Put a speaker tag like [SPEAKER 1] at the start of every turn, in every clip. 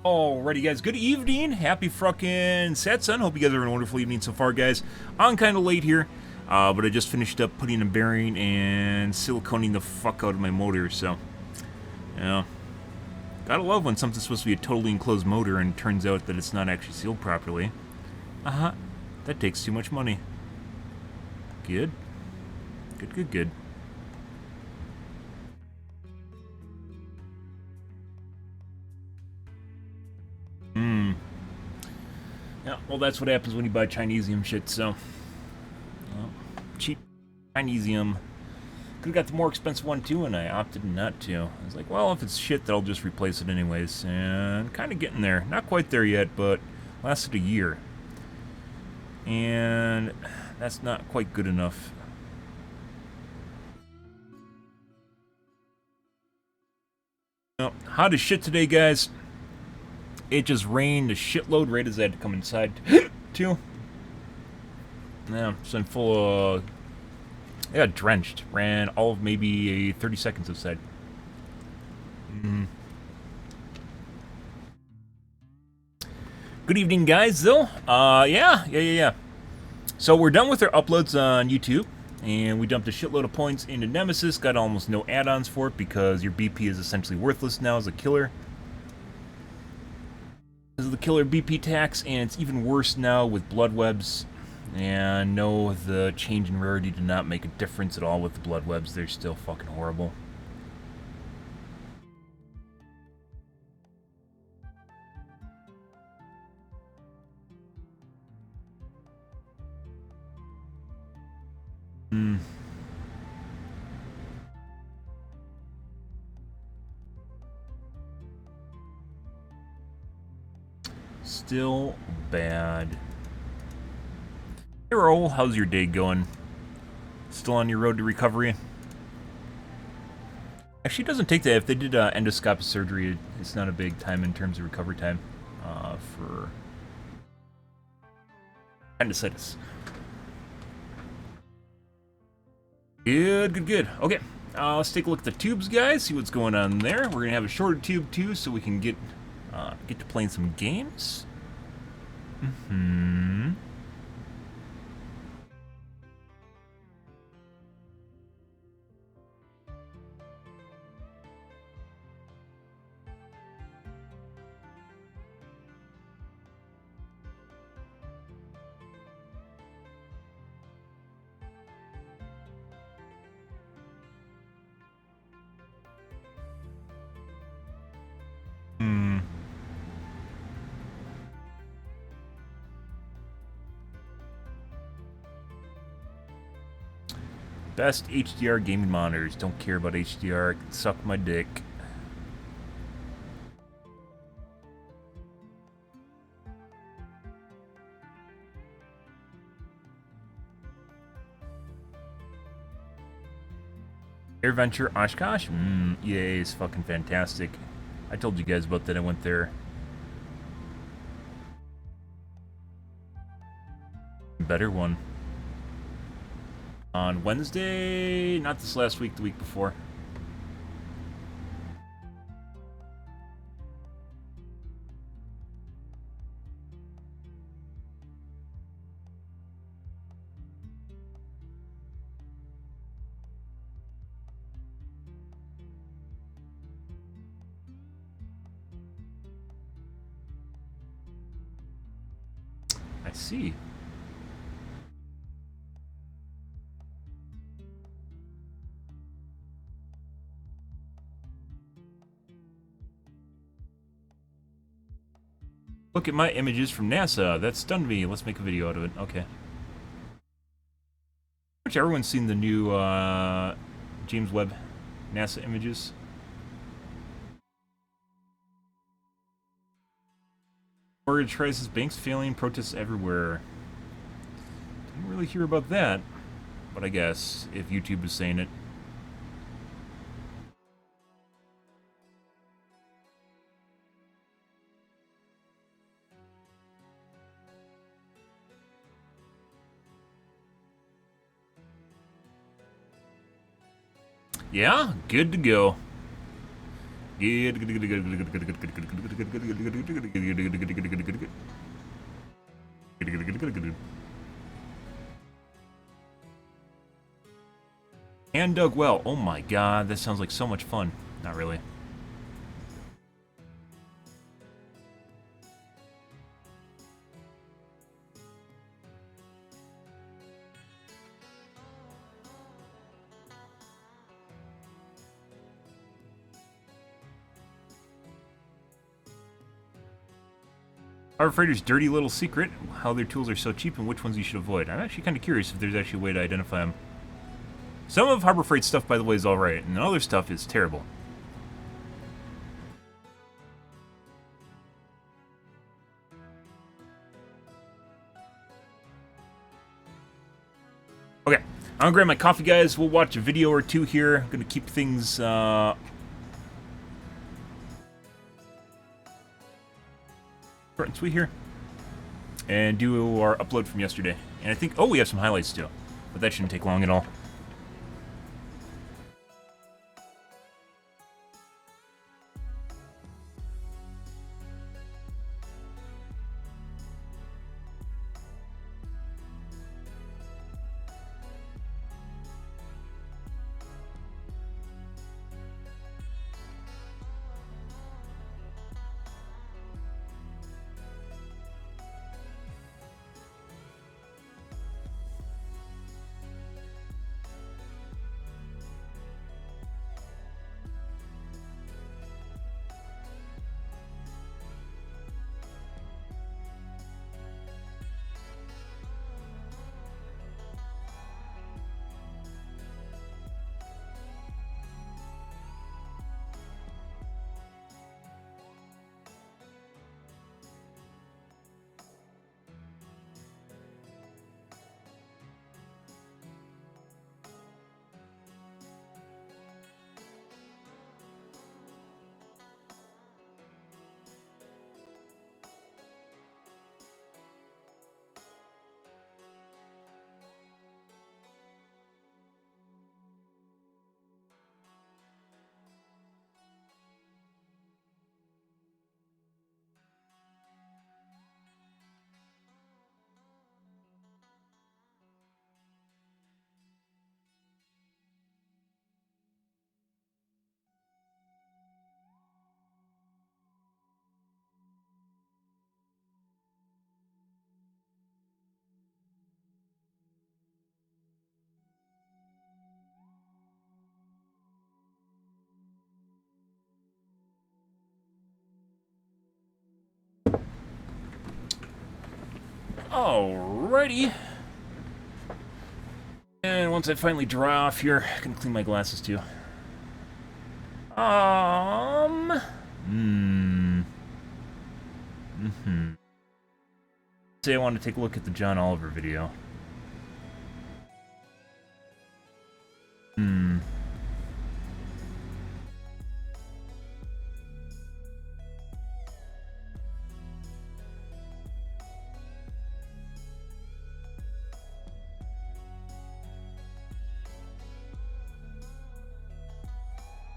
[SPEAKER 1] Alrighty, guys. Good evening. Happy fucking Saturday. Hope you guys are having a wonderful evening so far, guys. I'm kind of late here, but I just finished up putting a bearing and siliconing the fuck out of my motor, so, yeah. Gotta love when something's supposed to be a totally enclosed motor and it turns out that it's not actually sealed properly. Uh-huh. That takes too much money. Good. Good, good, good. Yeah, well, that's what happens when you buy Chinesium shit, so. Well, cheap Chinesium. Could've got the more expensive one too, and I opted not to. I was like, well, if it's shit, then I'll just replace it anyways. And kind of getting there. Not quite there yet, but lasted a year. And that's not quite good enough. Well, hot as shit today, guys. It just rained a shitload right as I had to come inside, too. Yeah, it's been full of... I got drenched. Ran all of maybe 30 seconds outside. Good evening, guys, though. Yeah. So we're done with our uploads on YouTube, and we dumped a shitload of points into Nemesis. Got almost no add-ons for it because your BP is essentially worthless now as a killer. Because of the killer BP tax, and it's even worse now with blood webs. And no, the change in rarity did not make a difference at all with the blood webs. They're still fucking horrible. Still bad. Hey, Raoul, how's your day going? Still on your road to recovery? Actually, it doesn't take that. If they did endoscopic surgery, it's not a big time in terms of recovery time for appendicitis. Good. Okay, let's take a look at the tubes, guys. See what's going on there. We're gonna have a shorter tube too, so we can get to playing some games. Best HDR gaming monitors. Don't care about HDR. Suck my dick. AirVenture Oshkosh? EA is fucking fantastic. I told you guys about that. I went there. Better one. On Wednesday, not this last week, the week before. I see. Look at my images from NASA. That stunned me. Let's make a video out of it. Okay. Pretty much everyone's seen the new James Webb NASA images. Mortgage crisis, banks failing, protests everywhere. Didn't really hear about that, but I guess if YouTube is saying it. Yeah, good to go. And dug well. Oh my god, that sounds like so much fun. Not really. Harbor Freighter's dirty little secret, how their tools are so cheap and which ones you should avoid. I'm actually kind of curious if there's actually a way to identify them. Some of Harbor Freight's stuff, by the way, is alright, and other stuff is terrible. Okay, I'm gonna grab my coffee, guys. We'll watch a video or two here. I'm gonna keep things, short and sweet here. And do our upload from yesterday. And I think, oh, we have some highlights too. But that shouldn't take long at all. Alrighty. And once I finally dry off here, I can clean my glasses too. Say I want to take a look at the John Oliver video.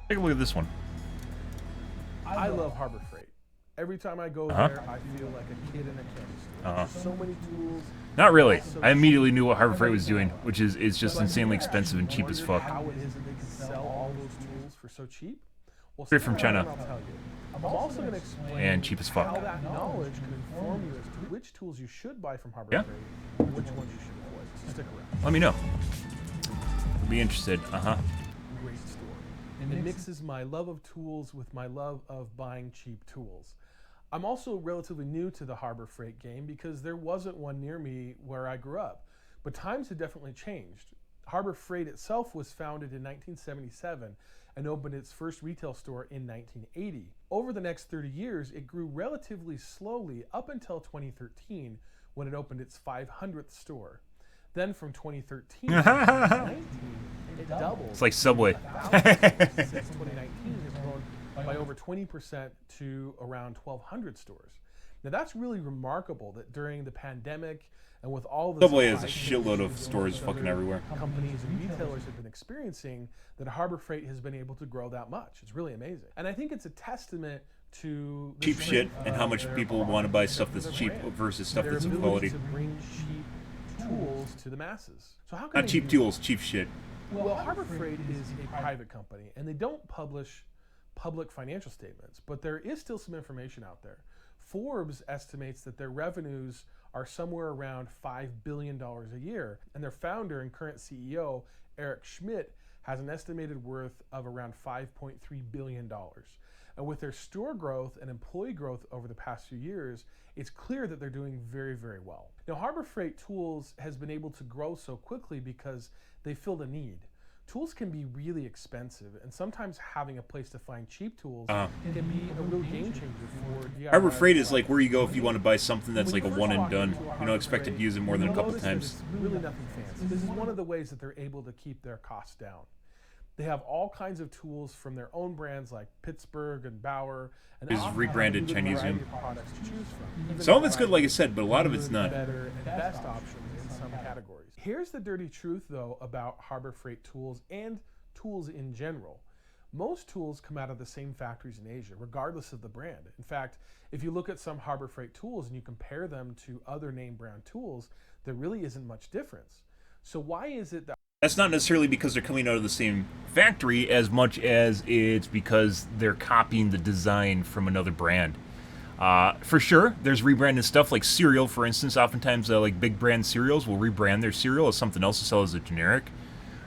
[SPEAKER 1] Take a look at this one.
[SPEAKER 2] I love Harbor Freight. Every time I go there, I feel like a kid in a candy store. So many tools.
[SPEAKER 1] Not really. I immediately knew what Harbor Freight was doing, which is it's just insanely expensive and cheap as fuck.
[SPEAKER 2] How it is that they can sell all those tools for so cheap? Well,
[SPEAKER 1] Straight from China.
[SPEAKER 2] I'll tell you. I'm also going to explain
[SPEAKER 1] and cheap as fuck.
[SPEAKER 2] how that knowledge can inform you as to which tools you should buy from Harbor Freight and which ones you should avoid. So stick around.
[SPEAKER 1] Let me know. I'll be interested.
[SPEAKER 2] Great story. And it mixes my love of tools with my love of buying cheap tools. I'm also relatively new to the Harbor Freight game because there wasn't one near me where I grew up. But times have definitely changed. Harbor Freight itself was founded in 1977 and opened its first retail store in 1980. Over the next 30 years, it grew relatively slowly up until 2013 when it opened its 500th store. Then from 2013 to 2019, it doubled.
[SPEAKER 1] It's like Subway.
[SPEAKER 2] Since 2019 has grown by over 20% to around 1,200 stores. Now that's really remarkable that during the pandemic And with all the
[SPEAKER 1] Subway has a
[SPEAKER 2] supply chain
[SPEAKER 1] shitload of
[SPEAKER 2] issues that
[SPEAKER 1] stores
[SPEAKER 2] other
[SPEAKER 1] fucking everywhere.
[SPEAKER 2] companies and retailers have been experiencing, that Harbor Freight has been able to grow that much. It's really amazing. And I think it's a testament to the
[SPEAKER 1] Cheap
[SPEAKER 2] strength
[SPEAKER 1] shit and how
[SPEAKER 2] of
[SPEAKER 1] much
[SPEAKER 2] their
[SPEAKER 1] people
[SPEAKER 2] product
[SPEAKER 1] want to buy
[SPEAKER 2] and
[SPEAKER 1] stuff
[SPEAKER 2] of
[SPEAKER 1] that's
[SPEAKER 2] their
[SPEAKER 1] cheap
[SPEAKER 2] brand.
[SPEAKER 1] versus stuff
[SPEAKER 2] Their
[SPEAKER 1] that's of
[SPEAKER 2] ability
[SPEAKER 1] quality.
[SPEAKER 2] to bring cheap tools to the masses. So how can
[SPEAKER 1] Not
[SPEAKER 2] they
[SPEAKER 1] cheap
[SPEAKER 2] do
[SPEAKER 1] tools, cheap shit.
[SPEAKER 2] well, Harbor Freight is a private company, and they don't publish public financial statements, but there is still some information out there. Forbes estimates that their revenues are somewhere around $5 billion a year, and their founder and current CEO, Eric Schmidt, has an estimated worth of around $5.3 billion. And with their store growth and employee growth over the past few years, it's clear that they're doing very, very well. Now, Harbor Freight Tools has been able to grow so quickly because they filled a need. Tools can be really expensive, and sometimes having a place to find cheap tools can be a real game changer for DIY.
[SPEAKER 1] Harbor Freight is like where you go if you want to buy something that's like a one and done. You don't expect to use it more than a couple times.
[SPEAKER 2] It's really nothing fancy. This is one of the ways that they're able to keep their costs down. They have all kinds of tools from their own brands like Pittsburgh and Bauer, and
[SPEAKER 1] Is
[SPEAKER 2] often
[SPEAKER 1] rebranded
[SPEAKER 2] have a
[SPEAKER 1] Chinese
[SPEAKER 2] variety
[SPEAKER 1] Zoom.
[SPEAKER 2] of products to choose from. Even
[SPEAKER 1] Some of
[SPEAKER 2] though
[SPEAKER 1] it's good, like I said, but a lot of it's
[SPEAKER 2] good,
[SPEAKER 1] not.
[SPEAKER 2] better, and best options in some categories. Here's the dirty truth, though, about Harbor Freight tools and tools in general. Most tools come out of the same factories in Asia, regardless of the brand. In fact, if you look at some Harbor Freight tools and you compare them to other name brand tools, there really isn't much difference. So why is it that
[SPEAKER 1] That's not necessarily because they're coming out of the same factory as much as it's because they're copying the design from another brand. For sure, there's rebranded stuff like cereal, for instance. Oftentimes, like big brand cereals will rebrand their cereal as something else to sell as a generic.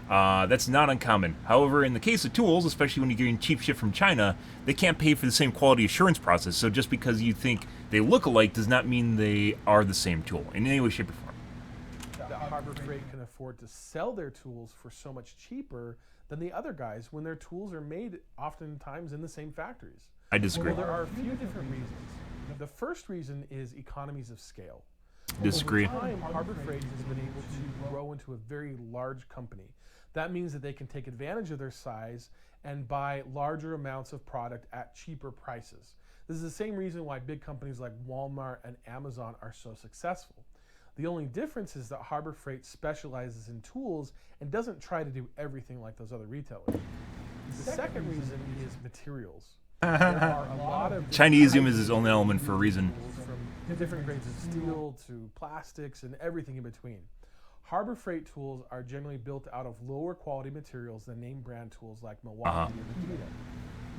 [SPEAKER 1] That's not uncommon. However, in the case of tools, especially when you're getting cheap shit from China, they can't pay for the same quality assurance process. So just because you think they look alike does not mean they are the same tool in any way, shape, or form.
[SPEAKER 2] Harbor Freight can afford to sell their tools for so much cheaper than the other guys when their tools are made oftentimes in the same factories?
[SPEAKER 1] I disagree.
[SPEAKER 2] Well, there are a few different reasons. The first reason is economies of scale.
[SPEAKER 1] Disagree.
[SPEAKER 2] Over time, Harbor Freight has been able to grow into a very large company. That means that they can take advantage of their size and buy larger amounts of product at cheaper prices. This is the same reason why big companies like Walmart and Amazon are so successful. The only difference is that Harbor Freight specializes in tools and doesn't try to do everything like those other retailers. The second reason is materials. There are a lot of
[SPEAKER 1] Chinese Zoom is its own element for a reason.
[SPEAKER 2] from different grades of steel to plastics and everything in between. Harbor Freight tools are generally built out of lower quality materials than name brand tools like Milwaukee or Makita.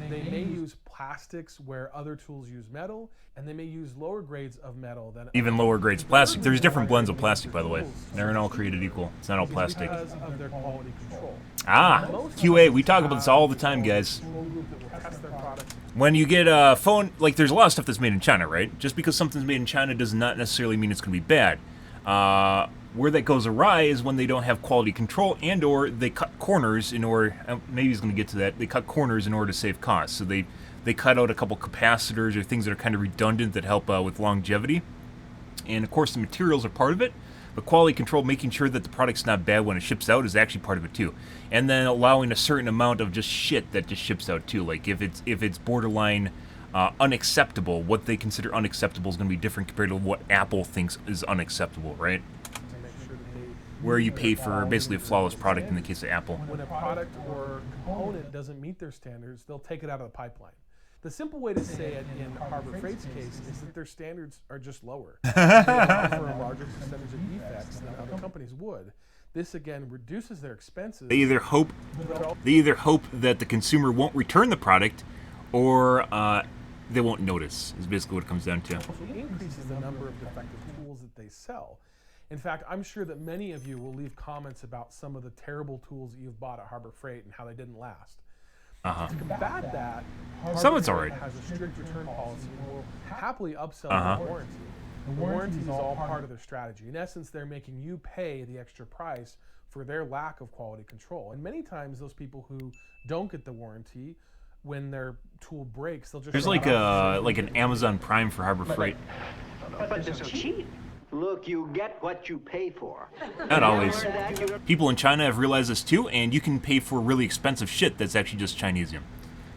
[SPEAKER 2] They may use plastics where other tools use metal, and they may use lower grades of metal than
[SPEAKER 1] Even lower grades of plastic. There's different blends of plastic, by the way. They're not all created equal. It's not all plastic.
[SPEAKER 2] because of their quality control.
[SPEAKER 1] QA. We talk about this all the time, guys.
[SPEAKER 2] Control group that will test their products.
[SPEAKER 1] When you get a phone, like there's a lot of stuff that's made in China, right? Just because something's made in China does not necessarily mean it's going to be bad. Where that goes awry is when they don't have quality control and or they cut corners in order, maybe he's going to get to that, they cut corners in order to save costs. So they cut out a couple capacitors or things that are kind of redundant that help with longevity. And of course the materials are part of it, but quality control, making sure that the product's not bad when it ships out, is actually part of it too. And then allowing a certain amount of just shit that just ships out too. Like if it's borderline unacceptable, what they consider unacceptable is going to be different compared to what Apple thinks is unacceptable, right? Where you pay for basically a flawless product in the case of Apple.
[SPEAKER 2] When a product or component doesn't meet their standards, they'll take it out of the pipeline. The simple way to say it in Harbor Freight's case is that their standards are just lower. They offer a larger percentage of defects than other companies would. This again reduces their expenses.
[SPEAKER 1] They either hope that the consumer won't return the product, or they won't notice. Is basically what it comes down to.
[SPEAKER 2] Also increases the number of defective tools that they sell. In fact, I'm sure that many of you will leave comments about some of the terrible tools that you've bought at Harbor Freight and how they didn't last. To combat that,
[SPEAKER 1] Some of it's
[SPEAKER 2] Harbor Freight
[SPEAKER 1] alright.
[SPEAKER 2] has a strict return policy and will happily upsell the warranty. The warranty is all part of their strategy. In essence, they're making you pay the extra price for their lack of quality control. And many times those people who don't get the warranty, when their tool breaks, they'll just...
[SPEAKER 1] There's like an Amazon Prime for Harbor Freight.
[SPEAKER 3] But they're so cheap. Look, you get what you pay for.
[SPEAKER 1] Not always. People in China have realized this too, and you can pay for really expensive shit that's actually just Chinesium.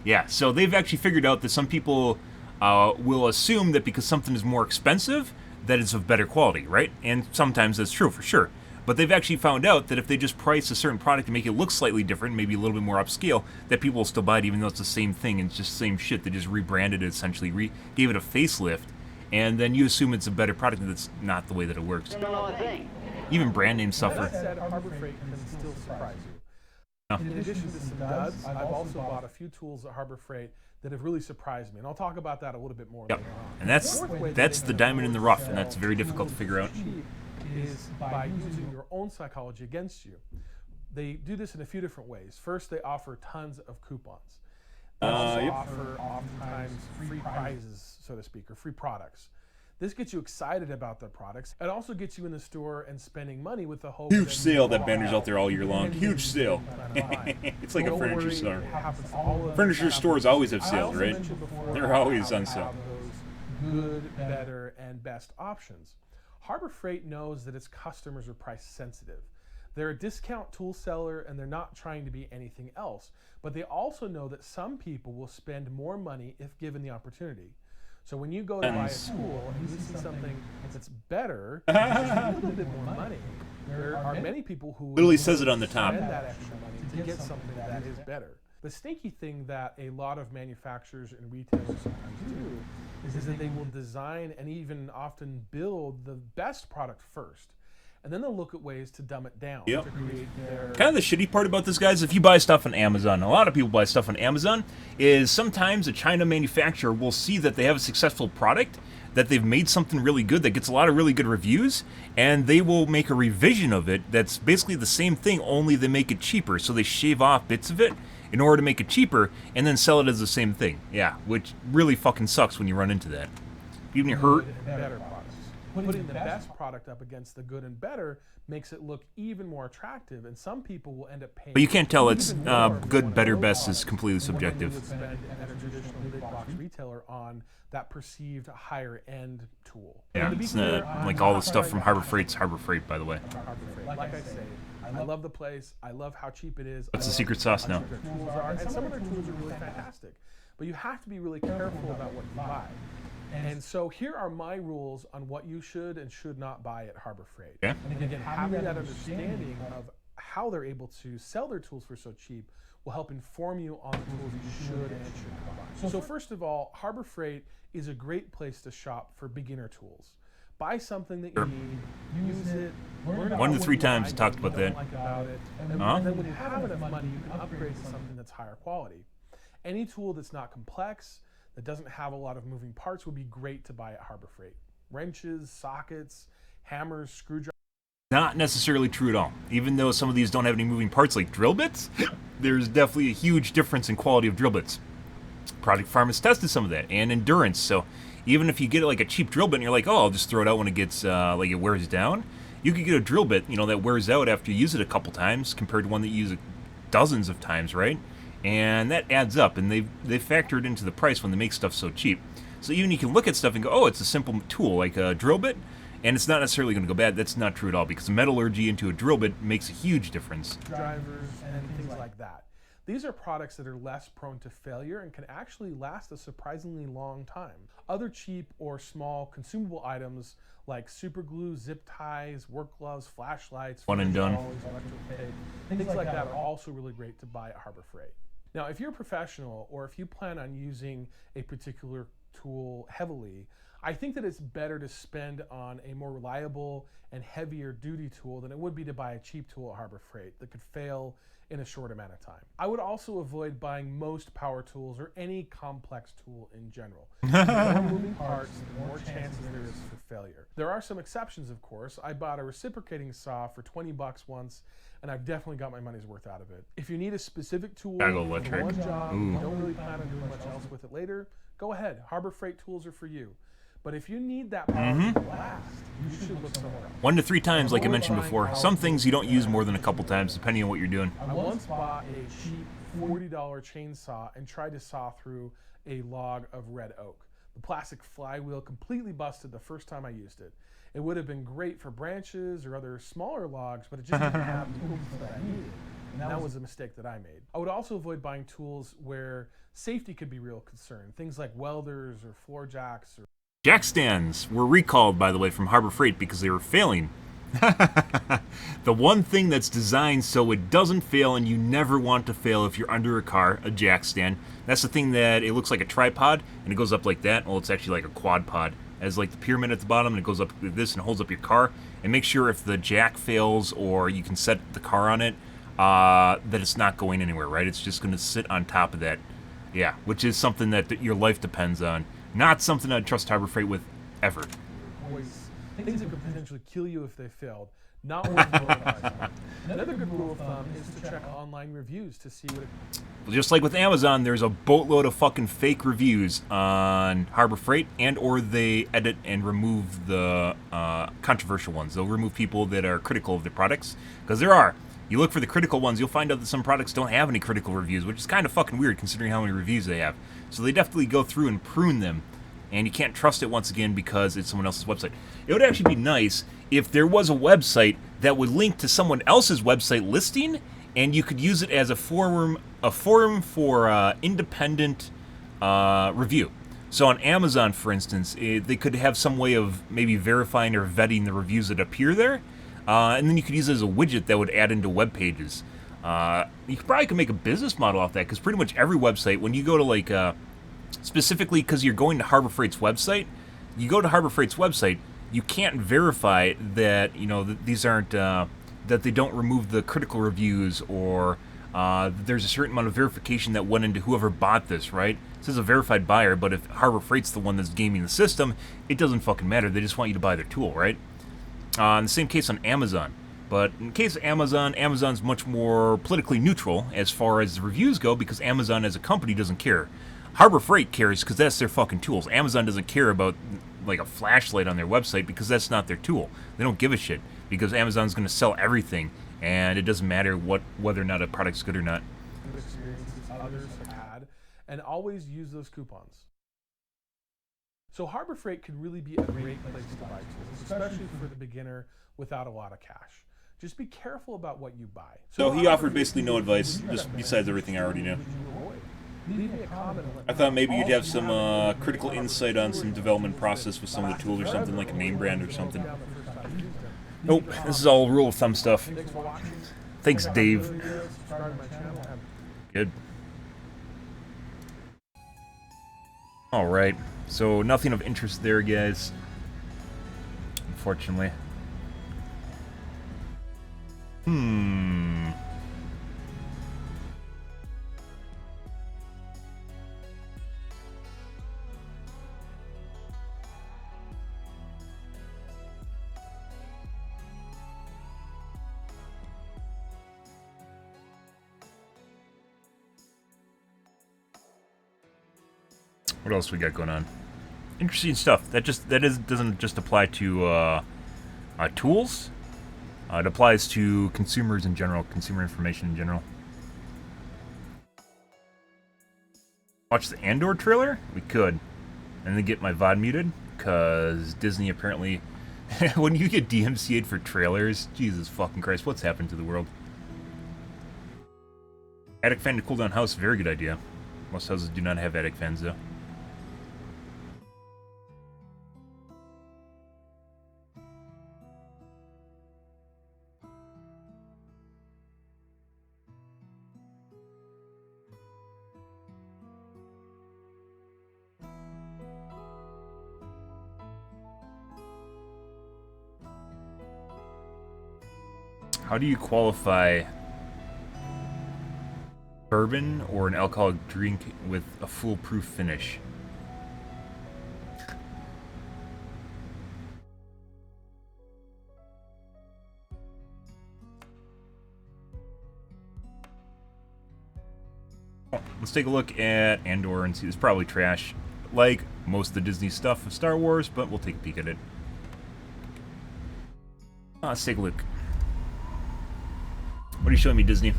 [SPEAKER 1] Yeah, so they've actually figured out that some people will assume that because something is more expensive, that it's of better quality, right? And sometimes that's true for sure. But they've actually found out that if they just price a certain product and make it look slightly different, maybe a little bit more upscale, that people will still buy it even though it's the same thing and it's just the same shit. They just rebranded it essentially, gave it a facelift, and then you assume it's a better product, and that's not the way that it works.
[SPEAKER 3] Don't know a thing.
[SPEAKER 1] Even brand names suffer.
[SPEAKER 2] That said, Harbor Freight can still surprise you. In addition to some duds, I've also bought a few tools at Harbor Freight that have really surprised me, and I'll talk about that a little bit more later on.
[SPEAKER 1] And that's the diamond in the rough, and that's very difficult to figure out.
[SPEAKER 2] Is by using your own psychology against you. They do this in a few different ways. First, they offer tons of coupons. They also offer oftentimes free prizes, so to speak, or free products. This gets you excited about their products. It also gets you in the store and spending money with the hope.
[SPEAKER 1] Huge sale that banner's out there all year long. Huge sale. It's like a furniture store. Furniture stores always have sales, right? They're always on sale.
[SPEAKER 2] Good, better, and best options. Harbor Freight knows that its customers are price sensitive. They're a discount tool seller and they're not trying to be anything else. But they also know that some people will spend more money if given the opportunity. So when you go to buy a tool and you see something that's better, a little bit more money, there are many people who
[SPEAKER 1] literally says it on the top.
[SPEAKER 2] Spend that extra money to get something that is better. The stinky thing that a lot of manufacturers and retailers sometimes do is that they will design and even often build the best product first. And then they'll look at ways to dumb it down to create their...
[SPEAKER 1] Kind of the shitty part about this, guys, if you buy stuff on Amazon, a lot of people buy stuff on Amazon, is sometimes a China manufacturer will see that they have a successful product, that they've made something really good that gets a lot of really good reviews, and they will make a revision of it that's basically the same thing, only they make it cheaper. So they shave off bits of it in order to make it cheaper, and then sell it as the same thing. Yeah, which really fucking sucks when you run into that. Even you hurt.
[SPEAKER 2] Better products. Putting the best product up against the good and better makes it look even more attractive, and some people will end up paying.
[SPEAKER 1] But you can't tell it's good, better, best is completely subjective.
[SPEAKER 2] Spend at a traditional big box retailer on that perceived higher end tool.
[SPEAKER 1] Yeah, it's like all the stuff from Harbor Freight's Harbor Freight, by the way.
[SPEAKER 2] Like I say, I love the place. I love how cheap it is.
[SPEAKER 1] What's the secret sauce now?
[SPEAKER 2] And some of their tools are really fantastic, but you have to be really careful about what you buy. And so here are my rules on what you should and should not buy at Harbor Freight.
[SPEAKER 1] Yeah.
[SPEAKER 2] And again, having that understanding of how they're able to sell their tools for so cheap will help inform you on the tools you should and should not buy. So first of all, Harbor Freight is a great place to shop for beginner tools. Buy something that you need, use it, learn
[SPEAKER 1] 1 to 3 times talked about that.
[SPEAKER 2] And then when you have enough money, you can upgrade to something that's higher quality. Any tool that's not complex, that doesn't have a lot of moving parts, would be great to buy at Harbor Freight. Wrenches, sockets, hammers, screwdrivers.
[SPEAKER 1] Not necessarily true at all. Even though some of these don't have any moving parts like drill bits, there's definitely a huge difference in quality of drill bits. Project Farm has tested some of that, and endurance. So even if you get like a cheap drill bit and you're like, oh, I'll just throw it out when it gets, like it wears down, you could get a drill bit, that wears out after you use it a couple times compared to one that you use dozens of times, right? And that adds up, and they factor it into the price when they make stuff so cheap. So even you can look at stuff and go, oh, it's a simple tool like a drill bit, and it's not necessarily going to go bad. That's not true at all, because metallurgy into a drill bit makes a huge difference.
[SPEAKER 2] Drivers and things like that. These are products that are less prone to failure and can actually last a surprisingly long time. Other cheap or small consumable items like super glue, zip ties, work gloves, flashlights,
[SPEAKER 1] one and done.
[SPEAKER 2] Things like that are also really great to buy at Harbor Freight. Now, if you're a professional or if you plan on using a particular tool heavily, I think that it's better to spend on a more reliable and heavier duty tool than it would be to buy a cheap tool at Harbor Freight that could fail in a short amount of time. I would also avoid buying most power tools or any complex tool in general. The more moving parts, the more chances there is for failure. There are some exceptions, of course. I bought a reciprocating saw for 20 bucks once, and I've definitely got my money's worth out of it. If you need a specific tool for one job, and you don't really plan on doing much else with it later, go ahead. Harbor Freight tools are for you. But if you need that power to last, you should look somewhere else.
[SPEAKER 1] 1 to 3 times, like I mentioned before. Some things you don't use more than a couple times, depending on what you're doing.
[SPEAKER 2] I once bought a cheap $40 chainsaw and tried to saw through a log of red oak. The plastic flywheel completely busted the first time I used it. It would have been great for branches or other smaller logs, but it just didn't have the tools that I needed. And that was a mistake that I made. I would also avoid buying tools where safety could be a real concern. Things like welders or floor jacks or
[SPEAKER 1] Jack stands were recalled, by the way, from Harbor Freight because they were failing. The one thing that's designed so it doesn't fail and you never want to fail if you're under a car, a jack stand. That's the thing that it looks like a tripod and it goes up like that. Well, it's actually like a quad pod. It has like the pyramid at the bottom and it goes up like this and holds up your car. And make sure if the jack fails or you can set the car on it, that it's not going anywhere, right? It's just going to sit on top of that. Yeah, which is something that your life depends on. Not something I'd trust Harbor Freight with ever.
[SPEAKER 2] Always things that could potentially kill you if they failed. Not worth notifying. Another good rule of thumb is to check online reviews to see what it...
[SPEAKER 1] Well, just like with Amazon, there's a boatload of fucking fake reviews on Harbor Freight, and or they edit and remove the controversial ones. They'll remove people that are critical of their products, because there are. You look for the critical ones, you'll find out that some products don't have any critical reviews, which is kind of fucking weird considering how many reviews they have. So they definitely go through and prune them, and you can't trust it once again because it's someone else's website. It would actually be nice if there was a website that would link to someone else's website listing, and you could use it as a forum for independent review. So on Amazon, for instance, they could have some way of maybe verifying or vetting the reviews that appear there, and then you could use it as a widget that would add into web pages. You probably could make a business model off that, because pretty much every website, when you go to like, specifically because you're going to Harbor Freight's website, you go to Harbor Freight's website, you can't verify that, you know, that these aren't, that they don't remove the critical reviews, or there's a certain amount of verification that went into whoever bought this, right? It says a verified buyer, but if Harbor Freight's the one that's gaming the system, it doesn't fucking matter. They just want you to buy their tool, right? In the same case on Amazon. But in the case of Amazon, Amazon's much more politically neutral as far as the reviews go, because Amazon as a company doesn't care. Harbor Freight cares because that's their fucking tools. Amazon doesn't care about like a flashlight on their website because that's not their tool. They don't give a shit because Amazon's going to sell everything, and it doesn't matter whether or not a product's good or not.
[SPEAKER 2] Experiences others have had, and always use those coupons. So Harbor Freight could really be a great place to buy tools, especially for the beginner without a lot of cash. Just be careful about what you buy.
[SPEAKER 1] So he offered basically no advice, just besides everything I already knew.
[SPEAKER 2] Leave me a comment.
[SPEAKER 1] I thought maybe you'd have some critical insight on some development process with some of the tools or something, like a name brand or something. Nope, this is all rule of thumb stuff. Thanks, Dave. Good. Alright, so nothing of interest there, guys. Unfortunately. What else we got going on? Interesting stuff. Doesn't just apply to tools. It applies to consumers in general, consumer information in general. Watch the Andor trailer? We could. And then get my VOD muted, because Disney apparently... when you get DMCA'd for trailers, Jesus fucking Christ, what's happened to the world? Attic fan to cool down house, very good idea. Most houses do not have attic fans, though. How do you qualify bourbon or an alcoholic drink with a foolproof finish? Let's take a look at Andor and see. It's probably trash, like most of the Disney stuff of Star Wars, but we'll take a peek at it. Let's take a look. What are you showing me, Disney?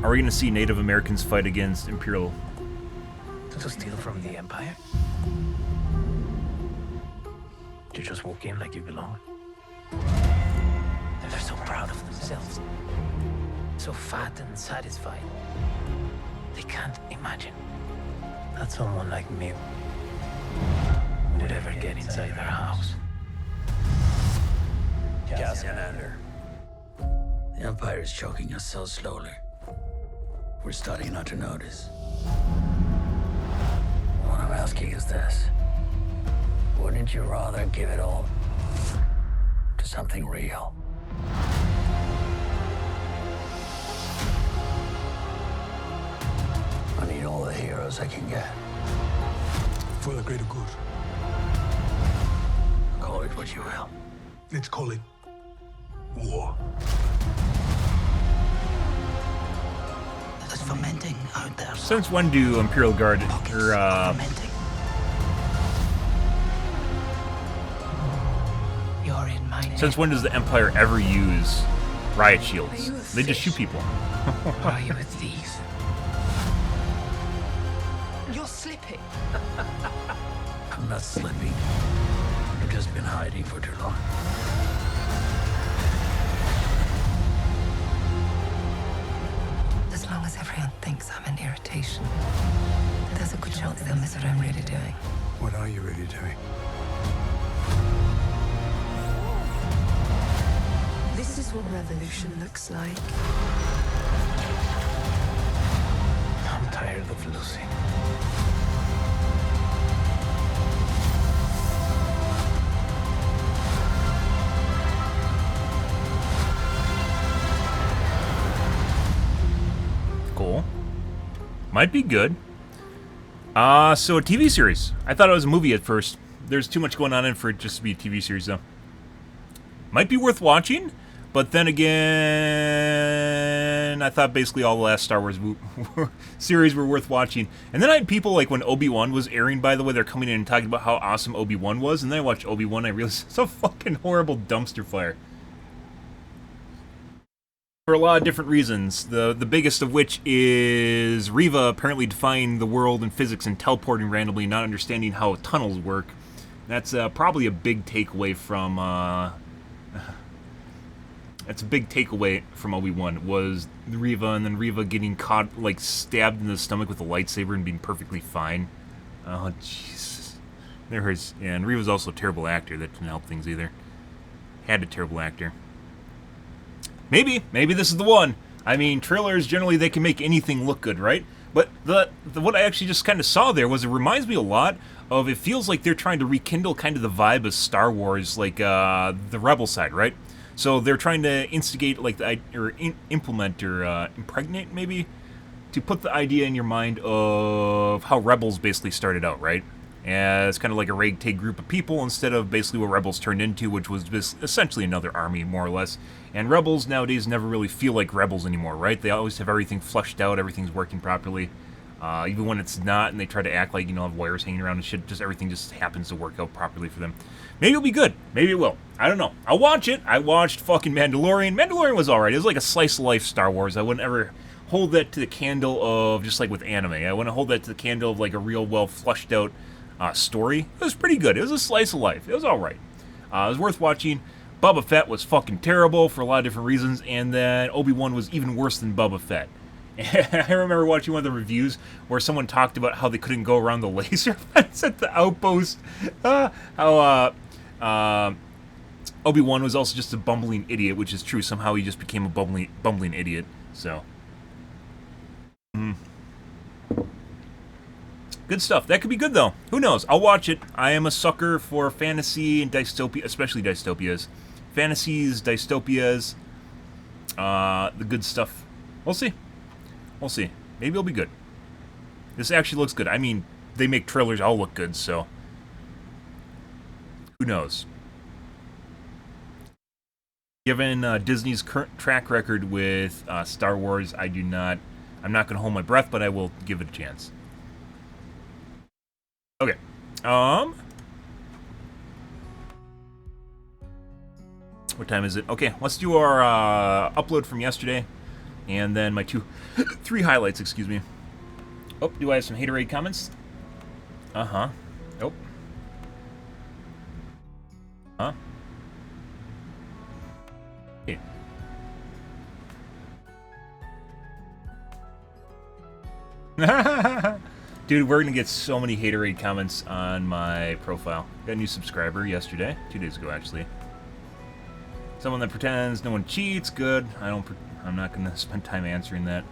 [SPEAKER 1] Are we going to see Native Americans fight against Imperial?
[SPEAKER 4] To steal from the Empire? You just walk in like you belong. They're so proud of themselves. So fat and satisfied. They can't imagine that someone like me would ever get inside their house.
[SPEAKER 5] Cassian Ander. The Empire is choking us so slowly. We're starting not to notice. What I'm asking is this. Wouldn't you rather give it all to something real? I need all the heroes I can get.
[SPEAKER 6] For the greater good.
[SPEAKER 5] Call it what you will.
[SPEAKER 6] Let's call it war.
[SPEAKER 5] There's fermenting out there.
[SPEAKER 1] Since when do Imperial Guard or
[SPEAKER 5] Fermenting.
[SPEAKER 4] You're in my name.
[SPEAKER 1] since when does the Empire ever use riot
[SPEAKER 4] Are
[SPEAKER 1] shields?
[SPEAKER 4] you a
[SPEAKER 1] They just shoot
[SPEAKER 4] fish?
[SPEAKER 1] people.
[SPEAKER 4] Or are you a thief?
[SPEAKER 7] You're slipping.
[SPEAKER 5] I'm not slipping. I've just been hiding for too long.
[SPEAKER 7] As long as everyone thinks I'm an irritation, there's a good chance they'll miss what I'm really doing.
[SPEAKER 6] What are you really doing?
[SPEAKER 7] This is what revolution looks like.
[SPEAKER 4] I'm tired of losing.
[SPEAKER 1] Cool. Might be good. So a TV series. I thought it was a movie at first. There's too much going on in for it just to be a TV series, though. Might be worth watching, but then again, I thought basically all the last Star Wars series were worth watching. And then I had people like when Obi-Wan was airing, by the way, they're coming in and talking about how awesome Obi-Wan was, and then I watched Obi-Wan and I realized it's a fucking horrible dumpster fire. For a lot of different reasons. The biggest of which is Reva apparently defying the world and physics and teleporting randomly, not understanding how tunnels work. That's probably a big takeaway from that's a big takeaway from Obi-Wan was Reva, and then Reva getting caught, like stabbed in the stomach with a lightsaber and being perfectly fine. Oh Jesus, there hurts. Yeah, and Reva's also a terrible actor. That didn't help things either. Had a terrible actor. Maybe this is the one. I mean, trailers generally they can make anything look good, right? But the what I actually just kind of saw there was it reminds me a lot of, it feels like they're trying to rekindle kind of the vibe of Star Wars, like the Rebel side, right? So they're trying to instigate, like, implement or impregnate, maybe, to put the idea in your mind of how Rebels basically started out, right? As kind of like a ragtag group of people instead of basically what Rebels turned into, which was essentially another army, more or less. And Rebels nowadays never really feel like Rebels anymore, right? They always have everything flushed out, everything's working properly. Even when it's not, and they try to act like, you know, have wires hanging around and shit, just everything just happens to work out properly for them. Maybe it'll be good. Maybe it will. I don't know. I'll watch it. I watched fucking Mandalorian. Mandalorian was alright. It was like a slice of life Star Wars. I wouldn't ever hold that to the candle of, just like with anime, I wouldn't hold that to the candle of like a real well flushed out story. It was pretty good. It was a slice of life. It was alright. It was worth watching. Boba Fett was fucking terrible for a lot of different reasons, and then Obi-Wan was even worse than Boba Fett. I remember watching one of the reviews where someone talked about how they couldn't go around the laser fence at the outpost. How Obi-Wan was also just a bumbling idiot, which is true. Somehow he just became a bumbling idiot. So, good stuff. That could be good, though. Who knows? I'll watch it. I am a sucker for fantasy and dystopia, especially dystopias. Fantasies, dystopias, the good stuff. We'll see. We'll see. Maybe it'll be good. This actually looks good. I mean, they make trailers all look good, so who knows? Given Disney's current track record with Star Wars, I'm not going to hold my breath, but I will give it a chance. Okay. What time is it? Okay, let's do our upload from yesterday, and then my 3 highlights, excuse me. Oh, do I have some haterade comments? Uh-huh. Nope. Huh? Hey. Dude, we're gonna get so many haterade comments on my profile. Got a new subscriber yesterday, 2 days ago actually. Someone that pretends no one cheats. Good. I'm not gonna spend time answering that.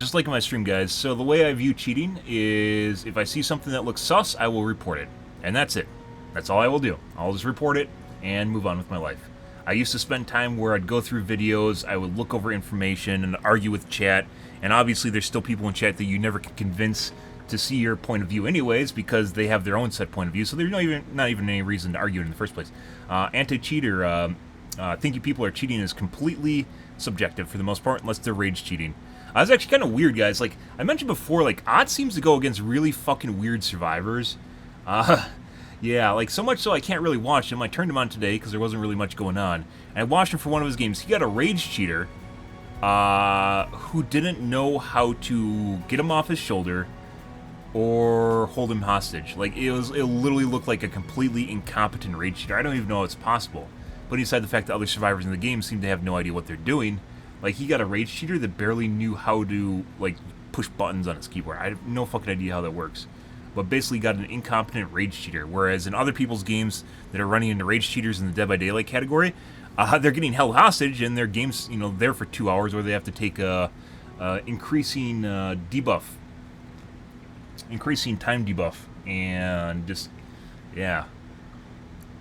[SPEAKER 1] Just like in my stream, guys. So the way I view cheating is if I see something that looks sus, I will report it, and that's it. That's all I will do. I'll just report it and move on with my life. I used to spend time where I'd go through videos, I would look over information and argue with chat, and obviously there's still people in chat that you never can convince to see your point of view anyways, because they have their own set point of view, so there's not even any reason to argue it in the first place. Anti-cheater, thinking people are cheating is completely subjective for the most part, unless they're rage cheating. It's actually kind of weird, guys. Like, I mentioned before, like, Odd seems to go against really fucking weird survivors. Yeah, like, so much so I can't really watch him. I turned him on today because there wasn't really much going on. And I watched him for one of his games. He got a rage cheater who didn't know how to get him off his shoulder or hold him hostage. Like, it literally looked like a completely incompetent rage cheater. I don't even know how it's possible. Putting aside the fact that other survivors in the game seem to have no idea what they're doing, like, he got a rage cheater that barely knew how to, like, push buttons on his keyboard. I have no fucking idea how that works. But basically got an incompetent rage cheater, whereas in other people's games that are running into rage cheaters in the Dead by Daylight category, they're getting held hostage, and their game's, you know, there for 2 hours, where they have to take a increasing debuff, increasing time debuff, and just, yeah,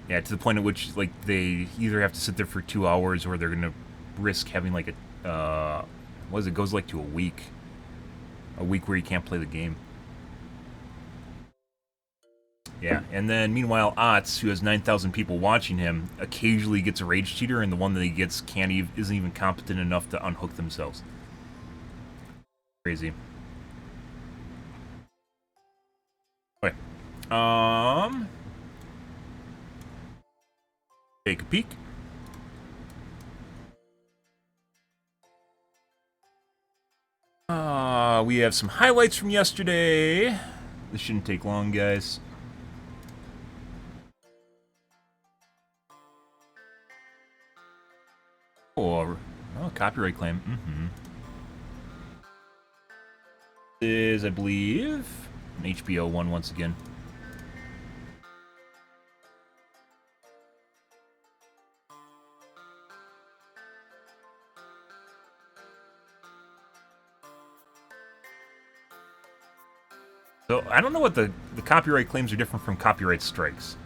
[SPEAKER 1] to the point at which, like, they either have to sit there for 2 hours, or they're gonna risk having, like, it goes like to a week where you can't play the game. Yeah, and then meanwhile, Otz, who has 9,000 people watching him, occasionally gets a rage cheater, and the one that he gets isn't even competent enough to unhook themselves. Crazy. Okay. Take a peek. We have some highlights from yesterday. This shouldn't take long, guys. Oh, copyright claim. Is, I believe, an HBO one once again. So, I don't know what the copyright claims are different from copyright strikes.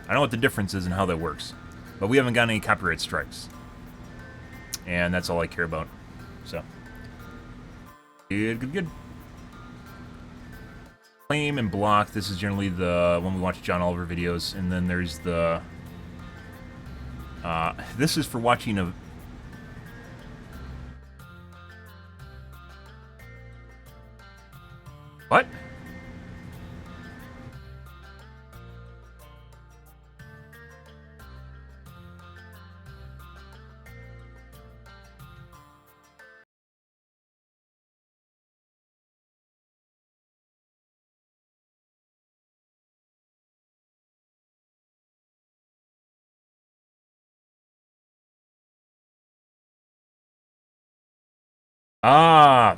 [SPEAKER 1] I don't know what the difference is and how that works. But we haven't gotten any copyright strikes. And that's all I care about. So. Good. Claim and block. This is generally the when we watch John Oliver videos. And then there's the... this is for watching a... What?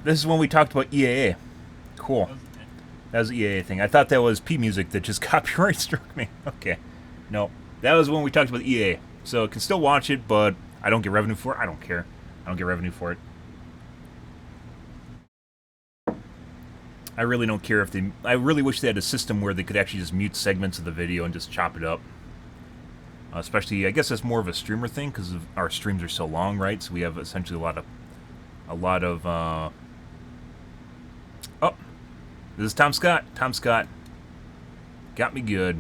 [SPEAKER 1] This is when we talked about EAA. Cool. That was the EAA thing. I thought that was P Music that just copyright struck me. Okay. No. That was when we talked about EAA. So I can still watch it, but I don't get revenue for it. I don't care. I don't get revenue for it. I really don't care if they... I really wish they had a system where they could actually just mute segments of the video and just chop it up. Especially, I guess that's more of a streamer thing, because our streams are so long, right? So we have essentially a lot of, oh, this is Tom Scott. Tom Scott got me good.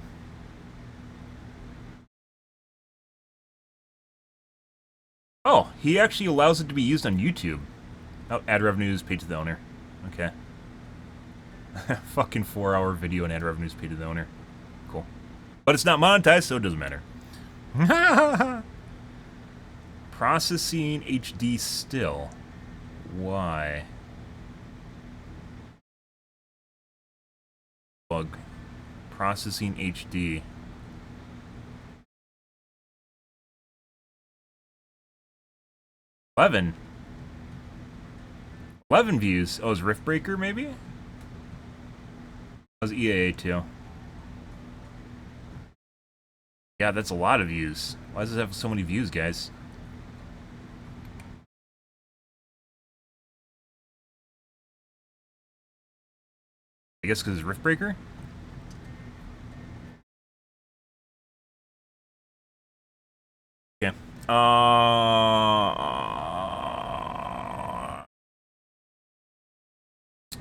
[SPEAKER 1] Oh, he actually allows it to be used on YouTube. Oh, ad revenues paid to the owner. Okay. Fucking 4-hour video and ad revenues paid to the owner. Cool. But it's not monetized, so it doesn't matter. Processing HD still. Why? Bug. Processing HD. 11. 11 views. Oh, it was Riftbreaker, maybe? That was EAA, too. Yeah, that's a lot of views. Why does it have so many views, guys? I guess because it's Riftbreaker? Okay.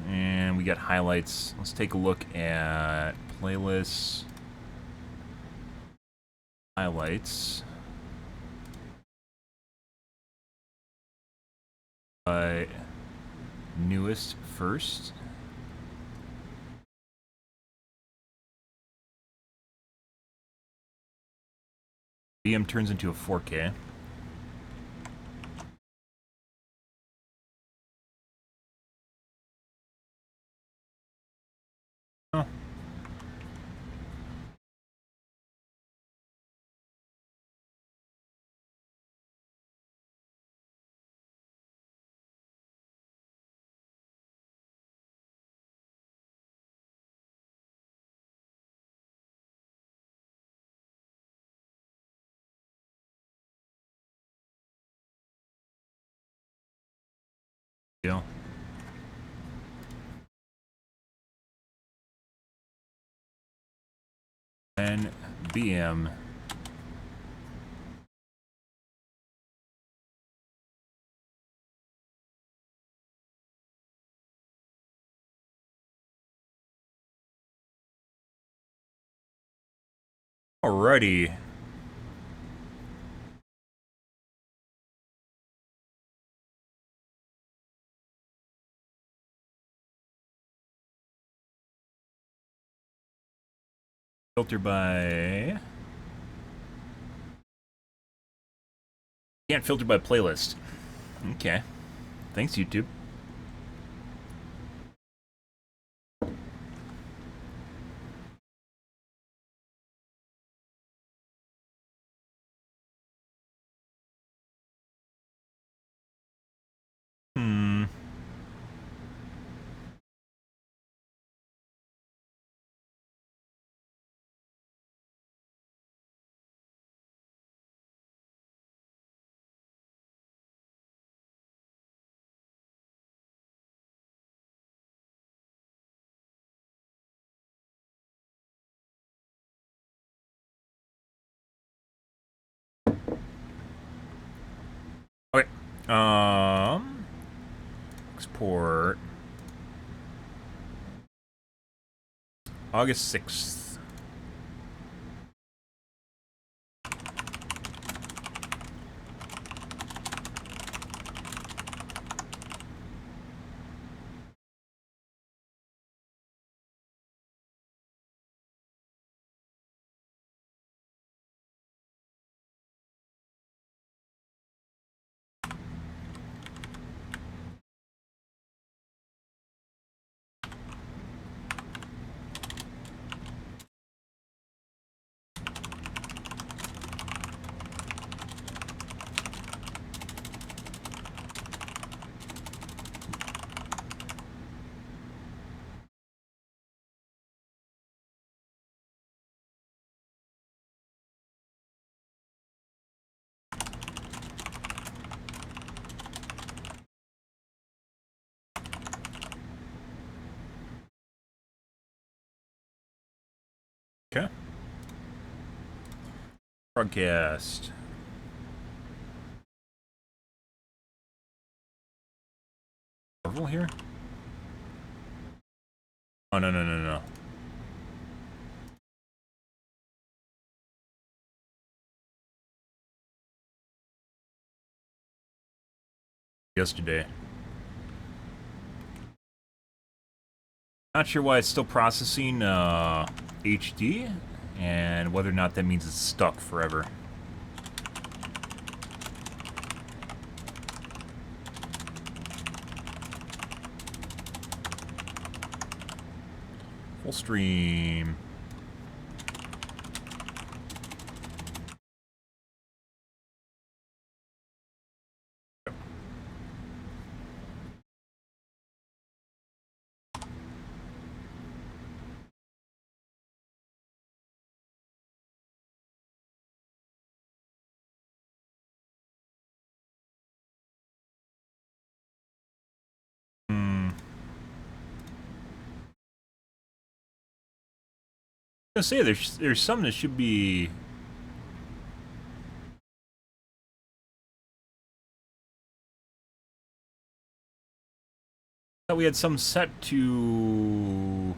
[SPEAKER 1] And we got highlights. Let's take a look at playlists. Highlights. Newest first. VM turns into a 4K. Oh. Yeah. And BM. Alrighty. Filter by... Can't filter by playlist. Okay. Thanks, YouTube. Okay. Export. August 6th. Okay. Broadcast. Marvel here? Oh, no, no, no, no. Yesterday. Not sure why it's still processing HD, and whether or not that means it's stuck forever. Full stream. I was gonna say there's some that should be. I thought we had some set to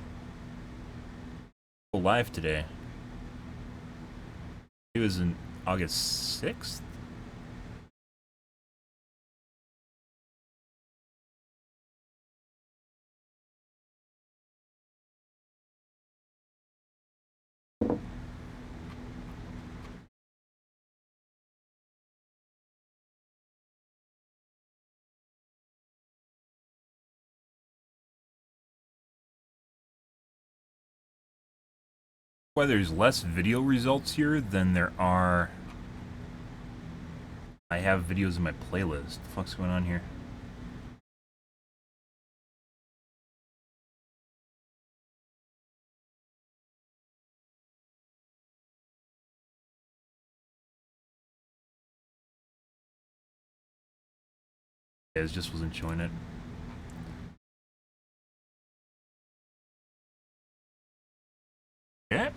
[SPEAKER 1] go live today. It was in August 6th. Why there's less video results here than there are. I have videos in my playlist. What the fuck's going on here? Yeah, it just wasn't showing it. Okay.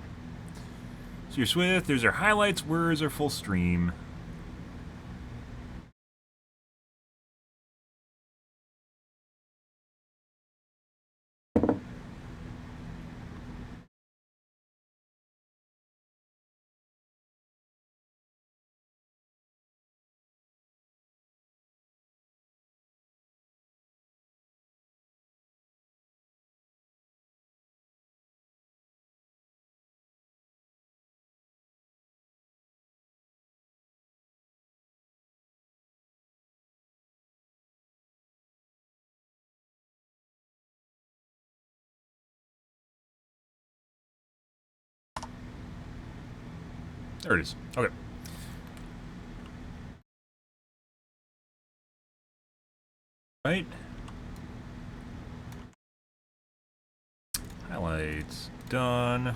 [SPEAKER 1] So you're Swift, there's our highlights, where's our full stream? There it is. Okay. Right. Highlights done.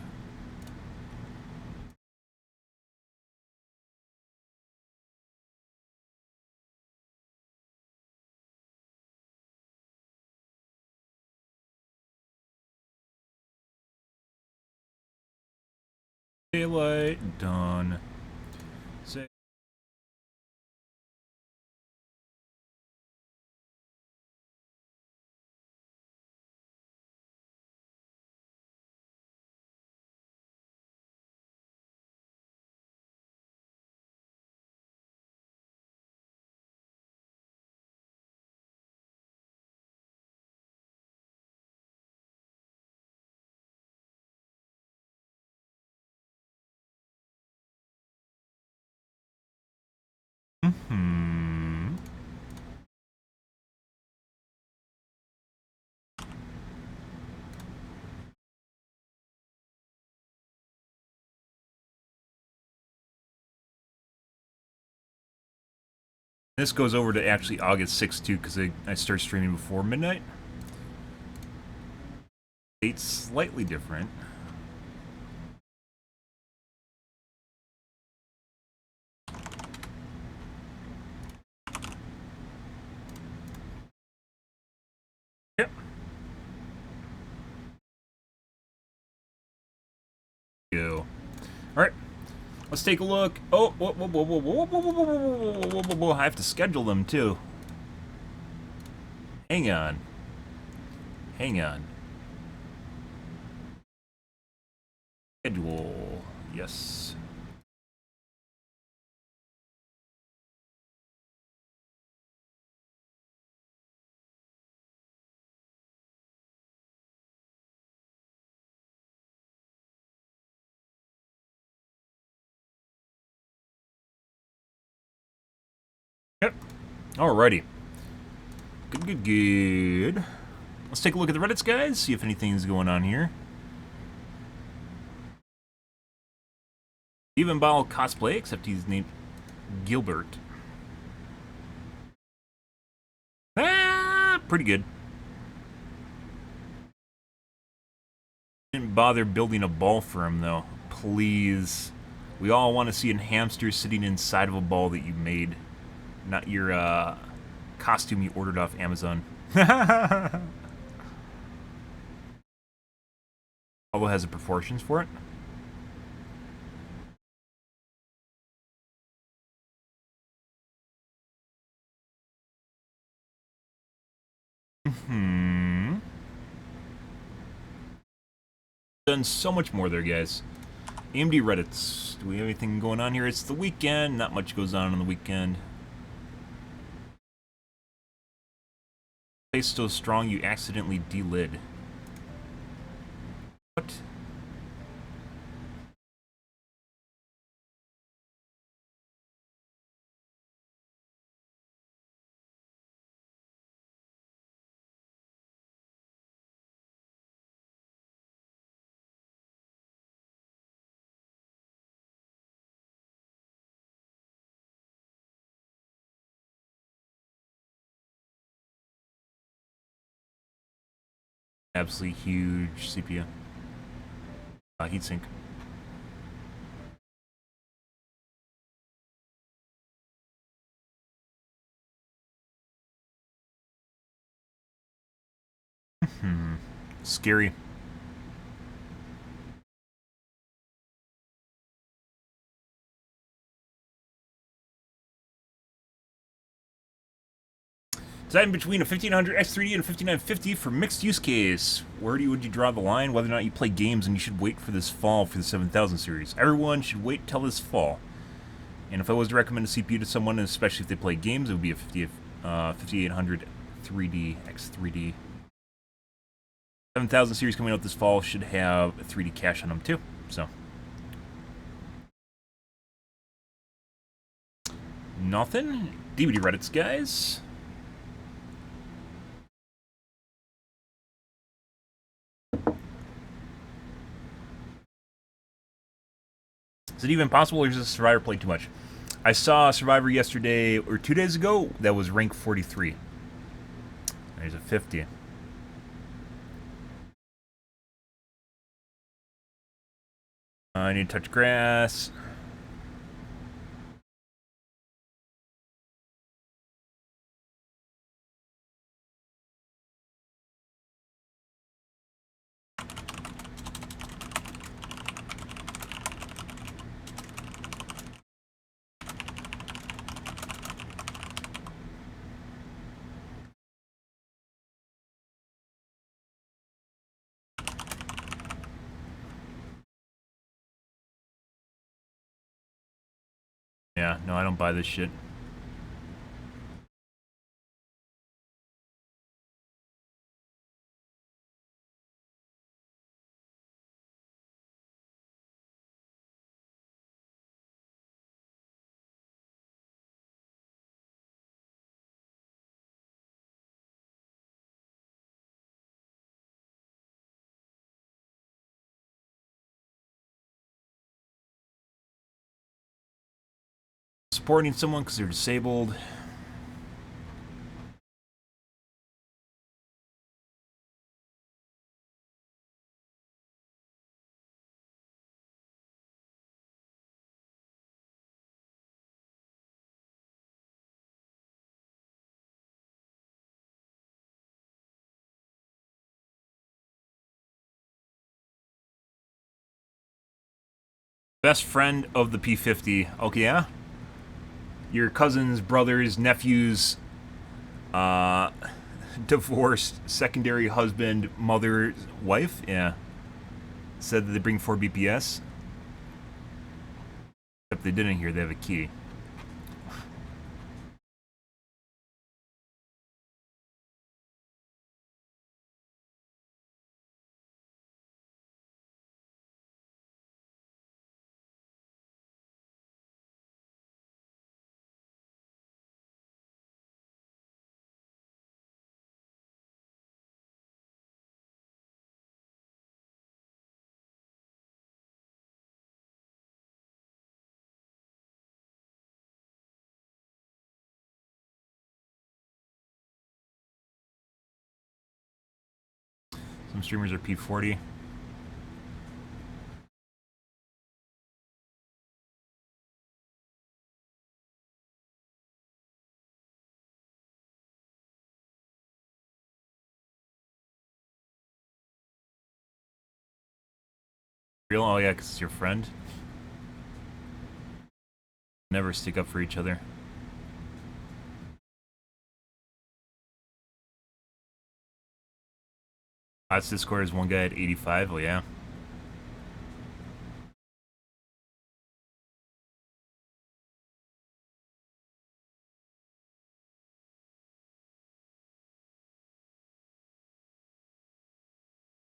[SPEAKER 1] Daylight done. Say. Hmm. This goes over to actually August 6th too, because I start streaming before midnight. Date's slightly different. Yep. Go. All right. Let's take a look. Oh, whoa, whoa, whoa, whoa, whoa, whoa, whoa, whoa, whoa, whoa, whoa, whoa. I have to schedule them too. Hang on. Hang on. Schedule. Yes. Yep. Alrighty. Good, good, good. Let's take a look at the Reddits, guys, see if anything's going on here. Even Ball cosplay, except he's named Gilbert. Ah, pretty good. Didn't bother building a ball for him, though. Please. We all want to see a hamster sitting inside of a ball that you made. Not your costume you ordered off Amazon. Although it has the proportions for it. Done so much more there, guys. AMD Reddits. Do we have anything going on here? It's the weekend. Not much goes on the weekend. Place so strong you accidentally delid. What? Absolutely huge CPU. Heatsink. Scary. Deciding between a 1500 X3D and a 5950 for mixed use case. Where would you draw the line? Whether or not you play games, and you should wait for this fall for the 7000 series. Everyone should wait till this fall. And if I was to recommend a CPU to someone, especially if they play games, it would be a 5800 3D X3D. 7000 series coming out this fall should have a 3D cache on them too. So nothing. DVD Reddits, guys. Is it even possible, or does Survivor play too much? I saw Survivor yesterday, or 2 days ago, that was rank 43. There's a 50. I need to touch grass. Yeah, no, I don't buy this shit. Supporting someone because they're disabled. Best friend of the P50. Okay, yeah? Your cousin's, brother's, nephew's, divorced, secondary husband, mother, wife? Yeah. Said that they bring 4 BPS. Except they didn't hear they have a key. Some streamers are P40. Real? Oh yeah, because it's your friend. Never stick up for each other. Last Discord is one guy at 85. Oh, yeah.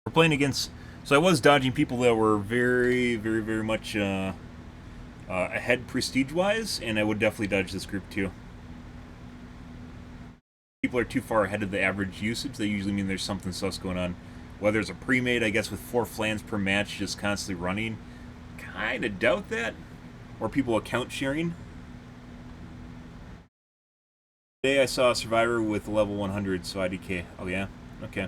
[SPEAKER 1] We're playing against... So I was dodging people that were very, very, very much ahead prestige-wise, and I would definitely dodge this group too. People are too far ahead of the average usage. They usually mean there's something sus going on. Whether it's a pre-made, I guess, with 4 flans per match just constantly running. Kind of doubt that. Or people account sharing. Today I saw a survivor with level 100, so IDK. Oh yeah? Okay.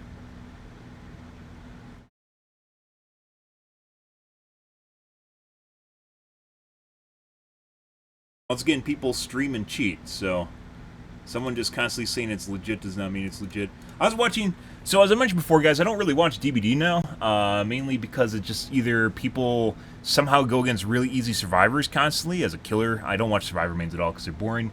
[SPEAKER 1] Once again, people stream and cheat, so someone just constantly saying it's legit does not mean it's legit. I was watching, so as I mentioned before, guys, I don't really watch DBD now, mainly because it's just either people somehow go against really easy survivors constantly. As a killer, I don't watch survivor mains at all because they're boring.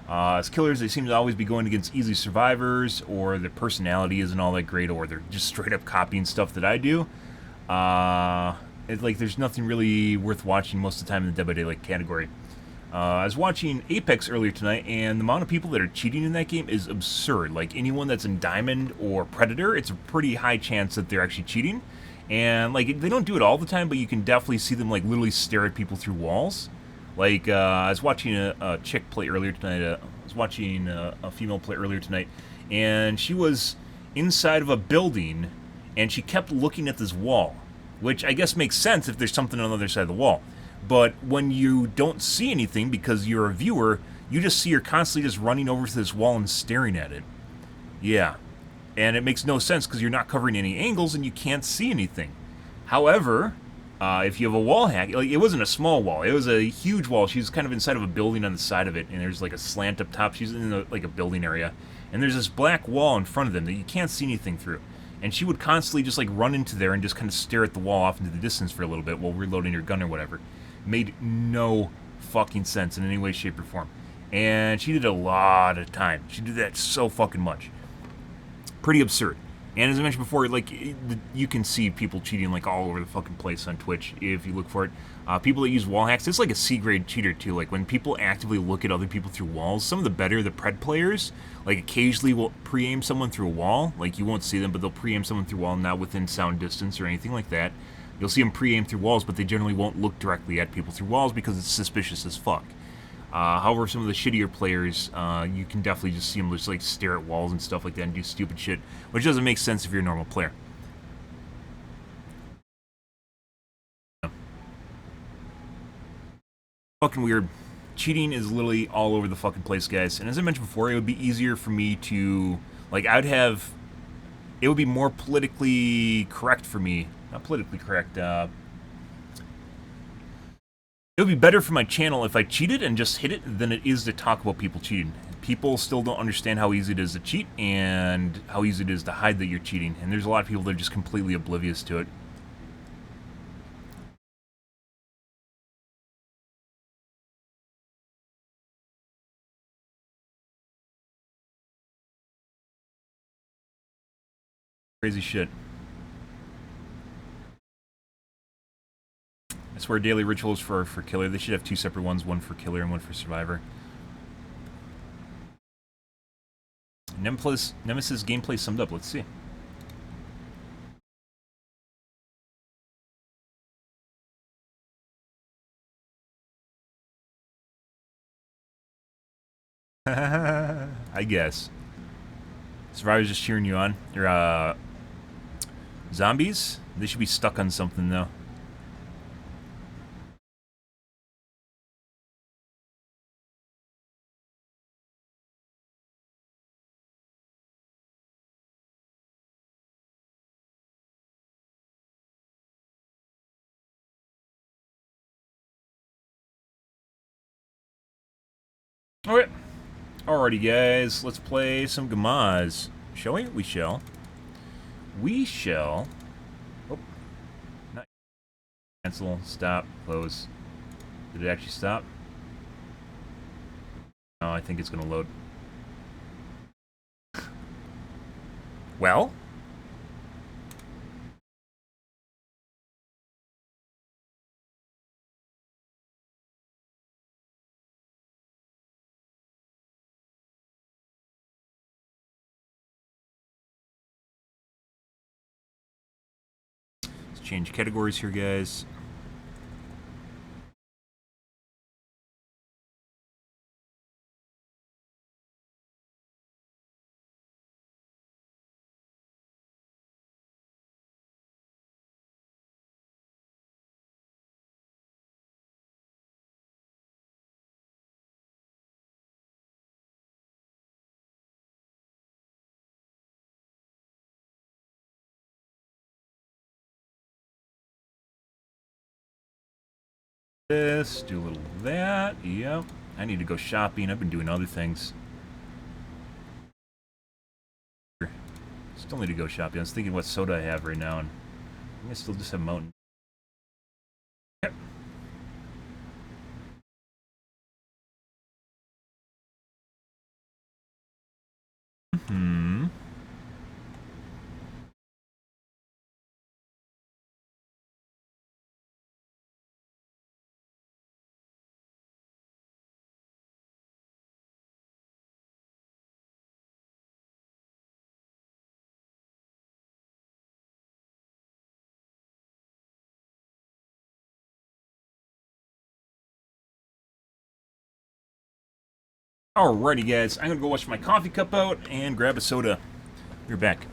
[SPEAKER 1] As killers, they seem to always be going against easy survivors, or their personality isn't all that great, or they're just straight up copying stuff that I do. It's like there's nothing really worth watching most of the time in the Dead by Daylight category. I was watching Apex earlier tonight, and the amount of people that are cheating in that game is absurd. Like, anyone that's in Diamond or Predator, it's a pretty high chance that they're actually cheating. And, like, they don't do it all the time, but you can definitely see them, like, literally stare at people through walls. Like, I was watching a chick play earlier tonight. I was watching a female play earlier tonight, and she was inside of a building, and she kept looking at this wall, which I guess makes sense if there's something on the other side of the wall. But when you don't see anything because you're a viewer, you just see her constantly just running over to this wall and staring at it. Yeah. And it makes no sense because you're not covering any angles and you can't see anything. However, if you have a wall hack, like, it wasn't a small wall, it was a huge wall. She was kind of inside of a building on the side of it, and there's like a slant up top. She's in like a building area, and there's this black wall in front of them that you can't see anything through. And she would constantly just like run into there and just kind of stare at the wall off into the distance for a little bit while reloading her gun or whatever. Made no fucking sense in any way, shape, or form. And she did a lot of time. She did that so fucking much. Pretty absurd. And as I mentioned before, like, you can see people cheating like all over the fucking place on Twitch if you look for it. People that use wall hacks, it's like a C-grade cheater too. Like, when people actively look at other people through walls, some of the better, the pred players, like, occasionally will pre-aim someone through a wall. Like, you won't see them, but they'll pre-aim someone through a wall, not within sound distance or anything like that. You'll see them pre-aim through walls, but they generally won't look directly at people through walls because it's suspicious as fuck. However, some of the shittier players, you can definitely just see them just like stare at walls and stuff like that and do stupid shit, which doesn't make sense if you're a normal player. Fucking weird. Cheating is literally all over the fucking place, guys. And as I mentioned before, it would be easier for me to, like, it would be more politically correct for me. Not politically correct, it would be better for my channel if I cheated and just hit it than it is to talk about people cheating. People still don't understand how easy it is to cheat and how easy it is to hide that you're cheating. And there's a lot of people that are just completely oblivious to it. Crazy shit. I swear daily rituals for killer. They should have 2 separate ones, one for killer and one for survivor. Nemesis gameplay summed up. Let's see. I guess. Survivor's just cheering you on. They're, zombies? They should be stuck on something, though. Okay. Alrighty, guys. Let's play some Gamaz. Shall we? We shall. We shall. Oh. Not. Cancel. Stop. Close. Did it actually stop? No, I think it's going to load. change categories here, guys. This, do a little of that. Yep. I need to go shopping. I've been doing other things. Still need to go shopping. I was thinking what soda I have right now, and I think I still just have Mountain. Yep. Hmm. Alrighty, guys. I'm gonna go wash my coffee cup out and grab a soda. You're back.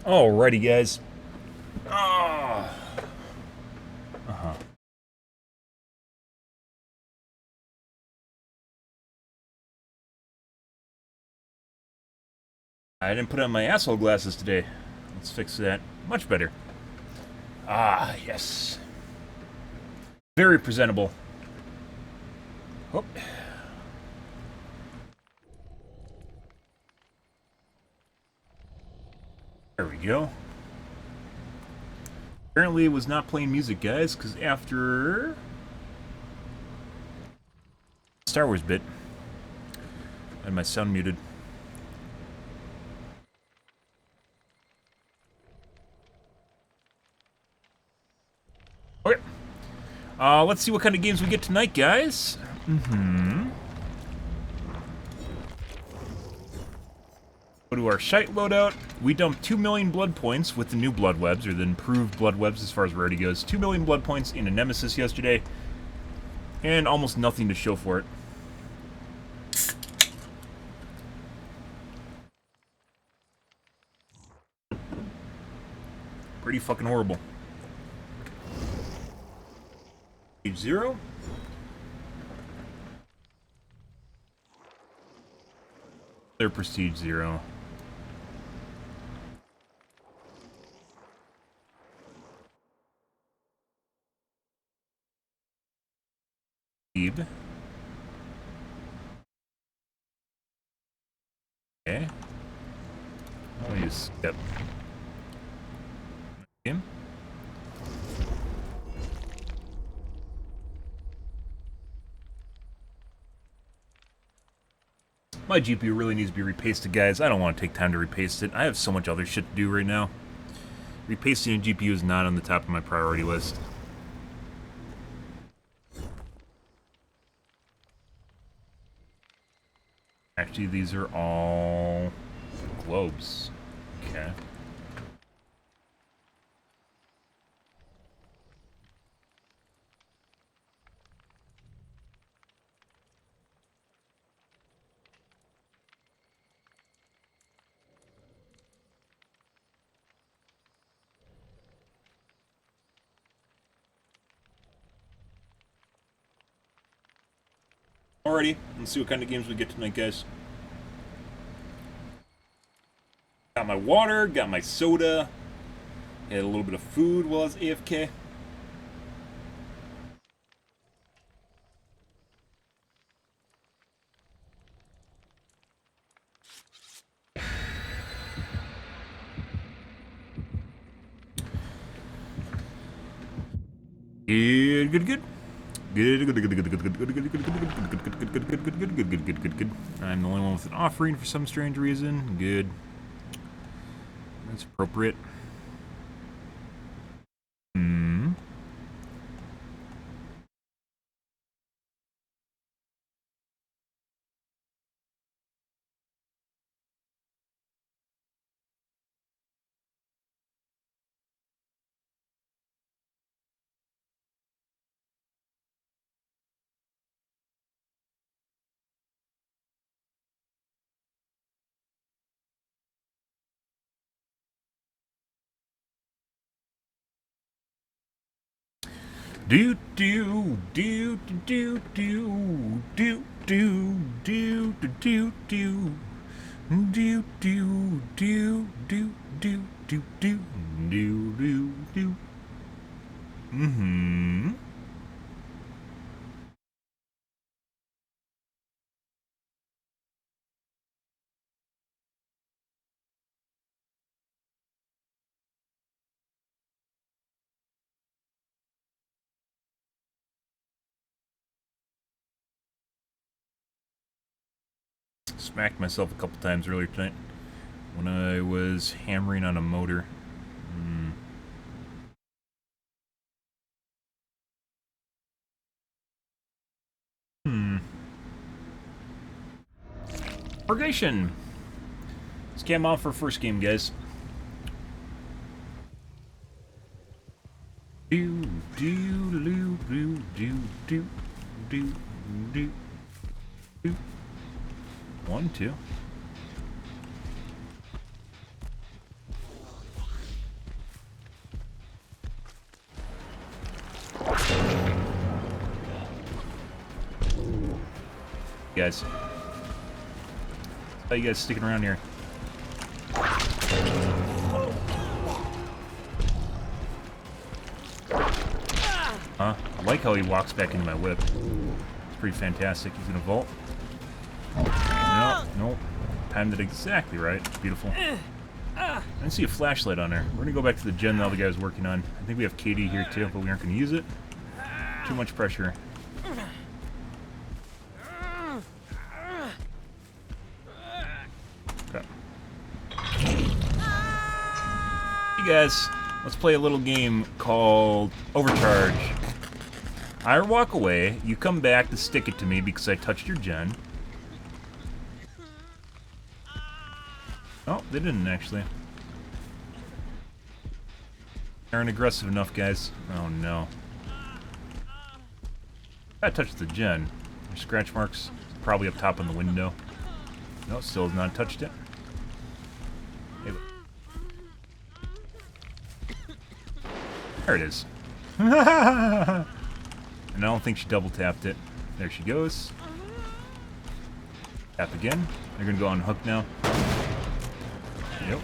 [SPEAKER 1] Alrighty, guys. Ah. I didn't put on my asshole glasses today. Let's fix that. Much better. Ah, yes. Very presentable. Oh. There we go. Apparently it was not playing music, guys, because after Star Wars bit, I had my sound muted. Okay. Let's see what kind of games we get tonight, guys. Go to our shite loadout. We dumped 2 million blood points with the new blood webs, or the improved blood webs as far as rarity goes. 2 million blood points in a Nemesis yesterday, and almost nothing to show for it. Pretty fucking horrible. Prestige 0. They're Prestige 0. Okay. I'll use skip. Game. My GPU really needs to be repasted, guys. I don't want to take time to repaste it. I have so much other shit to do right now. Repasting a GPU is not on the top of my priority list. Actually, these are all globes. Okay. Alrighty, let's see what kind of games we get tonight, guys. Got my water, got my soda, had a little bit of food while I was AFK. Good. Good. I'm the only one with an offering for some strange reason. Good. That's appropriate. Do do do do do do do do do do do do do do do do do do do. Smacked myself a couple times earlier tonight when I was hammering on a motor. Purgation. Let's cam off for first game, guys. Do do do do do do do do do. 1, 2. Guys. How you guys sticking around here? Huh? I like how he walks back into my whip. It's pretty fantastic. He's gonna vault. No, nope. Timed it exactly right. Beautiful. I didn't see a flashlight on there. We're gonna go back to the gen the other guy was working on. I think we have Katie here too, but we aren't gonna use it. Too much pressure. Okay. Hey guys, let's play a little game called Overcharge. I walk away, you come back to stick it to me because I touched your gen. Oh, they didn't actually. They aren't aggressive enough, guys. Oh no. I touched the gen. There's scratch marks probably up top on the window. No, still has not touched it. Hey, there it is. And I don't think she double tapped it. There she goes. Tap again. They're gonna go on hook now. Yep.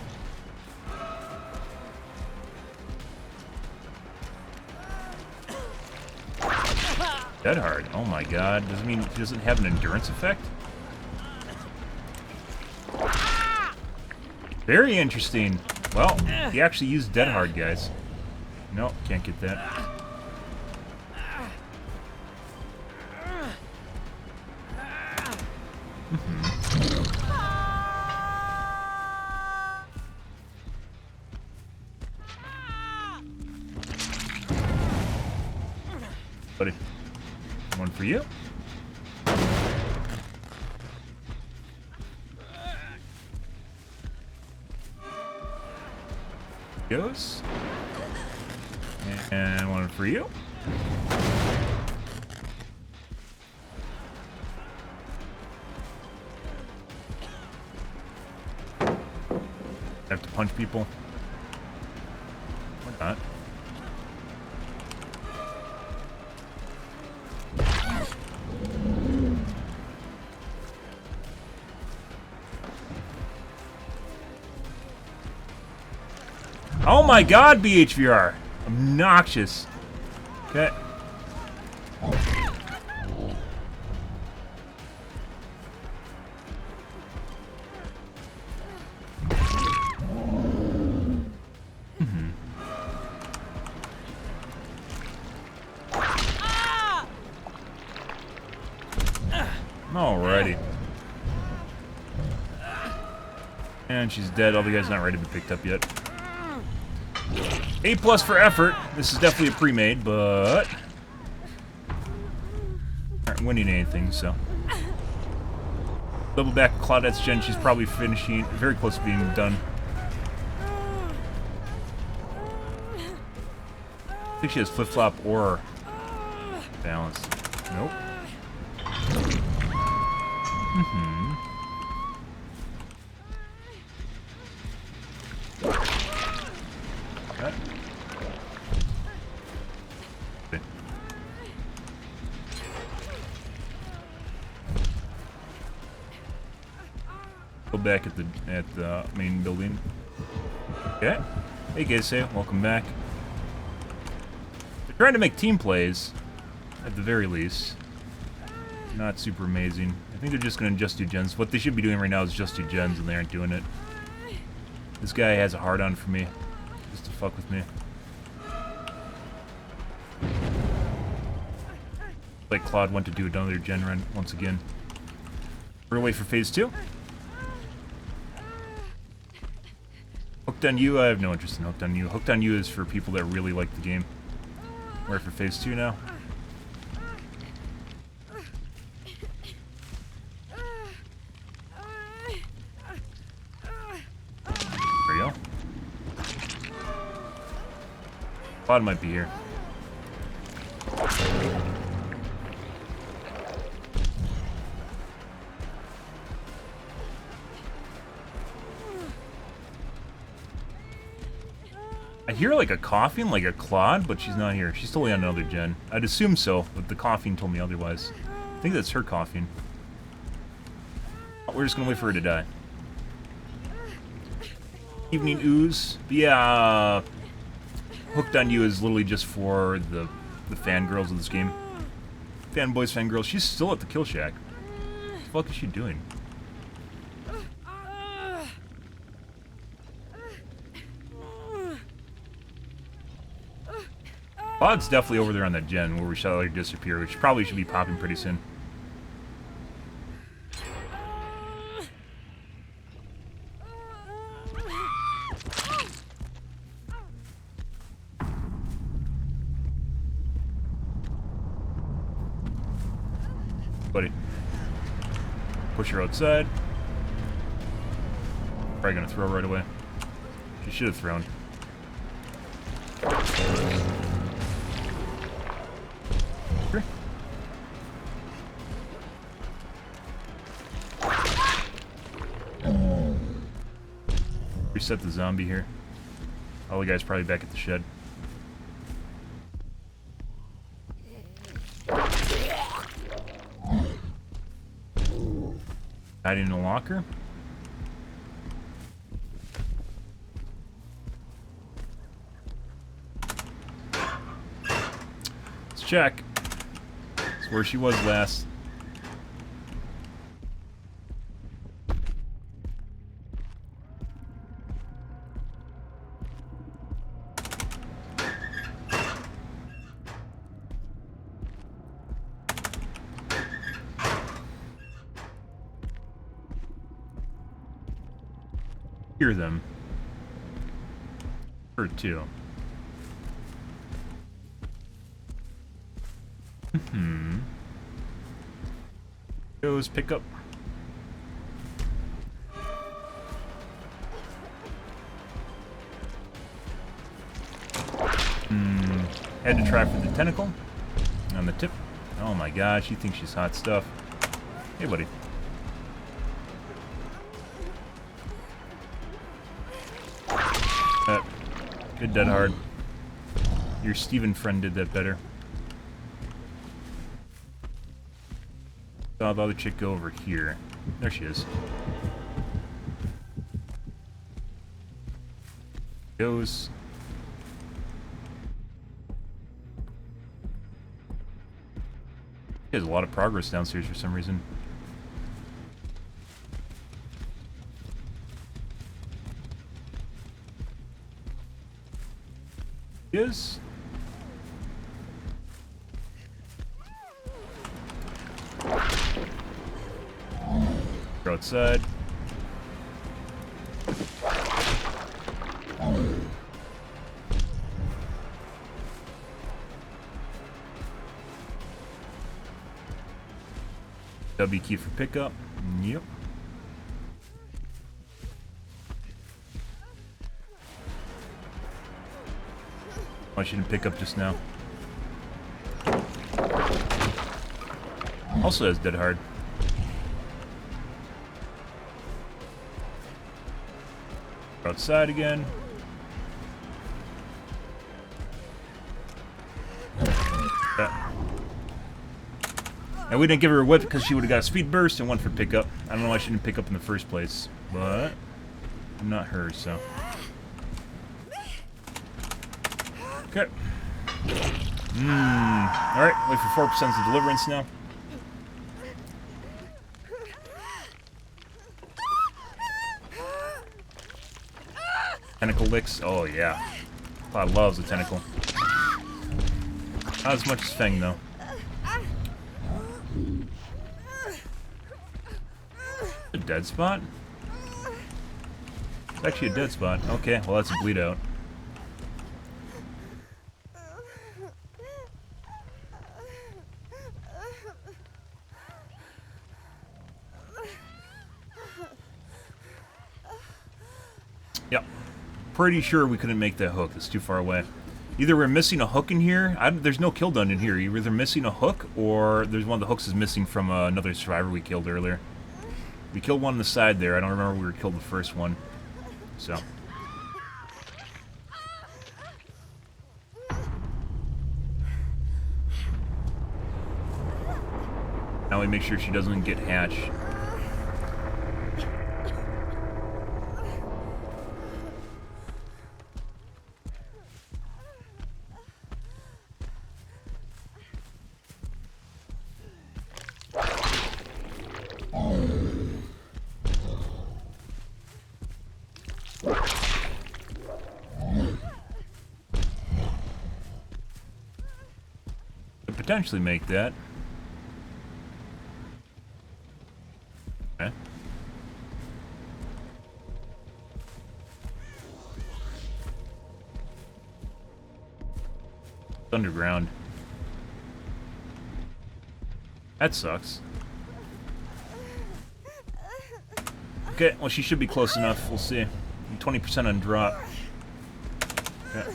[SPEAKER 1] Dead hard. Oh my god. Does it mean he doesn't have an endurance effect? Very interesting. Well, he actually used dead hard, guys. No, can't get that. Buddy. One for you. Goes. And one for you. Have to punch people. Or not. Oh my god, BHVR! Obnoxious. Okay. Alrighty. And she's dead. All the guys not ready to be picked up yet. A+ for effort. This is definitely a pre-made, but aren't winning anything, so. Double back Claudette's gen. She's probably finishing, very close to being done. I think she has flip-flop or balance. Nope. Okay. Go back at the main building. Okay. Hey guys, hey, welcome back. They're trying to make team plays, at the very least. Not super amazing. I think they're just going to just do gens. What they should be doing right now is just do gens, and they aren't doing it. This guy has a hard-on for me, just to fuck with me. Like Claude went to do another gen run once again. We're gonna wait for phase 2. Hooked on You, I have no interest in Hooked on You. Hooked on You is for people that really like the game. We're for phase 2 now. There you go. Claude might be here. I hear like a coughing, like a Claude, but she's not here. She's totally on another gen. I'd assume so, but the coughing told me otherwise. I think that's her coughing. We're just gonna wait for her to die. Evening ooze. But yeah, Hooked on You is literally just for the fangirls of this game. Fanboys, fangirls. She's still at the kill shack. What the fuck is she doing? Bod's definitely over there on that gen where we saw her disappear, which probably should be popping pretty soon. Buddy. Push her outside. Probably gonna throw right away. She should have thrown. Sure. Reset the zombie here. All the guys probably back at the shed. Hiding in a locker. Let's check. It's where she was last. Hear them. Her too. Goes pick up. Had to try for the tentacle on the tip. Oh my god, she thinks she's hot stuff. Hey, buddy. Good dead hard. Your Steven friend did that better. Saw the other chick go over here. There she is. Goes. He has a lot of progress downstairs for some reason. Is go outside. W key for pickup. Yep. Why she didn't pick up just now. Also has dead hard. Outside again. And we didn't give her a whip because she would have got a speed burst and one for pickup. I don't know why she didn't pick up in the first place, but I'm not her, so. Okay. Alright, wait for 4% of deliverance now. Tentacle licks. Oh, yeah. Cloud loves the tentacle. Not as much as Feng, though. A dead spot? It's actually a dead spot. Okay, well, that's a bleed out. Yep. Pretty sure we couldn't make that hook. It's too far away. Either we're missing a hook in here. There's no kill done in here. You're either missing a hook, or there's one of the hooks is missing from another survivor we killed earlier. We killed one on the side there. I don't remember we killed the first one. So. Now we make sure she doesn't get hatched. potentially make that. Okay. It's underground. That sucks. Okay, well, she should be close enough. We'll see. 20% on drop. Okay.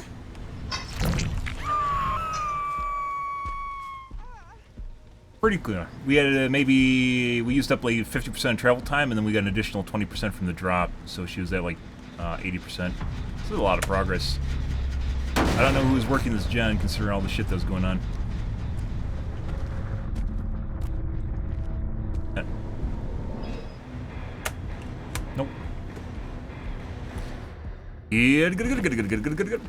[SPEAKER 1] Pretty clear. We had maybe we used up like 50% travel time, and then we got an additional 20% from the drop. So she was at like 80%. This is a lot of progress. I don't know who was working this gen, considering all the shit that was going on. Nope. Good.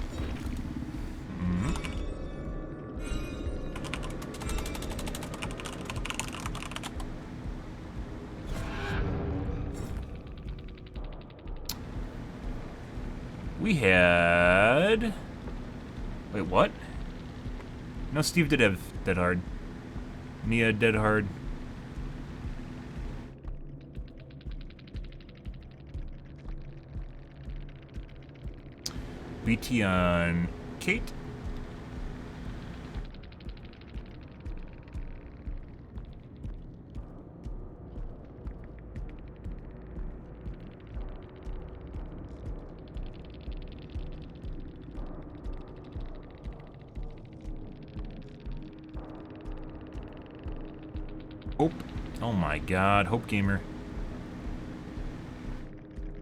[SPEAKER 1] We had... Wait, what? No, Steve did have Dead Hard. Mia Dead Hard. BT on Kate. Hope. Oh my god, Hope Gamer.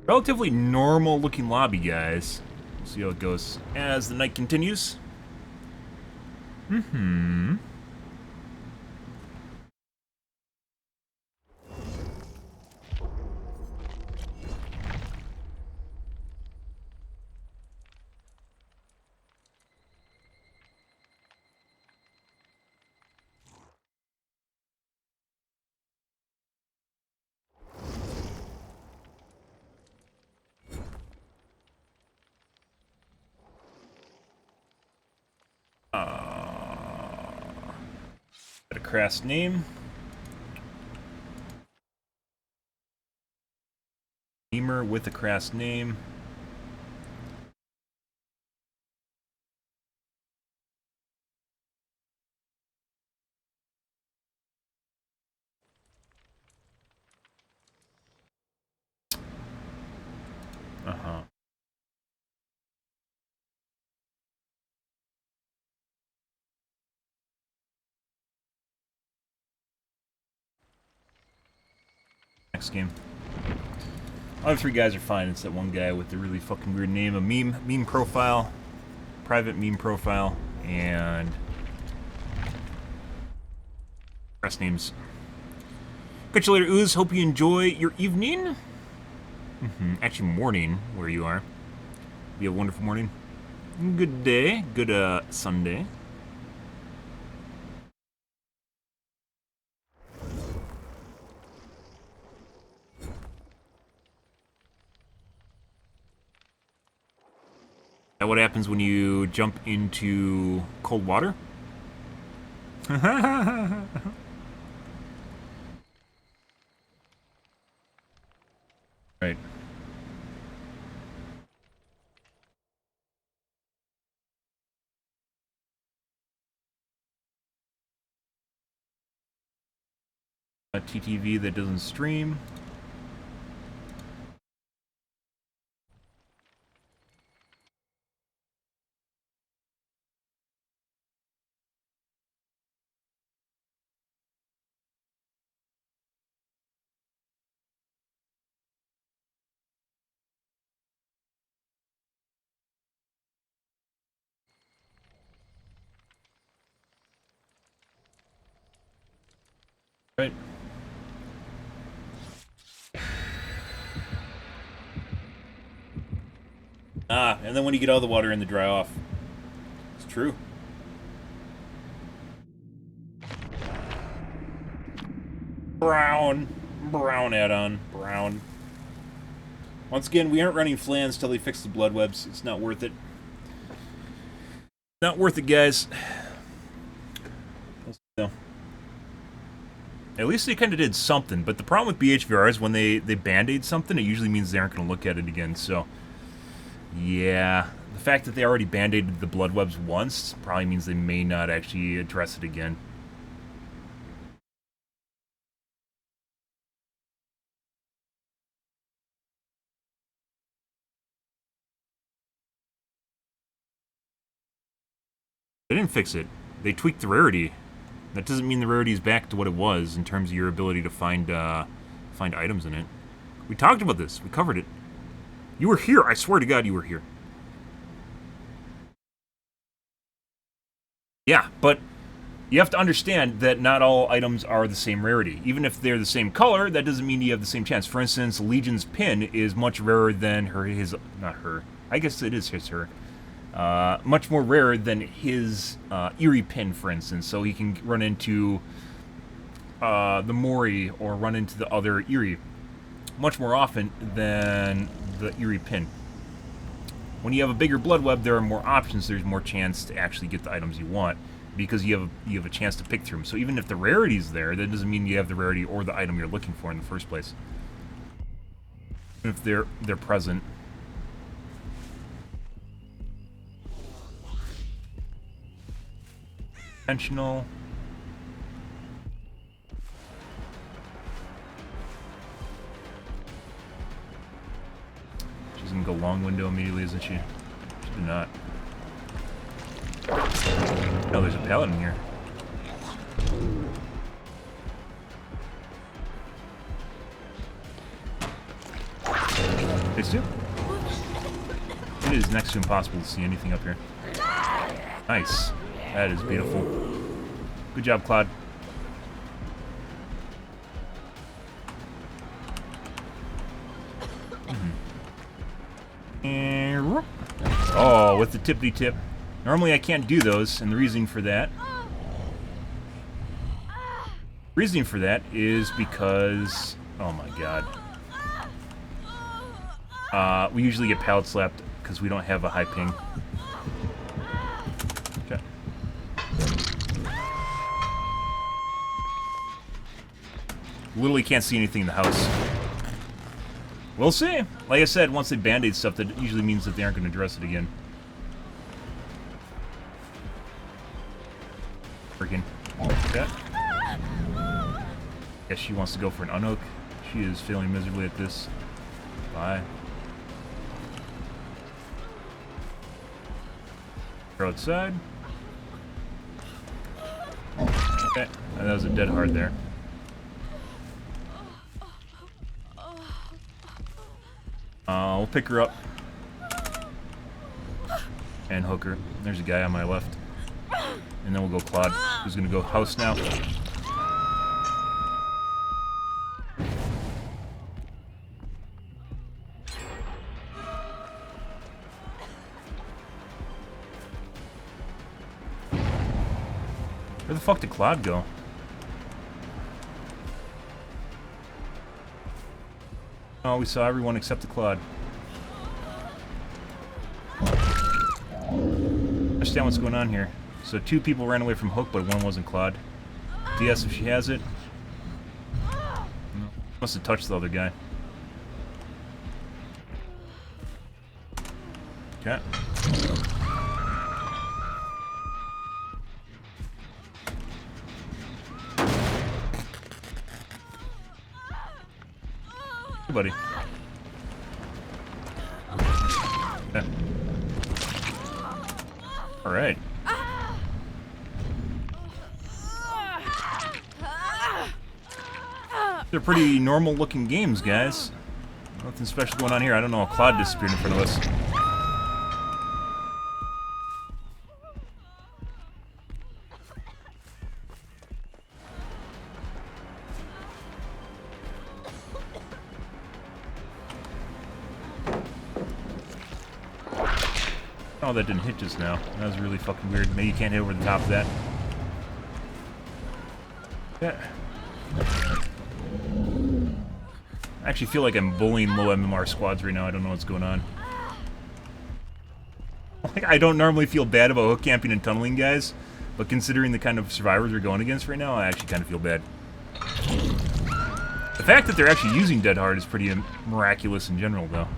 [SPEAKER 1] Relatively normal looking lobby, guys. We'll see how it goes as the night continues. Got a crass name. Gamer with a crass name. Next game. Other three guys are fine. It's that one guy with the really fucking weird name, a meme profile, private meme profile, and press names. Catch you later, Ooze. Hope you enjoy your evening. Actually, morning where you are. Be a wonderful morning. Good day. Good Sunday. That what happens when you jump into cold water? Right. A TTV that doesn't stream. Right. Ah, and then when you get all the water in, they dry off. It's true. Brown add-on. Brown. Once again, we aren't running flans till they fix the blood webs. It's not worth it. Not worth it, guys. At least they kind of did something. But the problem with BHVR is when they band-aid something, it usually means they aren't going to look at it again. So, yeah. The fact that they already band-aided the blood webs once probably means they may not actually address it again. They didn't fix it. They tweaked the rarity. That doesn't mean the rarity is back to what it was in terms of your ability to find items in it. We talked about this. We covered it. You were here. I swear to God you were here. Yeah, but you have to understand that not all items are the same rarity. Even if they're the same color, that doesn't mean you have the same chance. For instance, Legion's pin is much rarer than not her. I guess it is her. Much more rare than his Eerie pin, for instance. So he can run into the Mori or run into the other Eerie much more often than the Eerie pin. When you have a bigger blood web, there are more options. There's more chance to actually get the items you want because you have a chance to pick through them. So even if the rarity's there, that doesn't mean you have the rarity or the item you're looking for in the first place. Even if they're present. Intentional. She's gonna go long window immediately, isn't she? She did not. Oh, there's a pallet in here. It's two. It is next to impossible to see anything up here. Nice. That is beautiful. Good job, Claude. And oh, with the tippity tip. Normally I can't do those, and the reasoning for that is because, oh my god, we usually get pallet slapped because we don't have a high ping. Okay. Literally can't see anything in the house. We'll see. Like I said, once they band-aid stuff, that usually means that they aren't going to address it again. Freaking. Okay. Guess she wants to go for an unhook. She is failing miserably at this. Bye. Go outside. Okay. That was a dead hard there. We'll pick her up and hook her. There's a guy on my left. And then we'll go Claude, who's gonna go house now. Where the fuck did Claude go? Oh, we saw everyone except the Claude. Understand what's going on here. So 2 people ran away from Hook, but 1 wasn't Claude. DS if she has it. No. Must have touched the other guy. Okay. Hey, buddy. Okay. All right. They're pretty normal looking games, guys. Nothing special going on here. I don't know how Claude disappeared in front of us. Oh, that didn't hit just now. That was really fucking weird. Maybe you can't hit over the top of that. Yeah. I actually feel like I'm bullying low MMR squads right now. I don't know what's going on. Like, I don't normally feel bad about hook camping and tunneling, guys, but considering the kind of survivors we're going against right now, I actually kind of feel bad. The fact that they're actually using Dead Hard is pretty miraculous in general, though.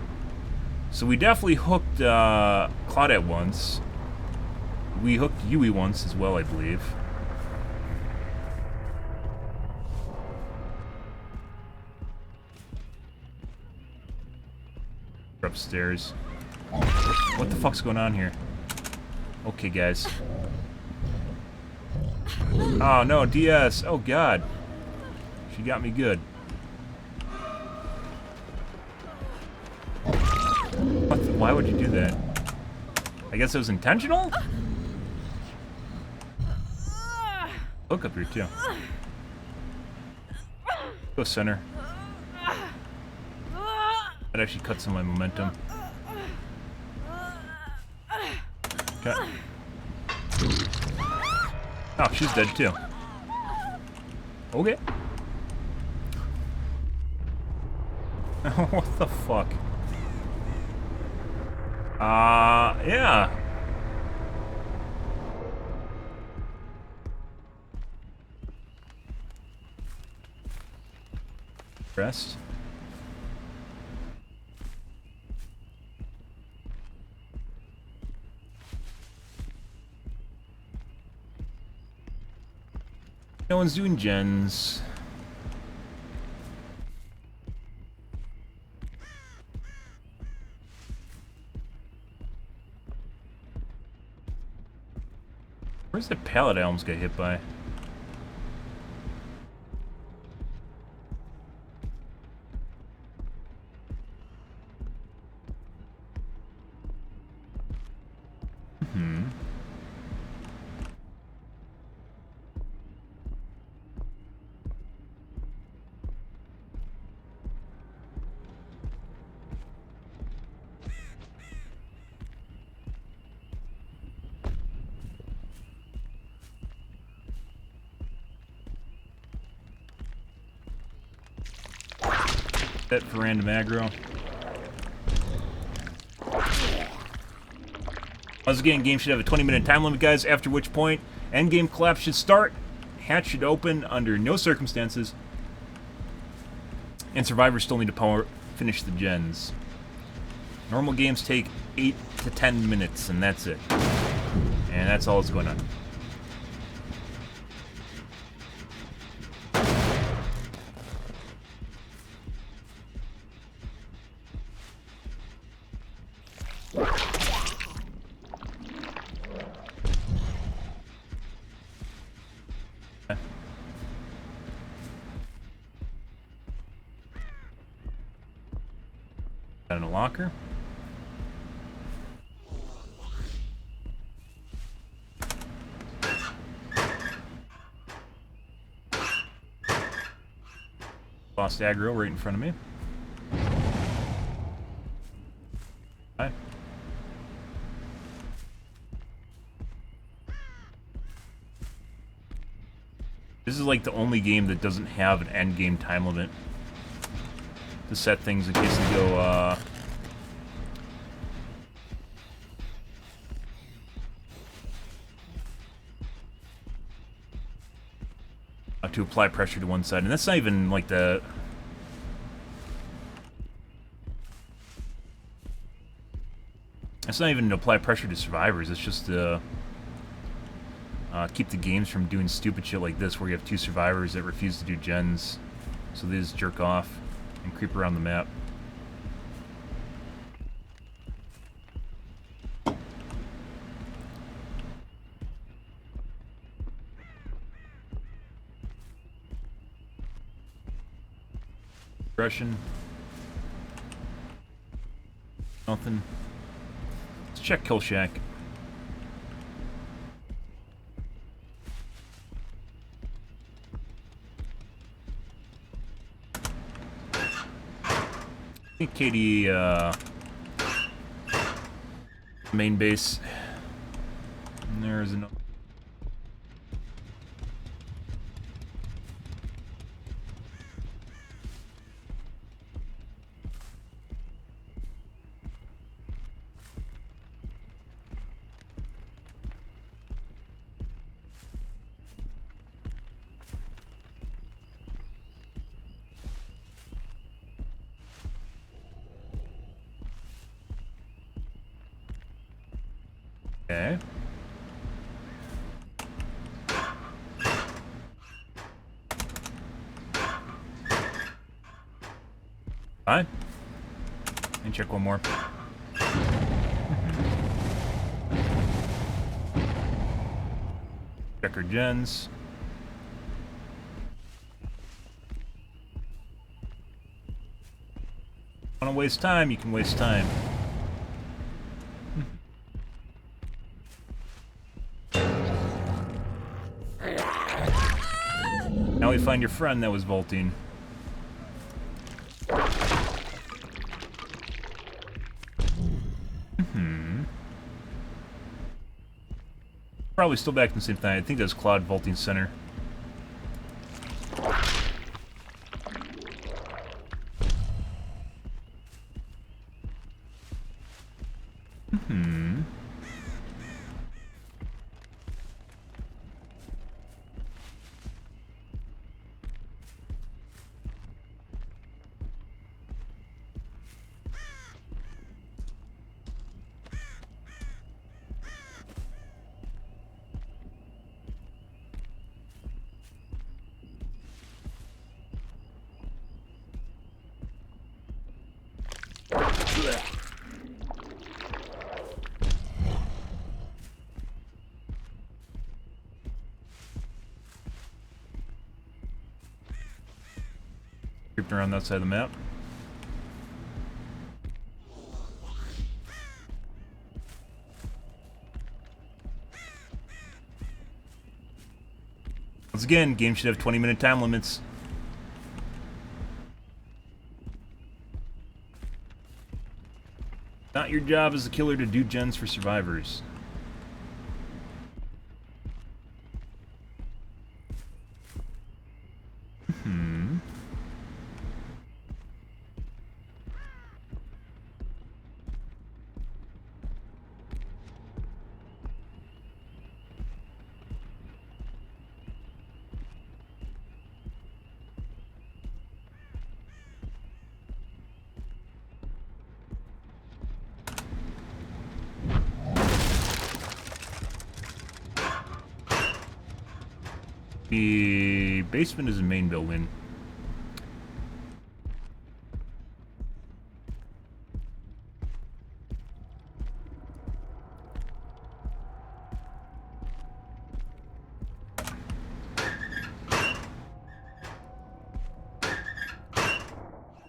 [SPEAKER 1] So we definitely hooked Claudette once. We hooked Yui once as well, I believe. We're upstairs. What the fuck's going on here? Okay, guys. Oh no, DS. Oh god. She got me good. What the, why would you do that? I guess it was intentional? Look up here too. Go center. That actually cut some of my momentum. Okay. Oh, she's dead too. Okay. What the fuck? Yeah. Rest. No one's doing gens. Where's the pallet I almost got hit by? Set for random aggro. Once again, game should have a 20-minute time limit, guys, after which point endgame collapse should start, hatch should open under no circumstances, and survivors still need to finish the gens. Normal games take 8 to 10 minutes, and that's it. And that's all that's going on. Got in a locker. Lost aggro right in front of me. Hi. This is like the only game that doesn't have an end game time limit to set things in case they go, to apply pressure to one side. And that's not even like the... It's not even to apply pressure to survivors, it's just to keep the games from doing stupid shit like this where you have two survivors that refuse to do gens, so they just jerk off and creep around the map. Aggression. Nothing. Let's check Kill Shack. I think Katie, main base. And there's another. Okay. Fine. And check one more. Check our gens. Want to waste time? You can waste time. Now we find your friend that was vaulting. Probably still back in the same thing. I think that's Claude Vaulting Center. Creeping around that side of the map. Once again, games should have 20-minute time limits. Not your job as a killer to do gens for survivors. The basement is the main building.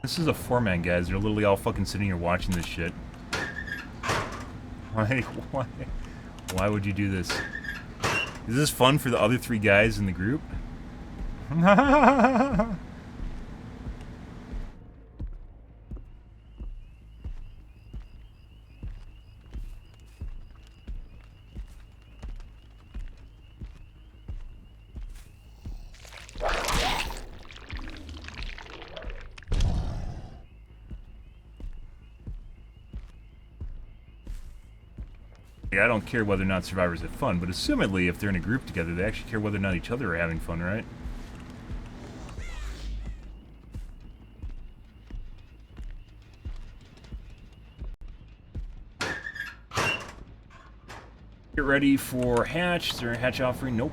[SPEAKER 1] This is a 4-man, guys. They're literally all fucking sitting here watching this shit. Why would you do this? Is this fun for the other 3 guys in the group? I don't care whether or not survivors have fun, but assumedly, if they're in a group together, they actually care whether or not each other are having fun, right? Get ready for hatch. Is there a hatch offering? Nope.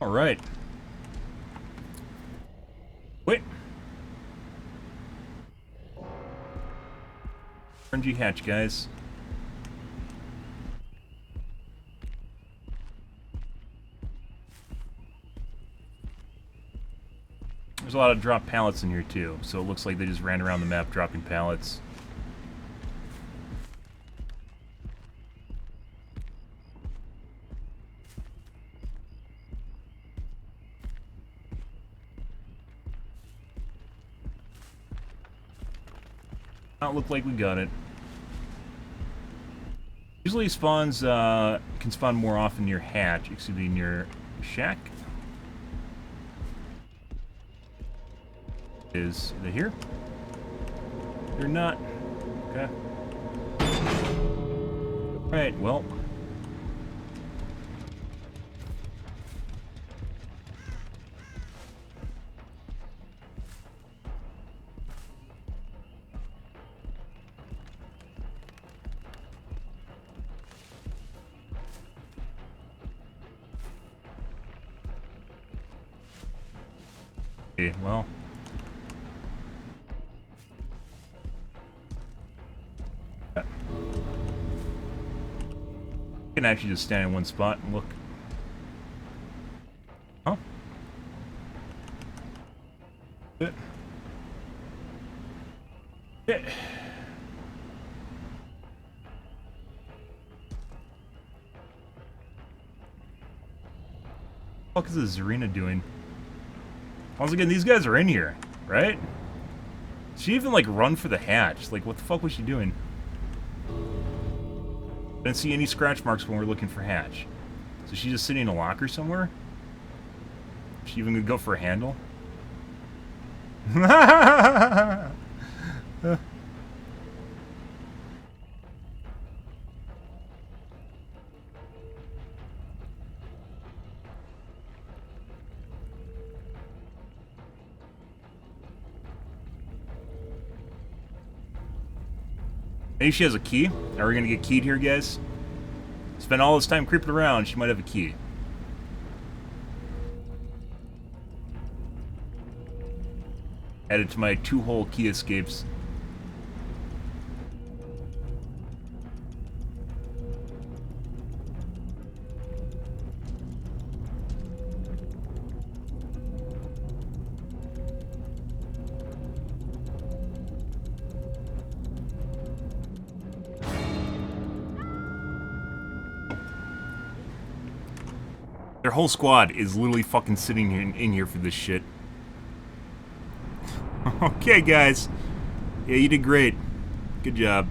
[SPEAKER 1] All right. Wait. RNG hatch, guys. There's a lot of drop pallets in here too, so it looks like they just ran around the map dropping pallets. Not look like we got it. Usually spawns can spawn more often near hatch, excuse me, near shack. Is they here? They're not. Okay. Alright, well. Okay, well. I can actually just stand in one spot and look. Huh? Good. Yeah. What the fuck is this Zarina doing? Once again, these guys are in here, right? She even, like, run for the hatch. Like, what the fuck was she doing? Didn't see any scratch marks when we were looking for hatch. So she's just sitting in a locker somewhere? She even gonna go for a handle? Maybe she has a key? Are we gonna get keyed here, guys? Spend all this time creeping around, she might have a key. Added to my 2-hole key escapes. Their whole squad is literally fucking sitting in here for this shit. Okay, guys. Yeah, you did great. Good job.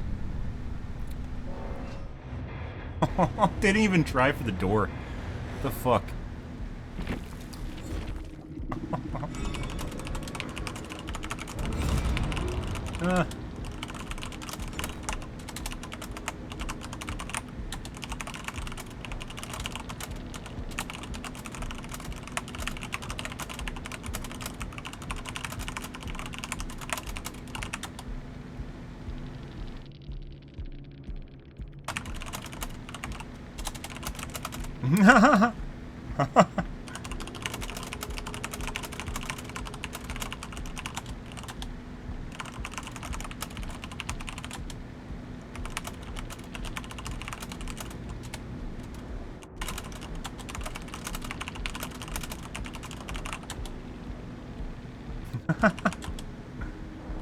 [SPEAKER 1] They didn't even try for the door. What the fuck?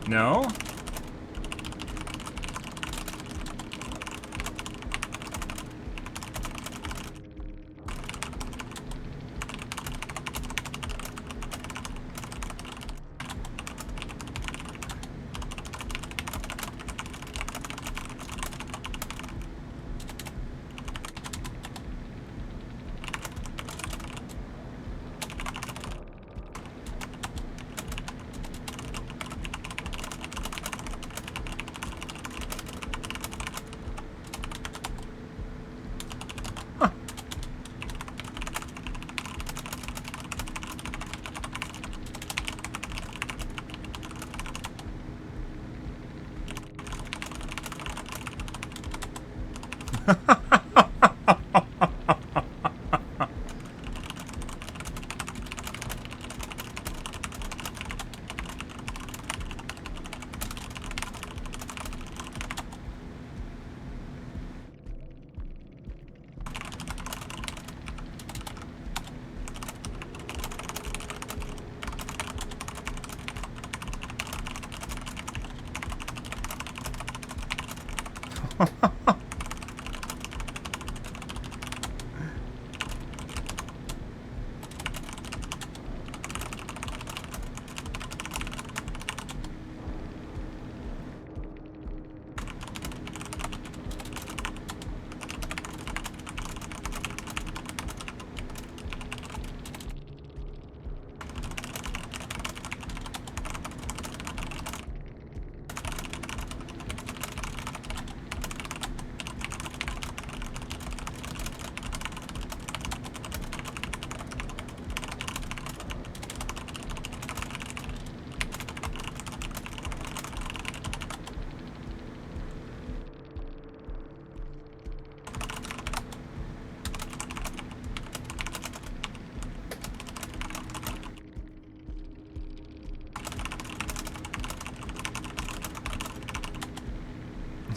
[SPEAKER 1] No?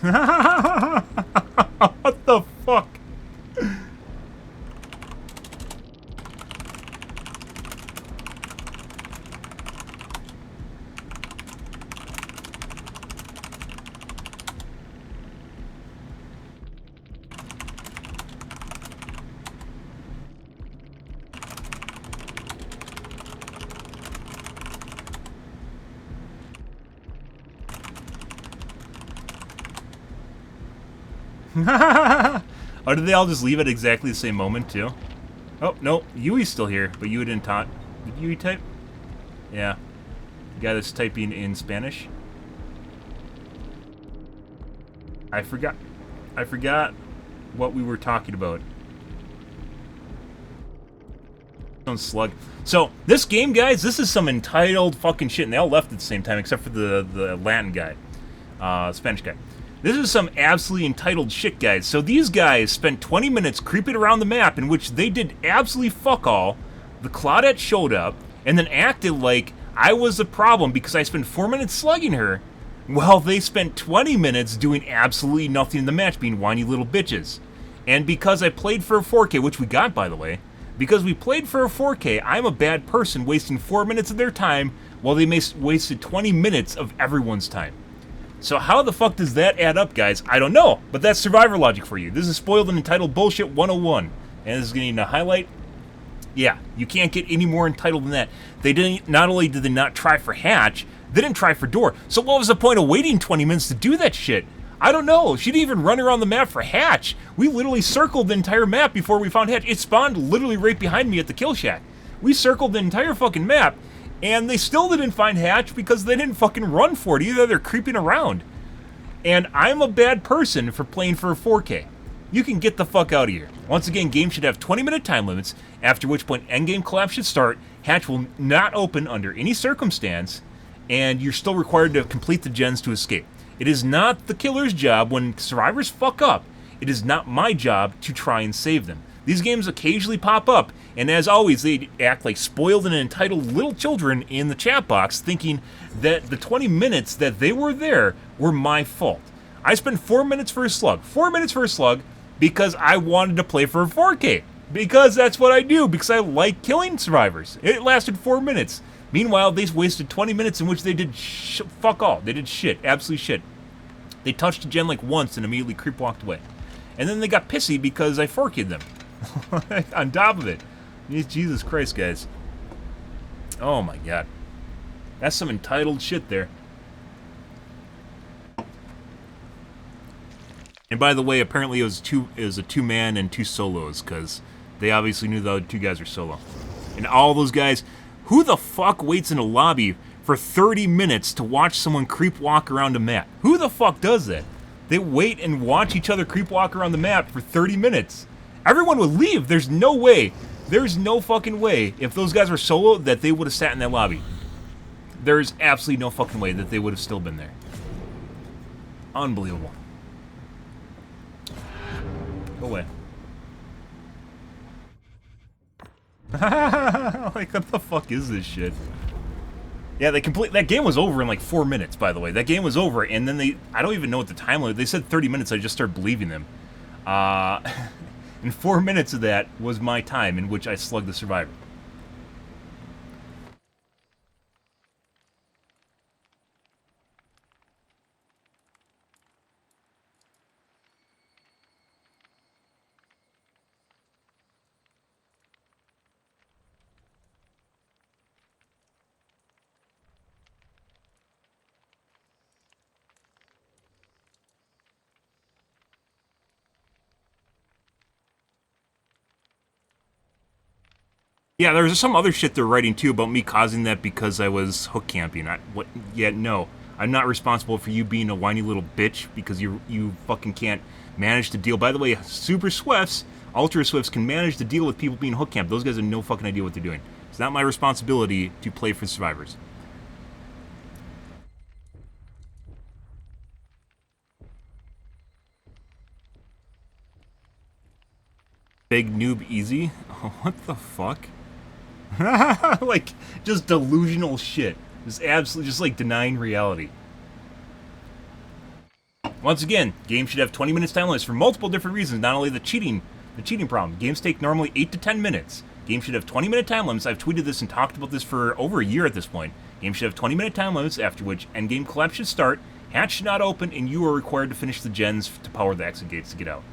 [SPEAKER 1] What the fuck? Oh, did they all just leave at exactly the same moment, too? Oh, no, Yui's still here, but Yui didn't talk. Did Yui type? Yeah. The guy that's typing in Spanish. I forgot what we were talking about. Slug. So, this game, guys, this is some entitled fucking shit, and they all left at the same time, except for the Latin guy. Spanish guy. This is some absolutely entitled shit, guys. So these guys spent 20 minutes creeping around the map in which they did absolutely fuck all. The Claudette showed up and then acted like I was the problem because I spent 4 minutes slugging her. Well, they spent 20 minutes doing absolutely nothing in the match, being whiny little bitches. And because I played for a 4K, which we got, by the way, because we played for a 4K, I'm a bad person wasting 4 minutes of their time while they wasted 20 minutes of everyone's time. So how the fuck does that add up, guys? I don't know, but that's survivor logic for you. This is spoiled and entitled bullshit 101. And this is getting a highlight. Yeah, you can't get any more entitled than that. They didn't. Not only did they not try for hatch, they didn't try for door. So what was the point of waiting 20 minutes to do that shit? I don't know. She didn't even run around the map for hatch. We literally circled the entire map before we found hatch. It spawned literally right behind me at the kill shack. We circled the entire fucking map. And they still didn't find hatch because they didn't fucking run for it either. They're creeping around. And I'm a bad person for playing for a 4K. You can get the fuck out of here. Once again, games should have 20-minute time limits, after which point endgame collapse should start. Hatch will not open under any circumstance, and you're still required to complete the gens to escape. It is not the killer's job when survivors fuck up. It is not my job to try and save them. These games occasionally pop up, and as always, they act like spoiled and entitled little children in the chat box, thinking that the 20 minutes that they were there were my fault. I spent 4 minutes for a slug. 4 minutes for a slug because I wanted to play for a 4K. Because that's what I do, because I like killing survivors. It lasted 4 minutes. Meanwhile, they wasted 20 minutes in which they did fuck all. They did shit, absolute shit. They touched a gen like once and immediately creep walked away. And then they got pissy because I 4K'd them. On top of it. Jesus Christ, guys. Oh my god. That's some entitled shit there. And by the way, apparently it was a two-man and two solos, because they obviously knew the other two guys were solo. And all those guys, who the fuck waits in a lobby for 30 minutes to watch someone creep walk around a map? Who the fuck does that? They wait and watch each other creep walk around the map for 30 minutes. Everyone would leave. There's no way. There's no fucking way, if those guys were solo, that they would have sat in that lobby. There's absolutely no fucking way that they would have still been there. Unbelievable. Go away. Like, what the fuck is this shit? Yeah, that game was over in like 4 minutes, by the way. That game was over, and then I don't even know what the time was. They said 30 minutes, I just started believing them. And 4 minutes of that was my time in which I slugged the survivor. Yeah, there's some other shit they're writing too about me causing that because I was hook camping. No. I'm not responsible for you being a whiny little bitch because you fucking can't manage to deal. By the way, Super Swifts, Ultra Swifts can manage to deal with people being hook camped. Those guys have no fucking idea what they're doing. It's not my responsibility to play for survivors. Big noob easy? Oh, what the fuck? Like, just delusional shit. Just absolutely, just like denying reality. Once again, games should have 20 minutes time limits for multiple different reasons, not only the cheating problem. Games take normally 8 to 10 minutes. Games should have 20-minute time limits. I've tweeted this and talked about this for over a year at this point. Games should have 20-minute time limits, after which endgame collapse should start, hatch should not open, and you are required to finish the gens to power the exit gates to get out.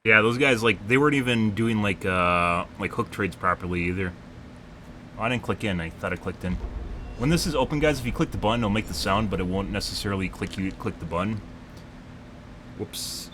[SPEAKER 1] Yeah, those guys, like, they weren't even doing, like hook trades properly either. Oh, I didn't click in. I thought I clicked in. When this is open, guys, if you click the button, it'll make the sound, but it won't necessarily click the button. Whoops.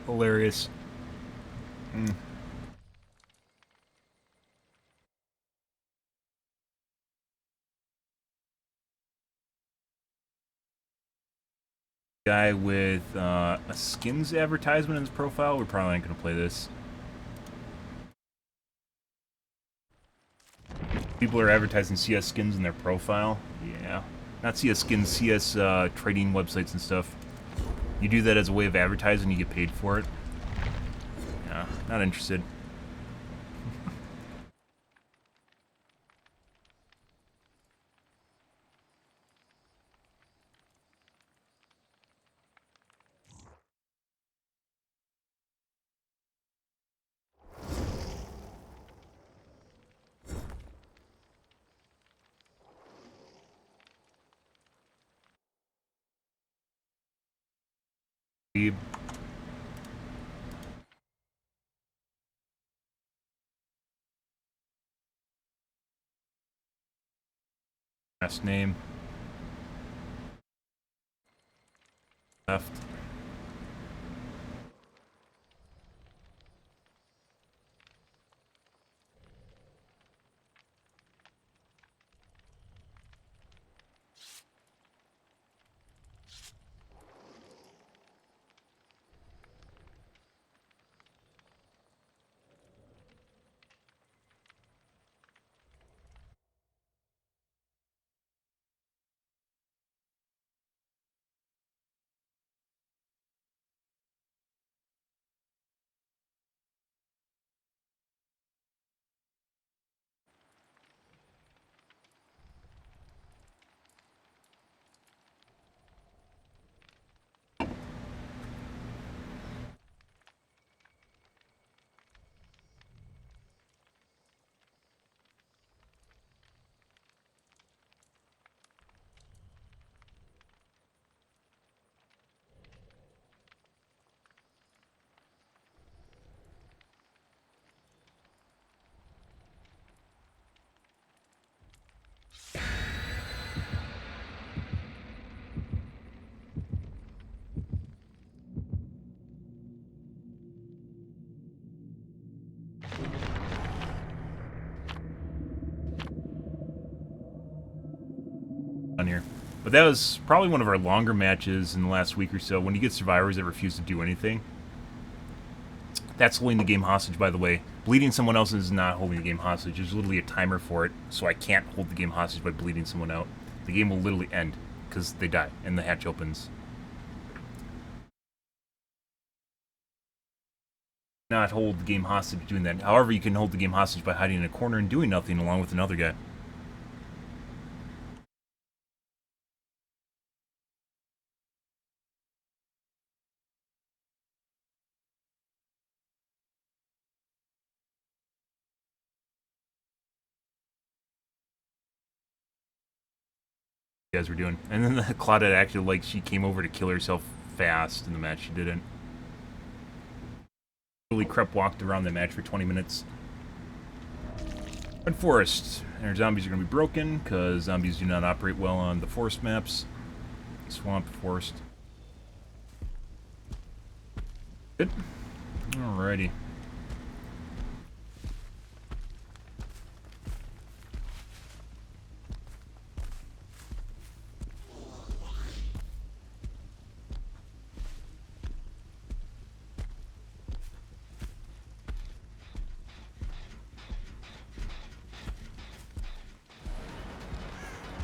[SPEAKER 1] Hilarious. Guy with a skins advertisement in his profile. We're probably not going to play this. People are advertising CS skins in their profile. Yeah. Not CS skins, CS trading websites and stuff. You do that as a way of advertising, you get paid for it. Yeah, not interested. Last name. Left. On here. But that was probably one of our longer matches in the last week or so. When you get survivors that refuse to do anything, that's holding the game hostage, by the way. Bleeding someone else is not holding the game hostage. There's literally a timer for it, so I can't hold the game hostage by bleeding someone out. The game will literally end because they die and the hatch opens. Not hold the game hostage doing that. However, you can hold the game hostage by hiding in a corner and doing nothing along with another guy. you guys were doing. And then the Claudette acted like she came over to kill herself fast in the match. She didn't. Really crept walked around the match for 20 minutes. Red Forest. And our zombies are going to be broken because zombies do not operate well on the forest maps. Swamp, forest. Good. Alrighty.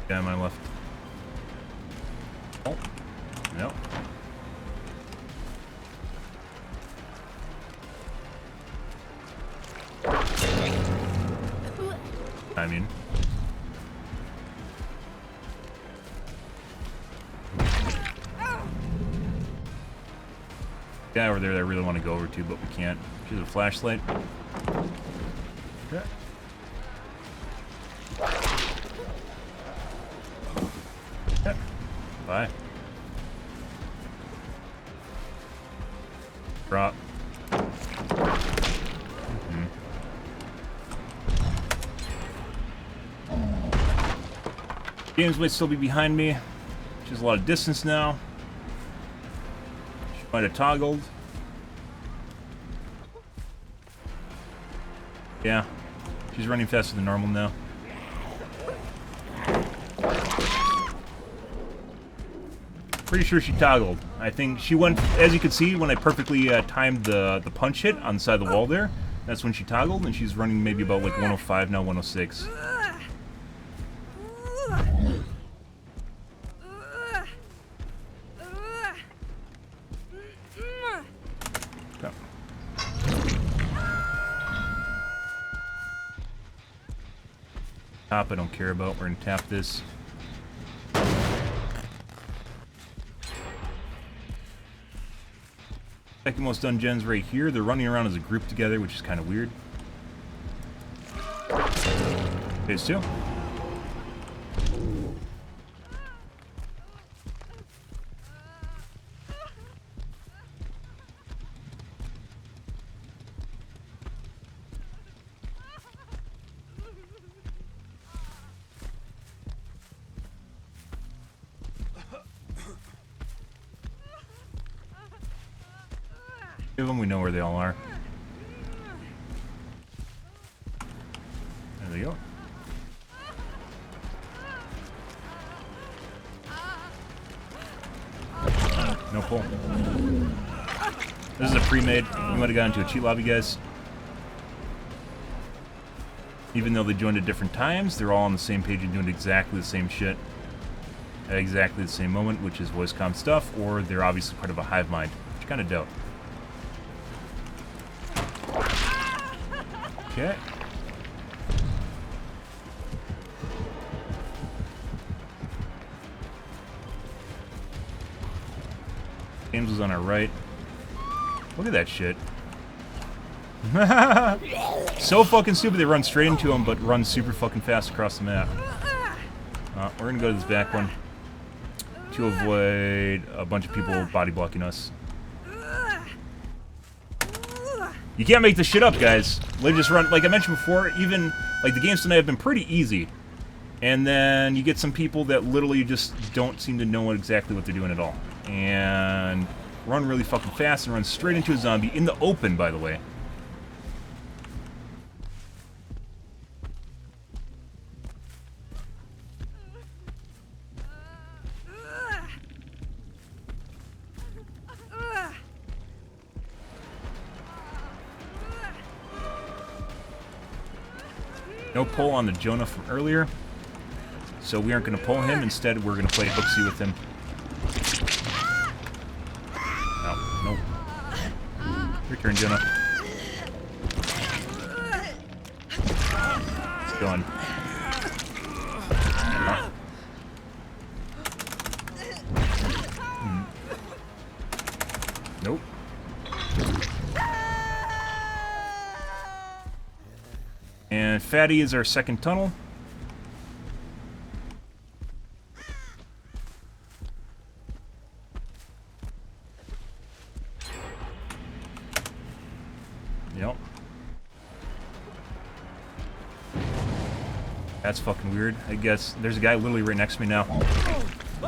[SPEAKER 1] Guy on my left. Oh. No. I mean. Guy over there that I really want to go over to, but we can't. She's a flashlight. Okay. Yeah. Bye. Drop. James might still be behind me. She has a lot of distance now. She might have toggled. Yeah. She's running faster than normal now. Pretty sure she toggled. I think she went, as you can see, when I perfectly timed the punch hit on the side of the wall there, that's when she toggled, and she's running maybe about like 105, now 106. Top I don't care about. We're gonna tap this. Second most done gens right here. They're running around as a group together, which is kind of weird. Phase 2. Give them, we know where they all are. There they go. No pull. This is a pre-made. We might have gotten into a cheat lobby, guys. Even though they joined at different times, they're all on the same page and doing exactly the same shit at exactly the same moment, which is voice comm stuff, or they're obviously part of a hive mind, which kind of doubt. Okay. James was on our right. Look at that shit. So fucking stupid they run straight into him, but run super fucking fast across the map. We're gonna go to this back one to avoid a bunch of people body blocking us. You can't make this shit up, guys. They just run, like I mentioned before, even, like, the games tonight have been pretty easy. And then you get some people that literally just don't seem to know exactly what they're doing at all. And run really fucking fast and run straight into a zombie, in the open, by the way. No pull on the Jonah from earlier, so we aren't going to pull him. Instead, we're going to play hooksy with him. No, nope. Your turn, Jonah. It's gone. Nope. And Fatty is our second tunnel. That's fucking weird. I guess there's a guy literally right next to me now.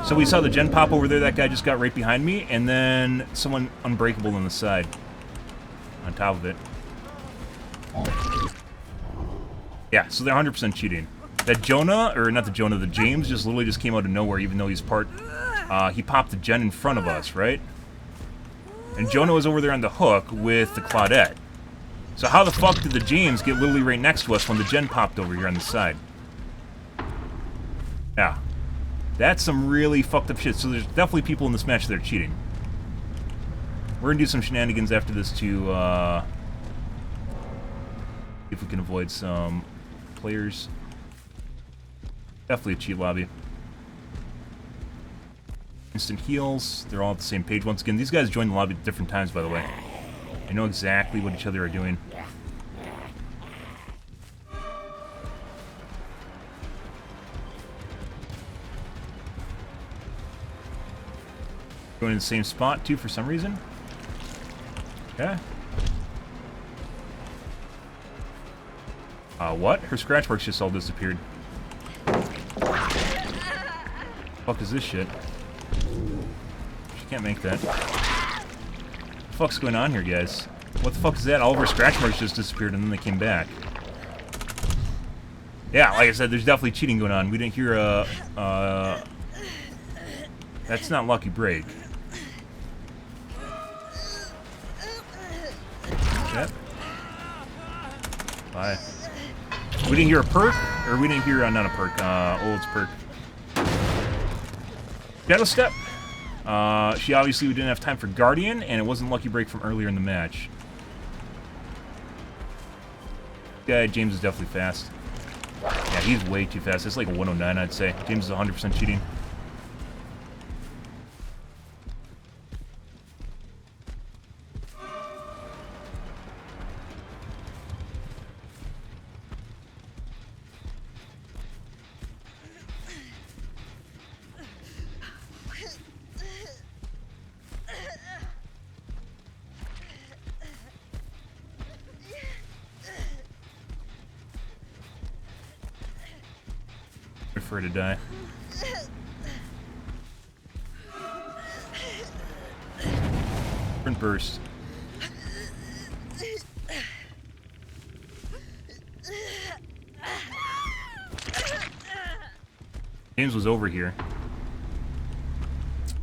[SPEAKER 1] So we saw the gen pop over there. That guy just got right behind me, and then someone unbreakable on the side. On top of it. Yeah, so they're 100% cheating. That Jonah, or not the Jonah, the James just literally just came out of nowhere, even though he's part... he popped the gen in front of us, right? And Jonah was over there on the hook with the Claudette. So how the fuck did the James get literally right next to us when the gen popped over here on the side? Yeah. That's some really fucked up shit. So there's definitely people in this match that are cheating. We're gonna do some shenanigans after this to, if we can avoid some players. Definitely a cheat lobby. Instant heals. They're all at the same page. Once again, these guys joined the lobby at different times, by the way. They know exactly what each other are doing. Going in the same spot, too, for some reason. Okay. What? Her scratch marks just all disappeared. Fuck is this shit? She can't make that. What the fuck's going on here, guys? What the fuck is that? All of her scratch marks just disappeared and then they came back. Yeah, like I said, there's definitely cheating going on. We didn't hear that's not Lucky Break. Yep. Bye. We didn't hear a perk, or we didn't hear, not a perk, Old's perk. Shadow Step. She obviously didn't have time for Guardian, and it wasn't Lucky Break from earlier in the match. Yeah, James is definitely fast. Yeah, he's way too fast. It's like a 109, I'd say. James is 100% cheating. For her to die. Sprint burst. James was over here.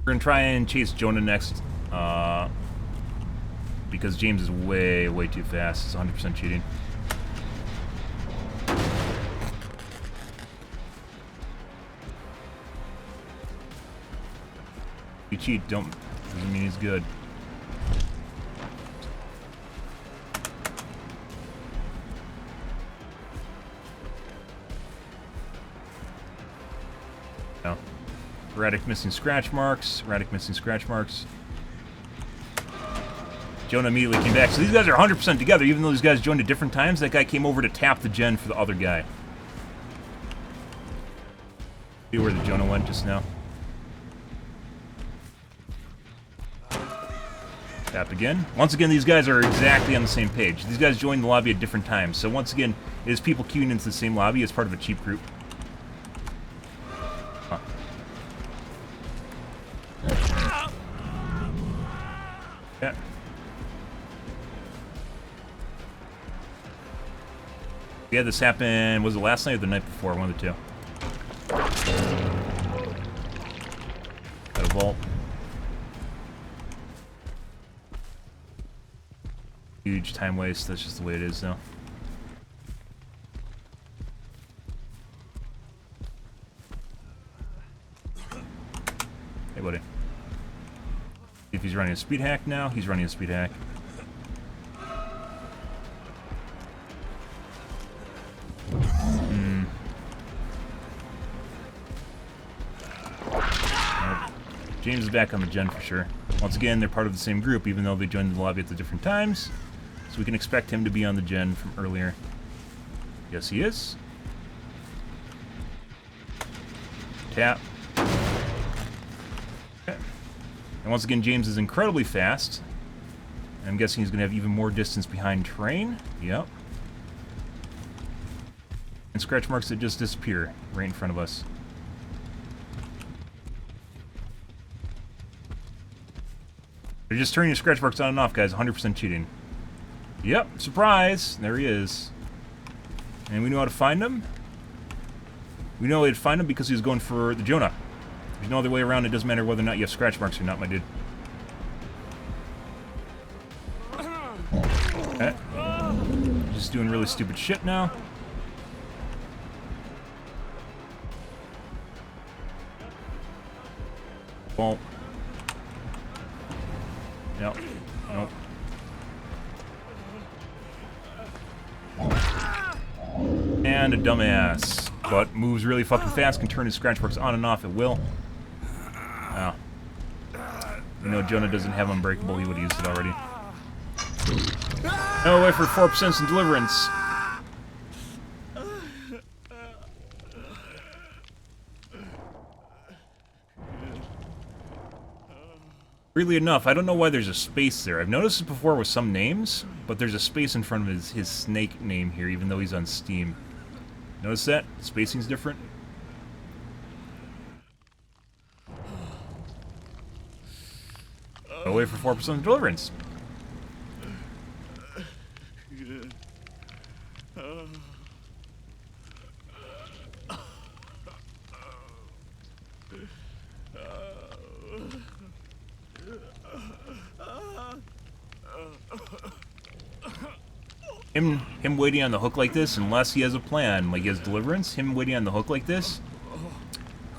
[SPEAKER 1] We're gonna try and chase Jonah next, because James is way, way too fast. It's 100% cheating. You cheat, doesn't mean he's good. No. Erratic missing scratch marks. Erratic missing scratch marks. Jonah immediately came back. So these guys are 100% together, even though these guys joined at different times. That guy came over to tap the gen for the other guy. See where the Jonah went just now. Tap again. Once again, these guys are exactly on the same page. These guys joined the lobby at different times. So once again, it is people queuing into the same lobby as part of a cheap group. Huh. Yeah. We had this happen, was it last night or the night before? One of the two. Got a vault. Huge time waste, that's just the way it is now. Hey buddy. If he's running a speed hack now, he's running a speed hack. Nope. James is back on the gen for sure. Once again, they're part of the same group, even though they joined the lobby at the different times. So we can expect him to be on the gen from earlier. Yes, he is. Tap. Okay. And once again, James is incredibly fast. I'm guessing he's going to have even more distance behind train. Yep. And scratch marks that just disappear right in front of us. They're just turning your scratch marks on and off, guys. 100% cheating. Yep, surprise! There he is. And we know how to find him. We know how to find him because he was going for the Jonah. There's no other way around. It doesn't matter whether or not you have scratch marks or not, my dude. Okay. Just doing really stupid shit now. Well. Nope. Nope. And a dumbass. But moves really fucking fast, can turn his scratch marks on and off at will. Oh. You know, Jonah doesn't have Unbreakable, he would have used it already. No way for 4% in Deliverance. Weirdly enough, I don't know why there's a space there. I've noticed it before with some names, but there's a space in front of his snake name here, even though he's on Steam. Notice that? Spacing's different. No way for 4% Deliverance. Him waiting on the hook like this, unless he has a plan, like he has Deliverance, him waiting on the hook like this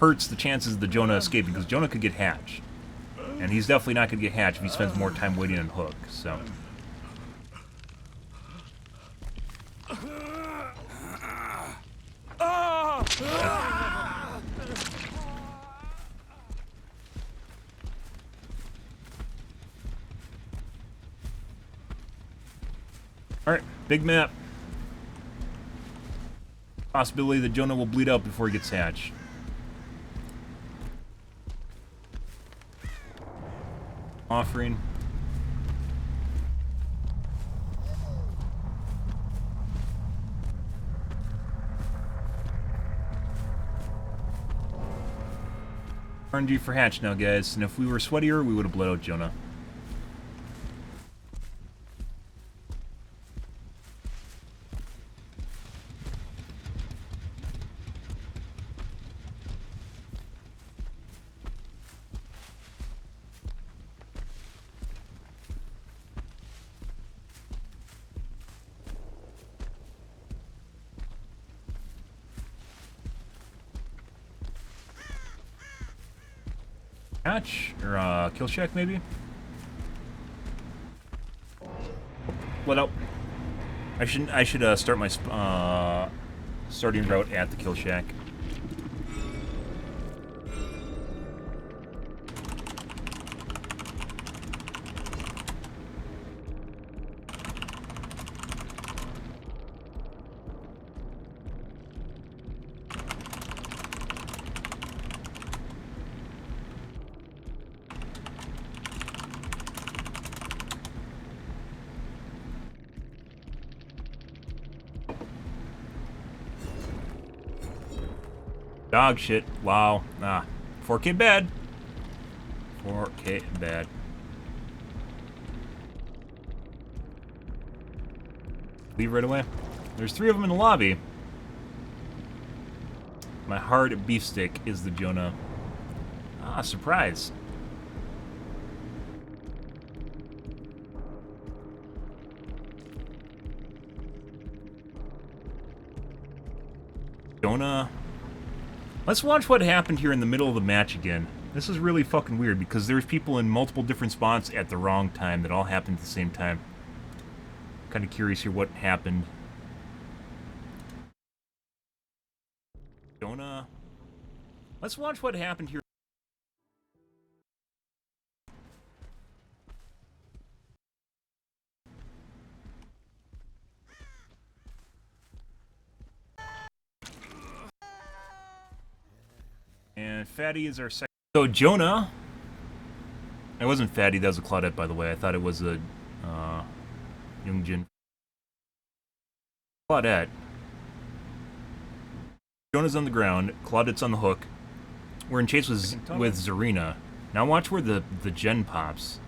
[SPEAKER 1] hurts the chances of the Jonah escaping, because Jonah could get hatched. And he's definitely not going to get hatched if he spends more time waiting on hook, so... Alright, big map. Possibility that Jonah will bleed out before he gets hatched. Offering. RNG for hatch now, guys. And if we were sweatier, we would have bled out Jonah. Hatch or kill shack maybe. Let out. I should start my starting route at the kill shack. Dog shit. Wow. Ah. 4K bad. 4K bad. Leave right away. There's 3 of them in the lobby. My hard beefsteak is the Jonah. Ah, surprise. Jonah. Let's watch what happened here in the middle of the match again. This is really fucking weird because there's people in multiple different spots at the wrong time that all happened at the same time. Kind of curious here what happened. Jonah. Let's watch what happened here. And Fatty is our second. So Jonah. It wasn't Fatty, that was a Claudette, by the way. I thought it was a Youngjin. Claudette. Jonah's on the ground. Claudette's on the hook. We're in chase with Zarina. Now watch where the gen pops.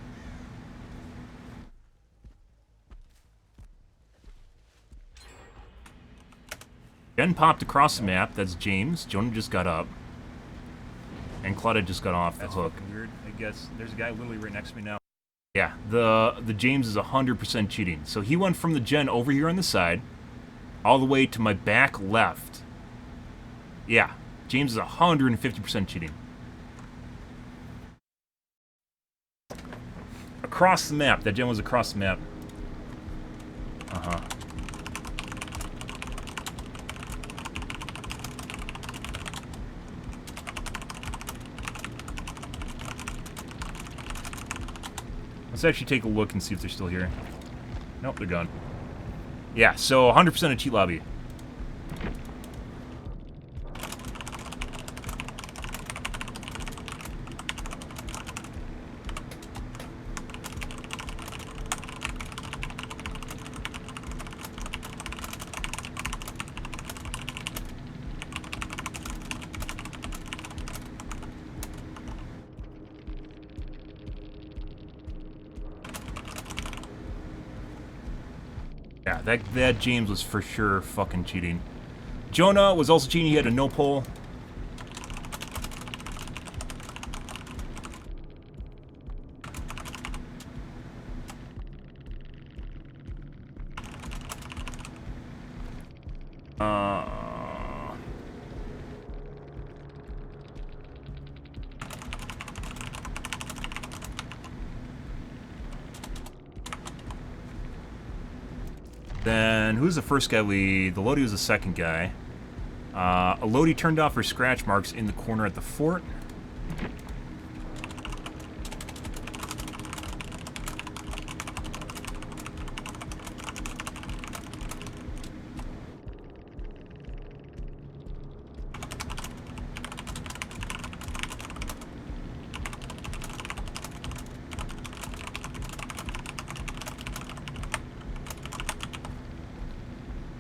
[SPEAKER 1] Gen popped across the map. That's James. Jonah just got up. And Claudette just got off the hook. That's weird. I guess there's a guy literally right next to me now. Yeah, the James is 100% cheating. So he went from the gen over here on the side all the way to my back left. Yeah, James is 150% cheating. Across the map. That gen was across the map. Uh-huh. Let's actually take a look and see if they're still here. Nope, they're gone. Yeah, so 100% a cheat lobby. Yeah, that James was for sure fucking cheating. Jonah was also cheating. He had a no pull. Then, who's the first guy the Lodi was the second guy. Lodi turned off her scratch marks in the corner at the fort.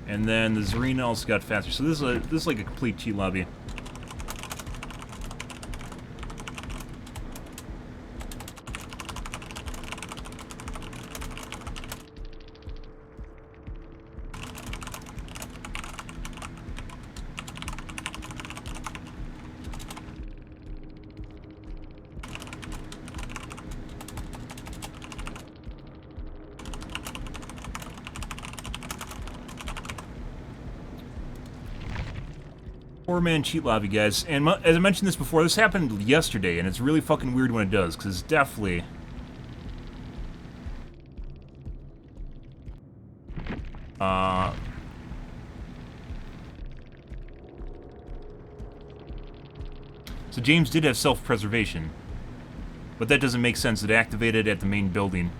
[SPEAKER 1] And then the Zarina also got faster. So this is like a complete cheat lobby. Four-man cheat lobby, guys. And as I mentioned this before, this happened yesterday, and it's really fucking weird when it does, because it's definitely... So James did have self-preservation, but that doesn't make sense. It activated at the main building.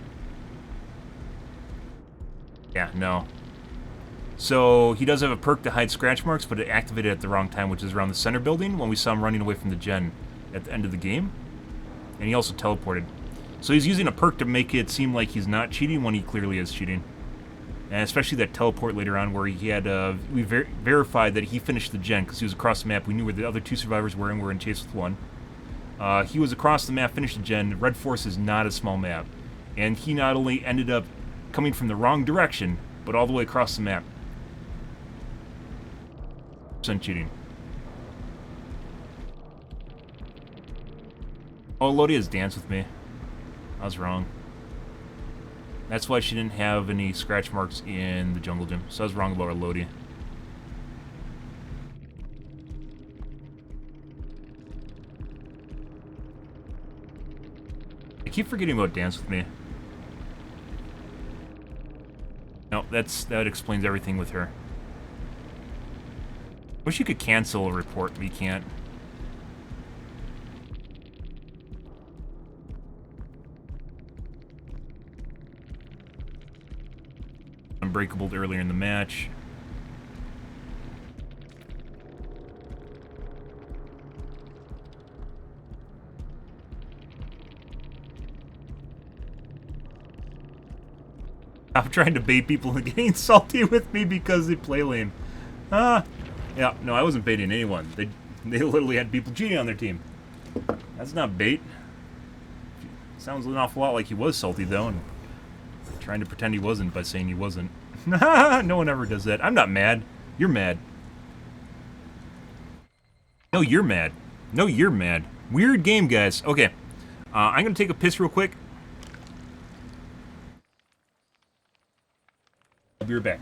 [SPEAKER 1] Yeah, no. So he does have a perk to hide scratch marks, but it activated at the wrong time, which is around the center building when we saw him running away from the gen at the end of the game. And he also teleported. So he's using a perk to make it seem like he's not cheating when he clearly is cheating. And especially that teleport later on where he had, we verified that he finished the gen because he was across the map. We knew where the other two survivors were and we're in chase with one. He was across the map, finished the gen. Red Force is not a small map. And he not only ended up coming from the wrong direction, but all the way across the map. Cheating. Oh, Lodi has danced with me. I was wrong. That's why she didn't have any scratch marks in the jungle gym. So I was wrong about our Lodi. I keep forgetting about dance with me. No, that explains everything with her. Wish you could cancel a report, but you can't. Unbreakable earlier in the match. I'm trying to bait people into getting salty with me because they play lame. Yeah, no, I wasn't baiting anyone. They literally had people cheating on their team. That's not bait. Sounds an awful lot like he was salty, though, and trying to pretend he wasn't by saying he wasn't. No one ever does that. I'm not mad. You're mad. No, you're mad. No, you're mad. Weird game, guys. Okay. I'm going to take a piss real quick. I'll be right back.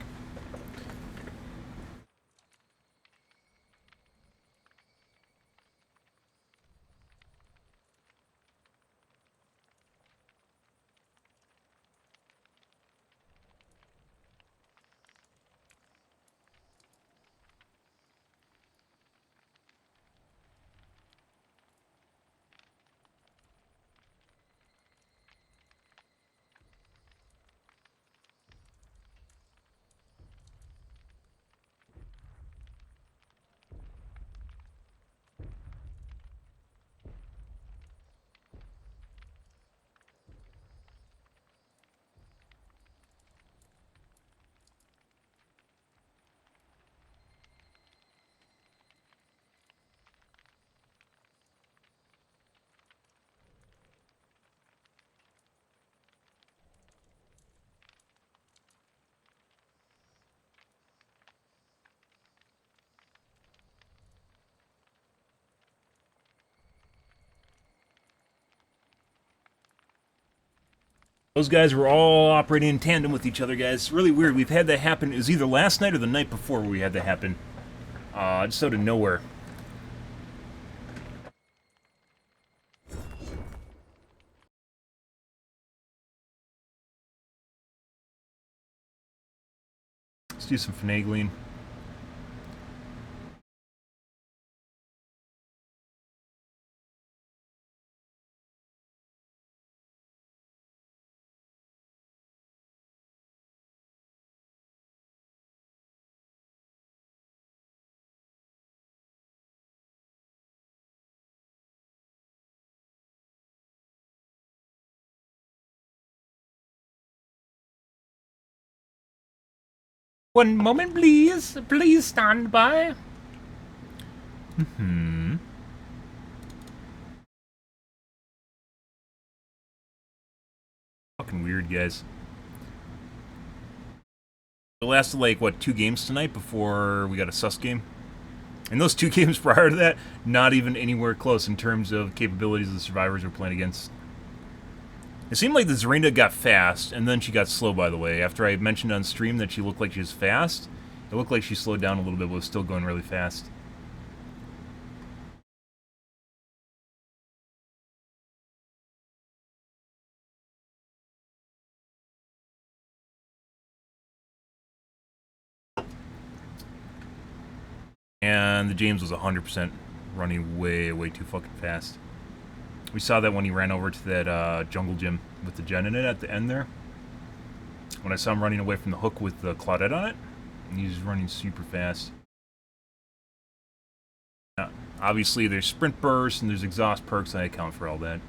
[SPEAKER 1] Those guys were all operating in tandem with each other, guys. Really weird. We've had that happen. It was either last night or the night before we had that happen. Just out of nowhere. Let's do some finagling. One moment, please. Please stand by. Fucking weird, guys. It lasted like, what, 2 games tonight before we got a sus game? And those 2 games prior to that, not even anywhere close in terms of capabilities of the survivors we're playing against. It seemed like the Zarina got fast, and then she got slow, by the way. After I mentioned on stream that she looked like she was fast, it looked like she slowed down a little bit, but was still going really fast. And the James was 100% running way, way too fucking fast. We saw that when he ran over to that jungle gym with the gen in it at the end there. When I saw him running away from the hook with the Claudette on it, and he's running super fast. Now, obviously there's sprint bursts and there's exhaust perks, and I account for all that.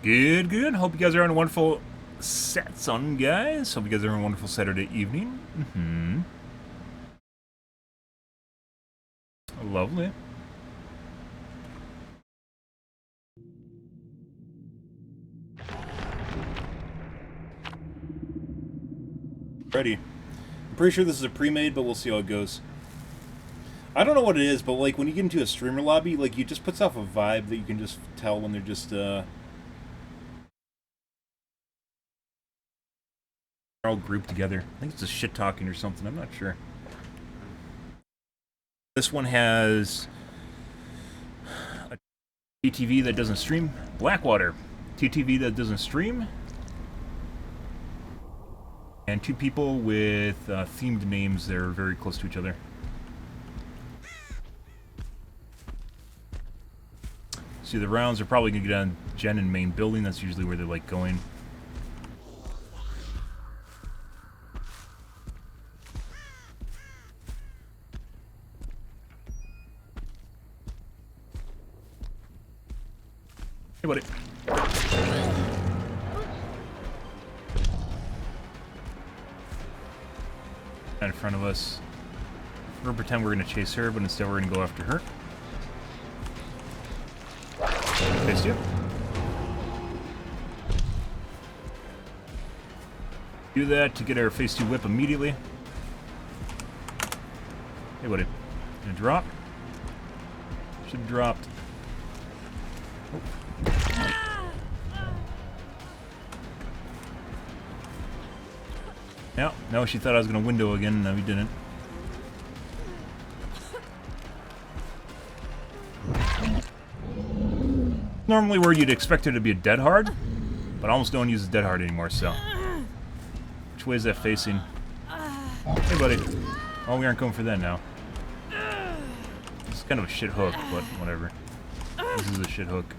[SPEAKER 1] Good, good. Hope you guys are having a wonderful Saturday, guys. Hope you guys are having a wonderful Saturday evening. lovely. Ready. I'm pretty sure this is a pre-made, but we'll see how it goes. I don't know what it is, but like when you get into a streamer lobby, like it just puts off a vibe that you can just tell when they're just all grouped together. I think it's a shit talking or something. I'm not sure. This one has a TTV that doesn't stream. Blackwater. TTV that doesn't stream. And two people with themed names that are very close to each other. See, the rounds are probably going to get on gen and main building. That's usually where they're like going. Hey, buddy. In front of us. We're gonna pretend we're gonna chase her, but instead we're gonna go after her. Chase you. Do that to get our phase 2 whip immediately. Hey, buddy. Gonna drop. Should have dropped. Oh. Yeah, no, she thought I was going to window again, no, we didn't. Normally where you'd expect her to be a dead hard, but almost no one uses dead hard anymore, so. Which way is that facing? Hey, buddy. Oh, we aren't going for that now. It's kind of a shit hook, but whatever. This is a shit hook.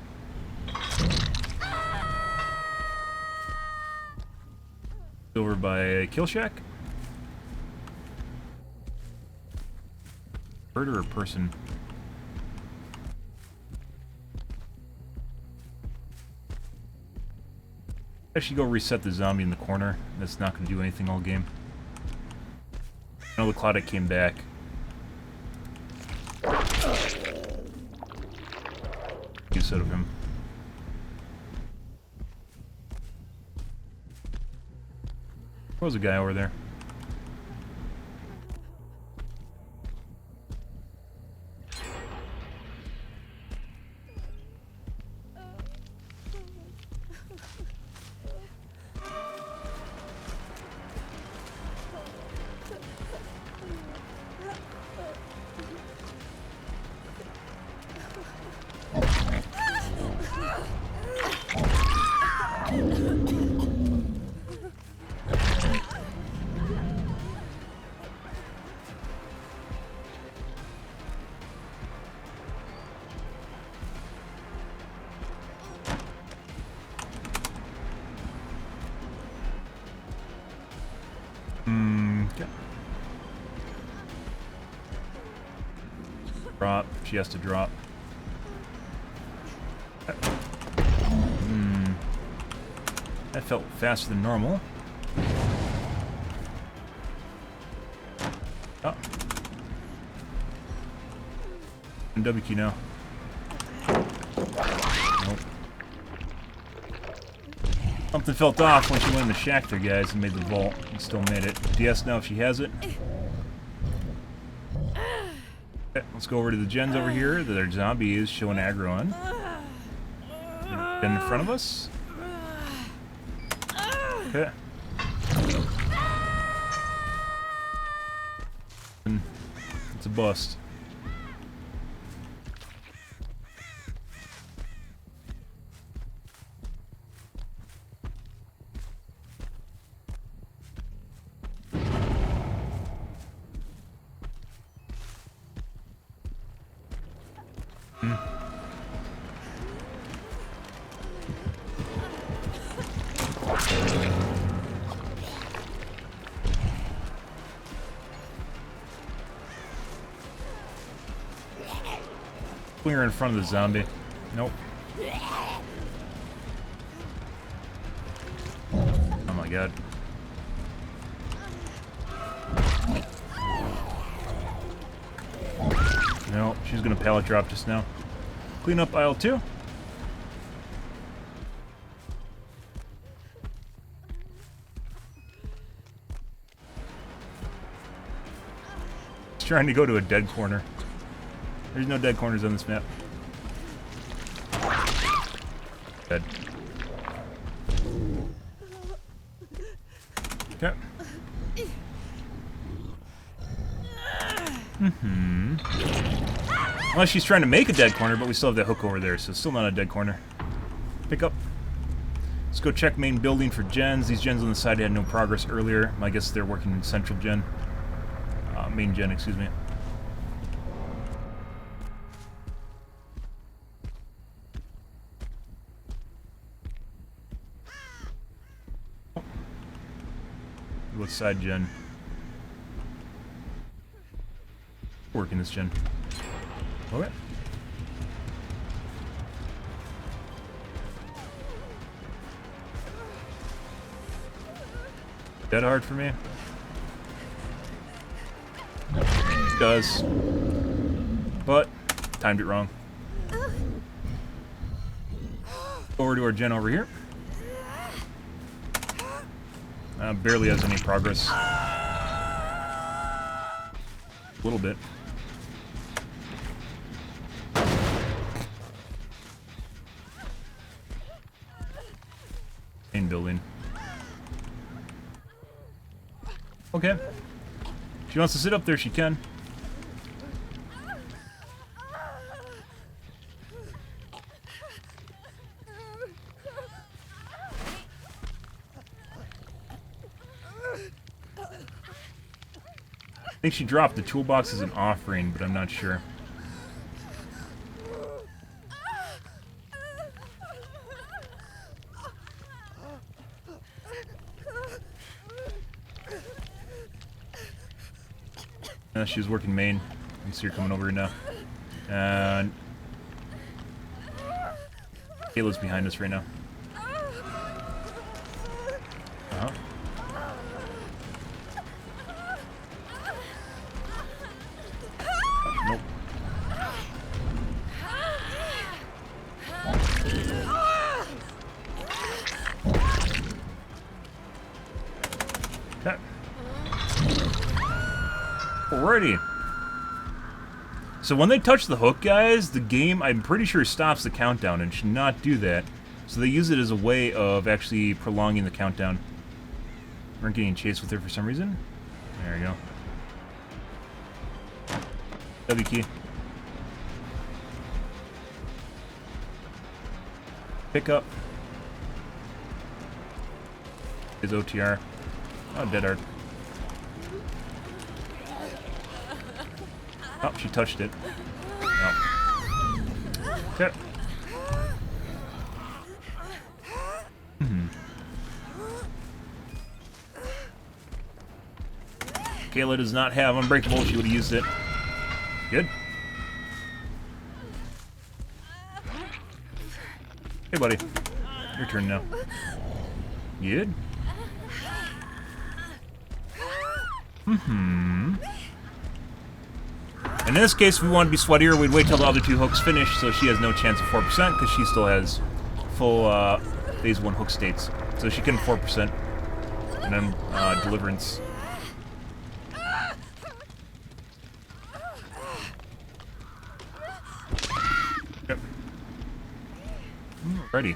[SPEAKER 1] Over by Kill Shack. Bird or a person? I should go reset the zombie in the corner. That's not going to do anything all game. I know the Cloudite came back. Use out of him. There was a guy over there. Drop. She has to drop. That felt faster than normal. Oh. W key now. Nope. Something felt off when she went in the shack there, guys, and made the vault. And still made it. DS now if she has it. Okay, let's go over to the gens over here. Their zombie is showing aggro on. In front of us. Okay. And it's a bust. We're in front of the zombie. Nope. Oh my god. Nope. She's gonna pallet drop just now. Clean up aisle 2. She's trying to go to a dead corner. There's no dead corners on this map. Dead. Okay. Unless she's trying to make a dead corner, but we still have that hook over there, so still not a dead corner. Pick up. Let's go check main building for gens. These gens on the side had no progress earlier. I guess they're working in central gen. Main gen, excuse me. What side gen? Working this gen. Okay. That hard for me? It does. But, timed it wrong. Over to our gen over here. Barely has any progress. A little bit. Main building. Okay. She wants to sit up there, she can. I think she dropped the toolbox as an offering, but I'm not sure. She was working main. I see her coming over here now. And Kayla's behind us right now. Uh-huh. Nope. Okay. Alrighty. So when they touch the hook, guys, the game, I'm pretty sure, stops the countdown and should not do that. So they use it as a way of actually prolonging the countdown. We're getting chased with her for some reason. There we go. W key. Pick up. Is OTR. Oh, dead hard. Oh, she touched it. No. Okay. Kayla does not have Unbreakable. She would have used it. Good. Hey, buddy. Your turn now. Good. In this case, if we want to be sweatier, we'd wait till the other two hooks finish, so she has no chance of 4%, because she still has full phase 1 hook states. So she can 4%. And then Deliverance. Yep. Ready.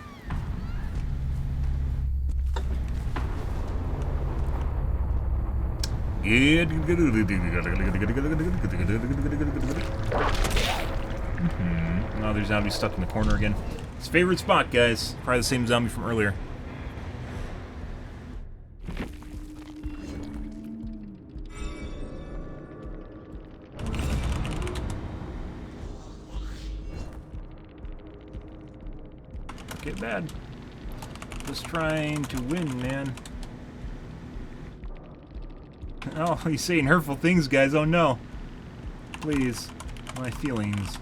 [SPEAKER 1] Now there's zombie stuck in the corner again. His favorite spot, guys. Probably the same zombie from earlier. Get bad. Just trying to win, man. Oh, he's saying hurtful things, guys. Oh no. Please. My feelings.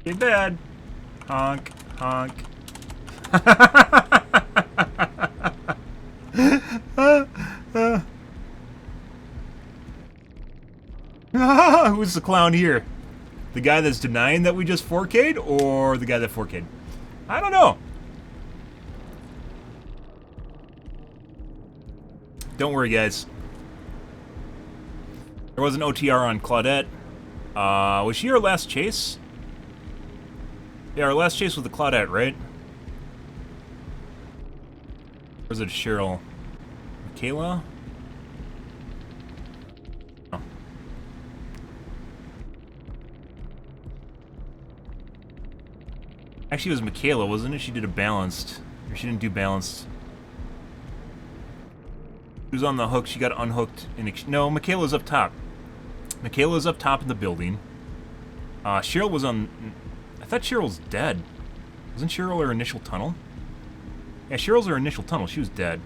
[SPEAKER 1] Get bad. Honk. Honk. Who's the clown here? The guy that's denying that we just 4K'd, or the guy that 4K'd? I don't know. Don't worry, guys. There was an OTR on Claudette. Was she our last chase? Yeah, our last chase was the Claudette, right? Or was it Cheryl? Michaela? Oh. Actually, it was Michaela, wasn't it? She did a balanced. Or she didn't do balanced. She was on the hook. She got unhooked. No, Michaela's up top. Michaela's up top in the building. Cheryl was on... I thought Cheryl's dead. Wasn't Cheryl her initial tunnel? Yeah, Cheryl's her initial tunnel. She was dead.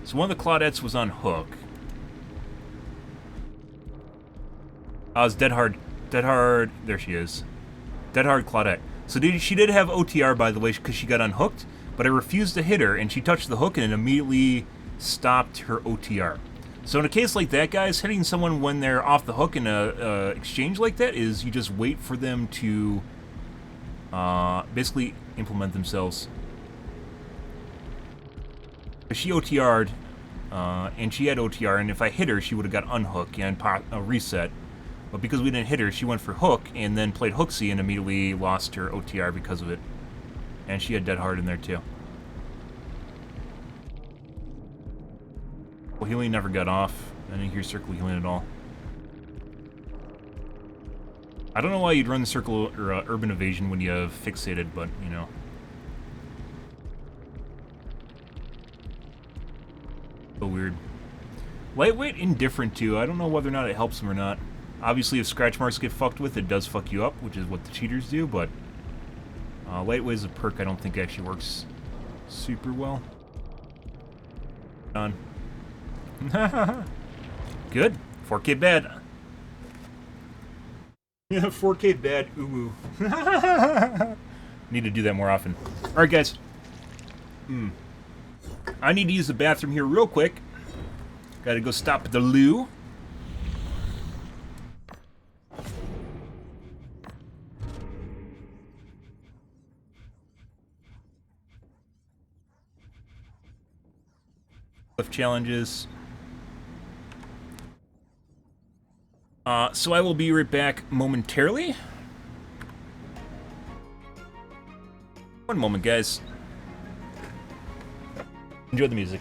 [SPEAKER 1] So one of the Claudettes was on hook. It's Dead Hard. Dead Hard. There she is. Dead Hard Claudette. So she did have OTR, by the way, because she got unhooked, but I refused to hit her, and she touched the hook, and it immediately stopped her OTR. So in a case like that, guys, hitting someone when they're off the hook in a exchange like that is you just wait for them to basically implement themselves. She OTR'd, and she had OTR, and if I hit her, she would have got unhooked and reset. But because we didn't hit her, she went for hook, and then played hooksy and immediately lost her OTR because of it. And she had Dead Hard in there, too. Well, healing never got off. I didn't hear circle healing at all. I don't know why you'd run the circle or urban evasion when you have fixated, but, you know. So weird. Lightweight, indifferent, too. I don't know whether or not it helps them or not. Obviously, if scratch marks get fucked with, it does fuck you up, which is what the cheaters do, but lightweight as a perk I don't think actually works super well. Done. Good. 4K bad. Yeah, 4K bad. Ooh. Need to do that more often. Alright, guys. I need to use the bathroom here real quick. Gotta go stop at the loo. Challenges. So I will be right back momentarily. One moment, guys. Enjoy the music.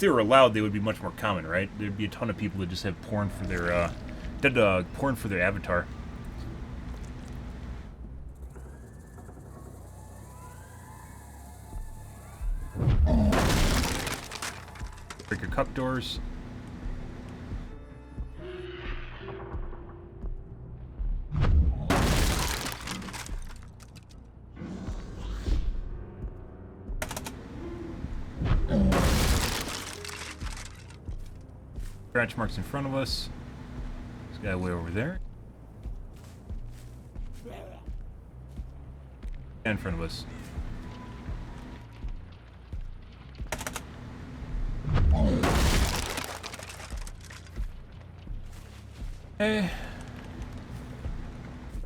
[SPEAKER 1] they were allowed, they would be much more common, right? There'd be a ton of people that just have porn for their porn for their avatar. Break your cup doors. Scratch marks in front of us. This guy way over there. In front of us. Hey.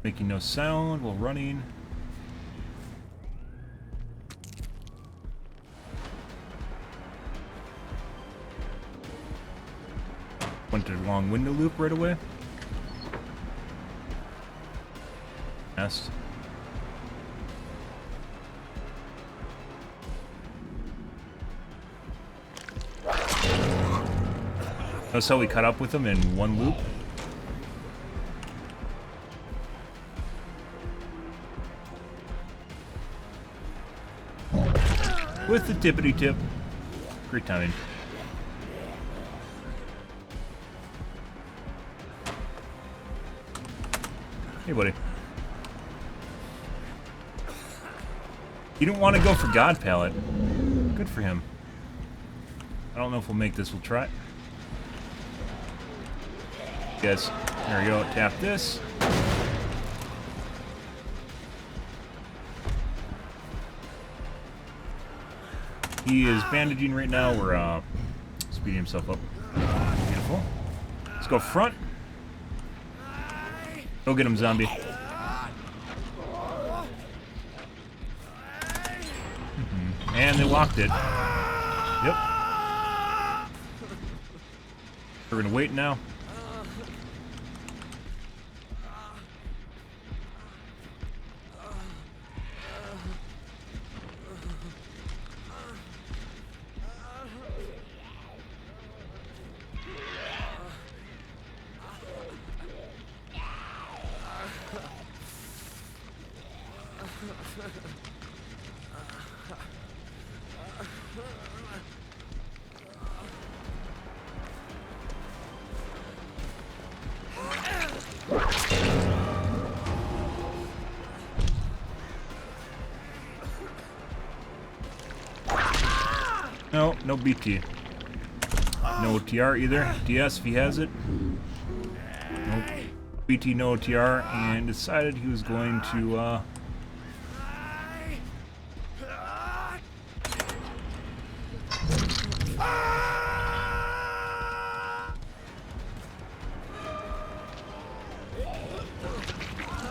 [SPEAKER 1] Making no sound while running. Went to the long window loop right away. Nest. Notice how we caught up with them in one loop. With the tippity tip. Great timing. Hey, buddy. You didn't want to go for God Palette. Good for him. I don't know if we'll make this. We'll try. Yes. There we go. Tap this. He is bandaging right now. We're speeding himself up. Beautiful. Let's go front. Go get him, zombie. And they locked it. Yep. We're gonna wait now. No BT. No OTR either. DS if he has it. Nope. BT, no OTR, and decided he was going to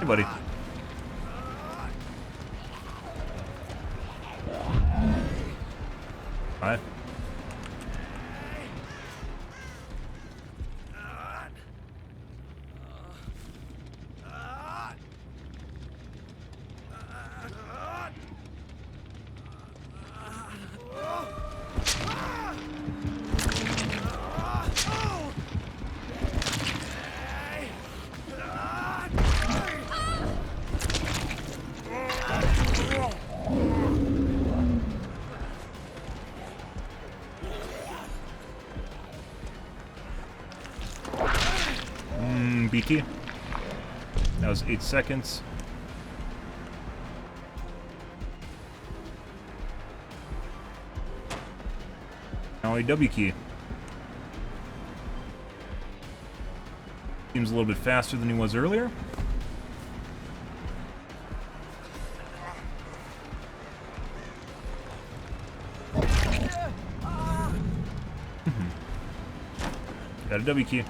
[SPEAKER 1] Hey, buddy. Hi. BT. That was 8 seconds. Now a W key. Seems a little bit faster than he was earlier. Got a W key.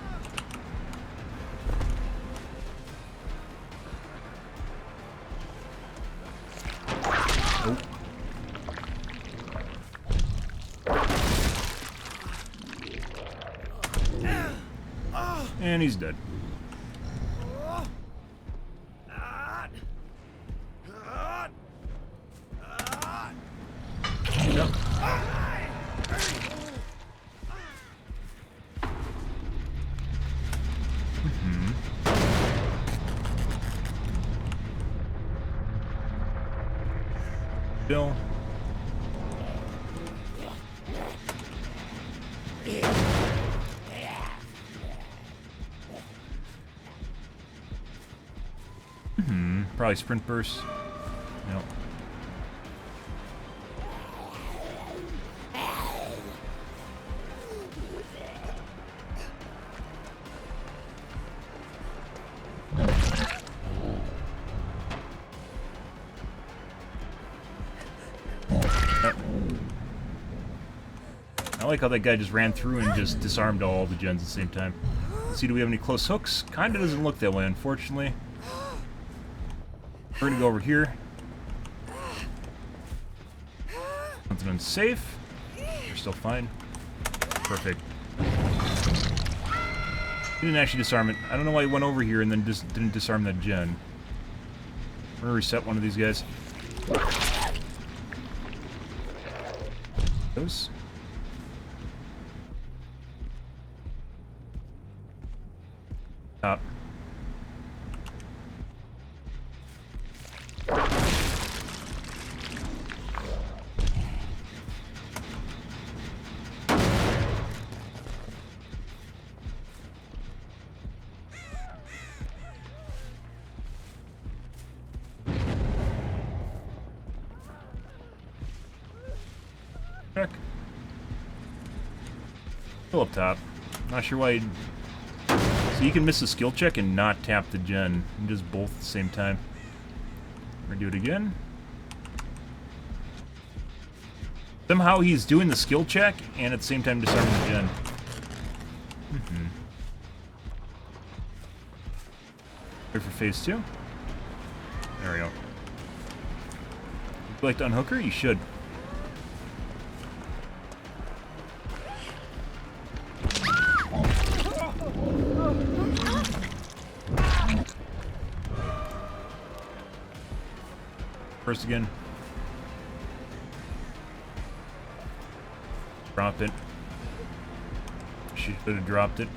[SPEAKER 1] Oh. And he's dead. Yep. Bill. Probably sprint burst. Nope. I like how that guy just ran through and just disarmed all the gens at the same time. Let's see, do we have any close hooks? Kinda doesn't look that way, unfortunately. We're gonna go over here. Something unsafe. You're still fine. Perfect. He didn't actually disarm it. I don't know why he went over here and then just didn't disarm that gen. We're gonna reset one of these guys. Those. Top. Check. Still up top. Not sure why. So you can miss a skill check and not tap the gen. And just both at the same time. We're gonna do it again. Somehow he's doing the skill check and at the same time disarming the gen. Wait for phase 2. There we go. Would you like to unhook her? You should. First again. Drop it. She should have dropped it.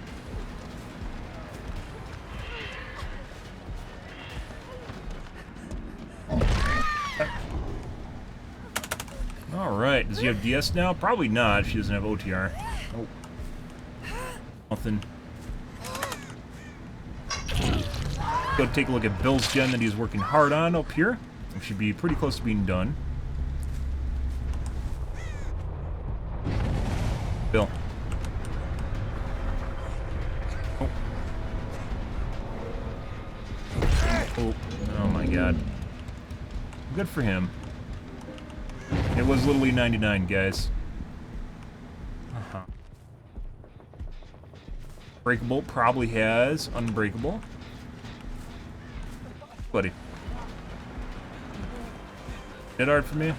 [SPEAKER 1] Alright, does he have DS now? Probably not. She doesn't have OTR. Oh. Nothing. Go take a look at Bill's gen that he's working hard on up here. It should be pretty close to being done. Bill. Oh. Oh my god. Good for him. It was literally 99, guys. Breakable probably has unbreakable. Buddy. Hit hard for me.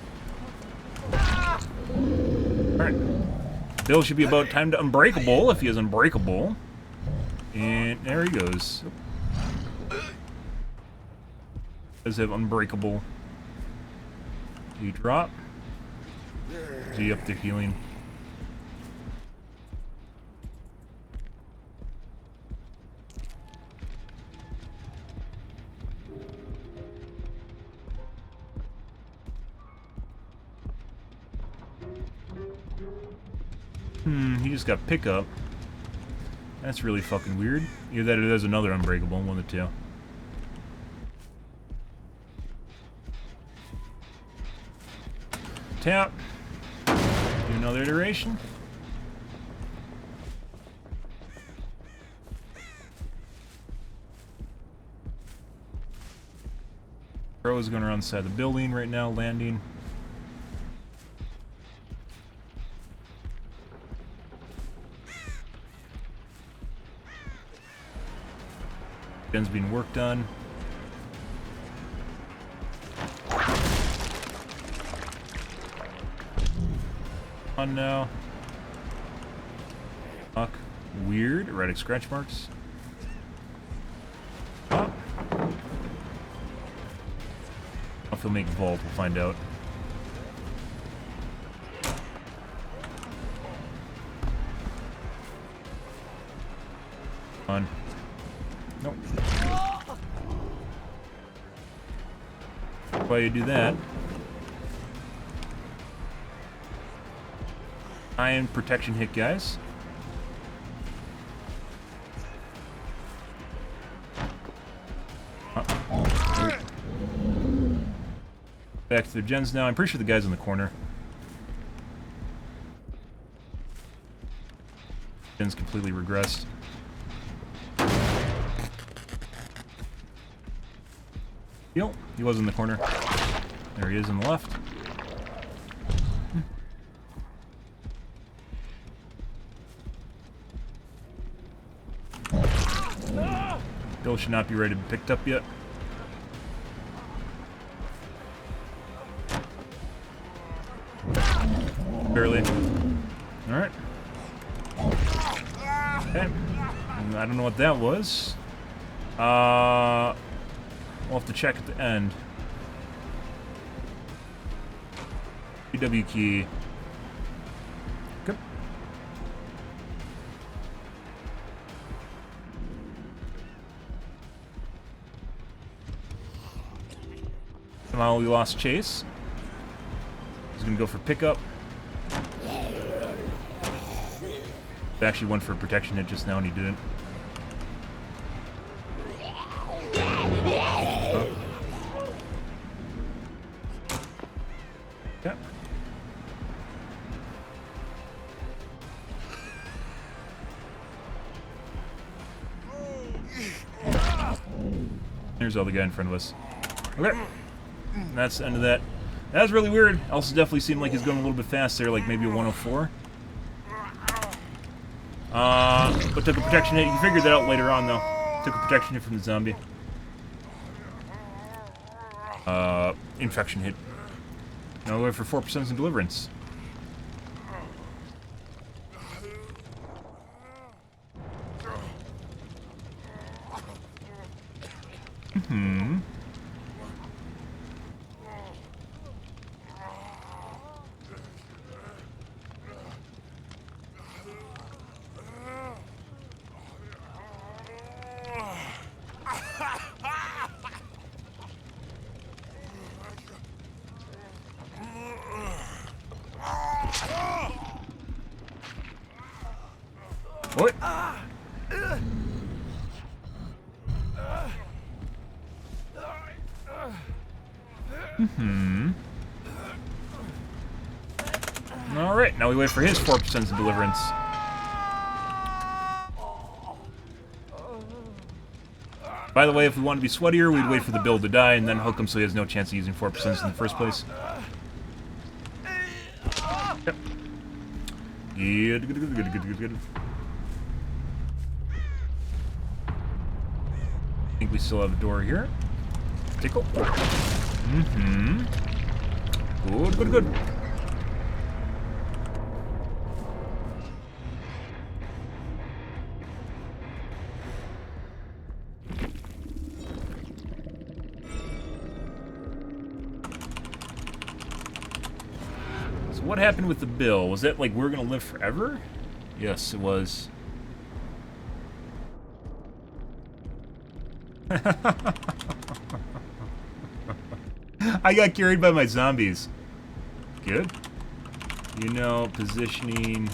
[SPEAKER 1] Alright. Bill should be about time to unbreakable if he is unbreakable. And there he goes. Does have unbreakable. Do you drop? Is he up there healing? He just got pickup. That's really fucking weird. Either that or there's another unbreakable, one of the two. Tap. Do another iteration. Crow is going around the side of the building right now, landing. Gun's being worked on. On now. Fuck. Weird. Erratic scratch marks. Oh. If he'll make vault, we'll find out. On. Nope. While you do that, iron protection hit, guys. Back to their gens now. I'm pretty sure the guy's in the corner. Gens completely regressed. Yep, he was in the corner. There he is on the left. Bill should not be ready to be picked up yet. Barely. Alright. Okay. I don't know what that was. We'll have to check at the end. PW key. Good. Somehow we lost Chase. He's gonna go for pickup. He actually went for a protection hit just now and he didn't. Okay. Here's all the guy in front of us. Okay. That's the end of that. That was really weird. Also definitely seemed like he's going a little bit fast there, like maybe a 104. But took a protection hit. You can figure that out later on, though. Took a protection hit from the zombie. Infection hit. Now we went for 4% in deliverance. What? Alright, now we wait for his 4% of deliverance. By the way, if we want to be sweatier, we'd wait for the build to die and then hook him so he has no chance of using 4% in the first place. Yep. Good. I think we still have a door here. Tickle. Good. So what happened with the bill? Was that like we're gonna live forever? Yes, it was. I got carried by my zombies. Good. You know, positioning.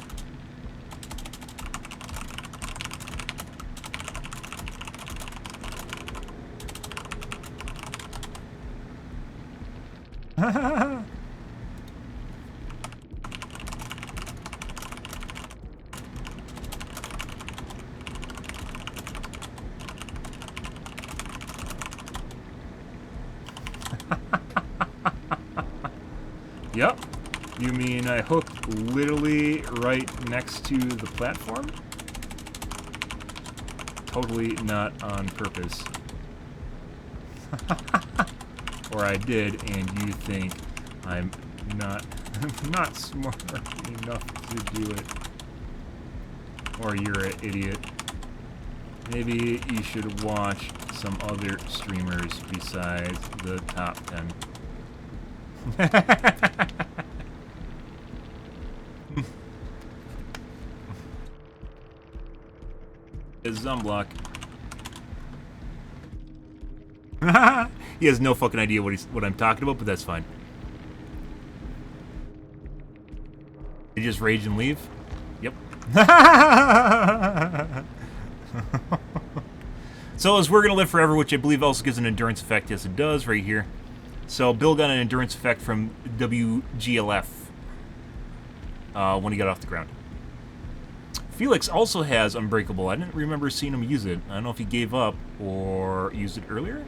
[SPEAKER 1] Yep. You mean I hooked literally right next to the platform? Totally not on purpose. Or I did, and you think I'm not smart enough to do it. Or you're an idiot. Maybe you should watch some other streamers besides the top 10. It's Zumblock. He has no fucking idea what I'm talking about, but that's fine. Did he just rage and leave? Yep. So as we're gonna live forever, which I believe also gives an endurance effect. Yes, it does, right here. So Bill got an endurance effect from WGLF when he got off the ground. Felix also has Unbreakable. I didn't remember seeing him use it. I don't know if he gave up or used it earlier.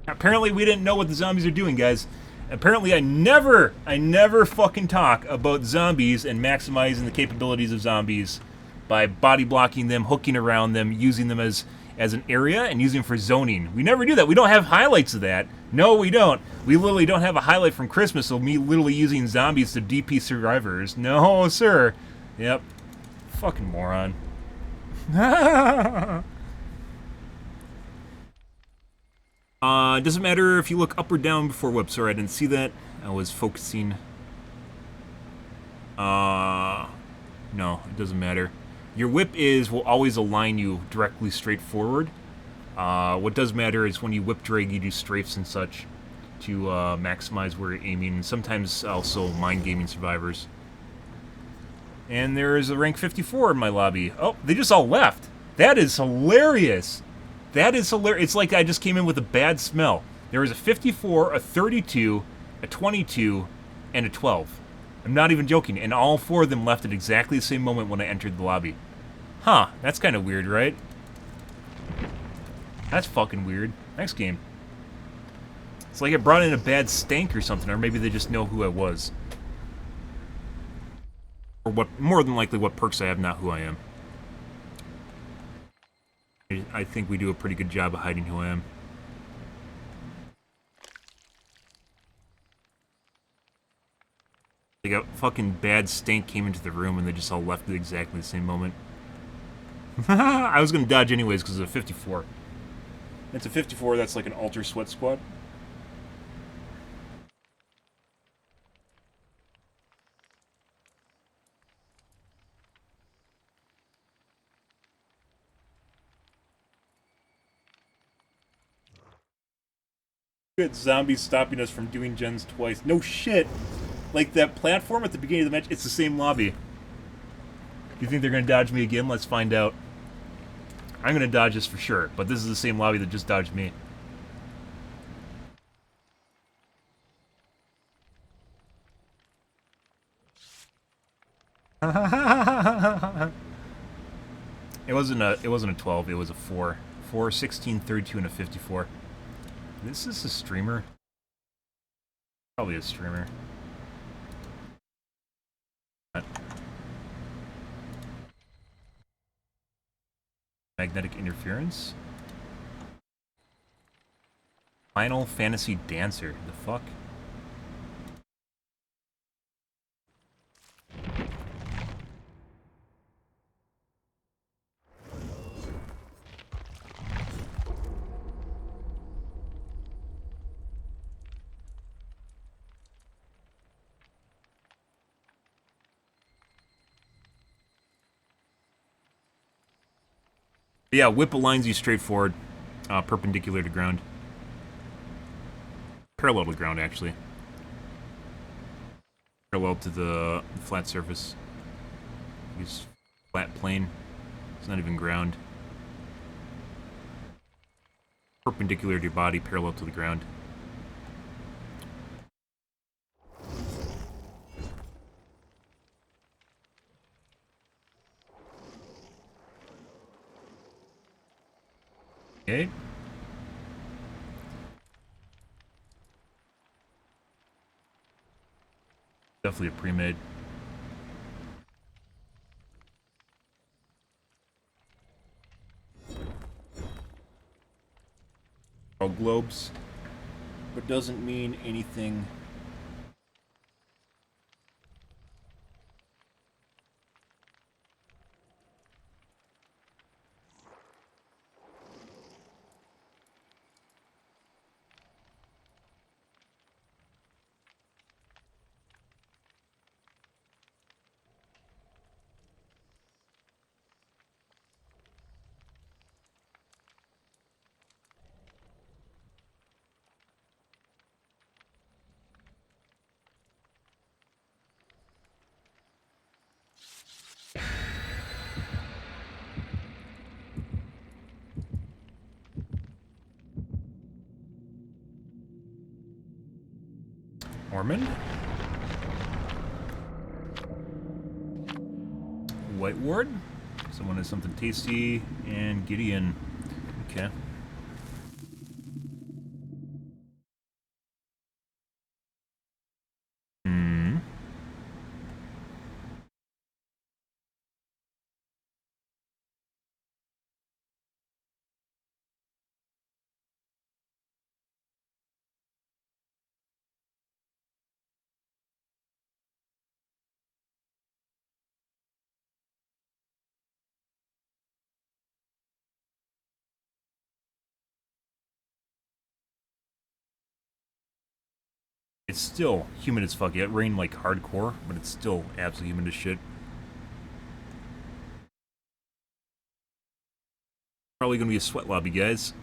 [SPEAKER 1] Apparently we didn't know what the zombies are doing, guys. Apparently I never fucking talk about zombies and maximizing the capabilities of zombies by body blocking them, hooking around them, using them as an area, and using them for zoning. We never do that. We don't have highlights of that. No, we don't. We literally don't have a highlight from Christmas of me literally using zombies to DP survivors. No, sir. Yep. Fucking moron. Doesn't matter if you look up or down before whip. Sorry, I didn't see that. I was focusing. No, it doesn't matter. Your whip will always align you directly straight forward. What does matter is when you whip drag, you do strafes and such to maximize where you're aiming, and sometimes also mind gaming survivors. And there is a rank 54 in my lobby. Oh, they just all left. That is hilarious. That is hilarious. It's like I just came in with a bad smell. There was a 54, a 32, a 22, and a 12. I'm not even joking. And all four of them left at exactly the same moment when I entered the lobby. Huh. That's kind of weird, right? That's fucking weird. Next game. It's like I brought in a bad stank or something, or maybe they just know who I was. Or what, more than likely what perks I have, not who I am. I think we do a pretty good job of hiding who I am. Like a fucking bad stank came into the room and they just all left at exactly the same moment. I was gonna dodge anyways because it's a 54. It's a 54, that's like an Alter Sweat Squad. Good zombies stopping us from doing gens twice. No shit! Like that platform at the beginning of the match, it's the same lobby. You think they're gonna dodge me again? Let's find out. I'm gonna dodge this for sure, but this is the same lobby that just dodged me. It wasn't a 12, it was a 4. 4, 16, 32, and a 54. This is a streamer. Probably a streamer. Magnetic interference. Final Fantasy Dancer. The fuck? Yeah, whip aligns you straight forward, perpendicular to ground. Parallel to ground, actually. Parallel to the flat surface. Use flat plane. It's not even ground. Perpendicular to your body, parallel to the ground. Okay. Definitely a pre-made. All globes, but doesn't mean anything. Ormond. White Ward. Someone has something tasty. And Gideon. Okay. It's still humid as fuck. It rained like hardcore, but it's still absolutely humid as shit. Probably gonna be a sweat lobby, guys.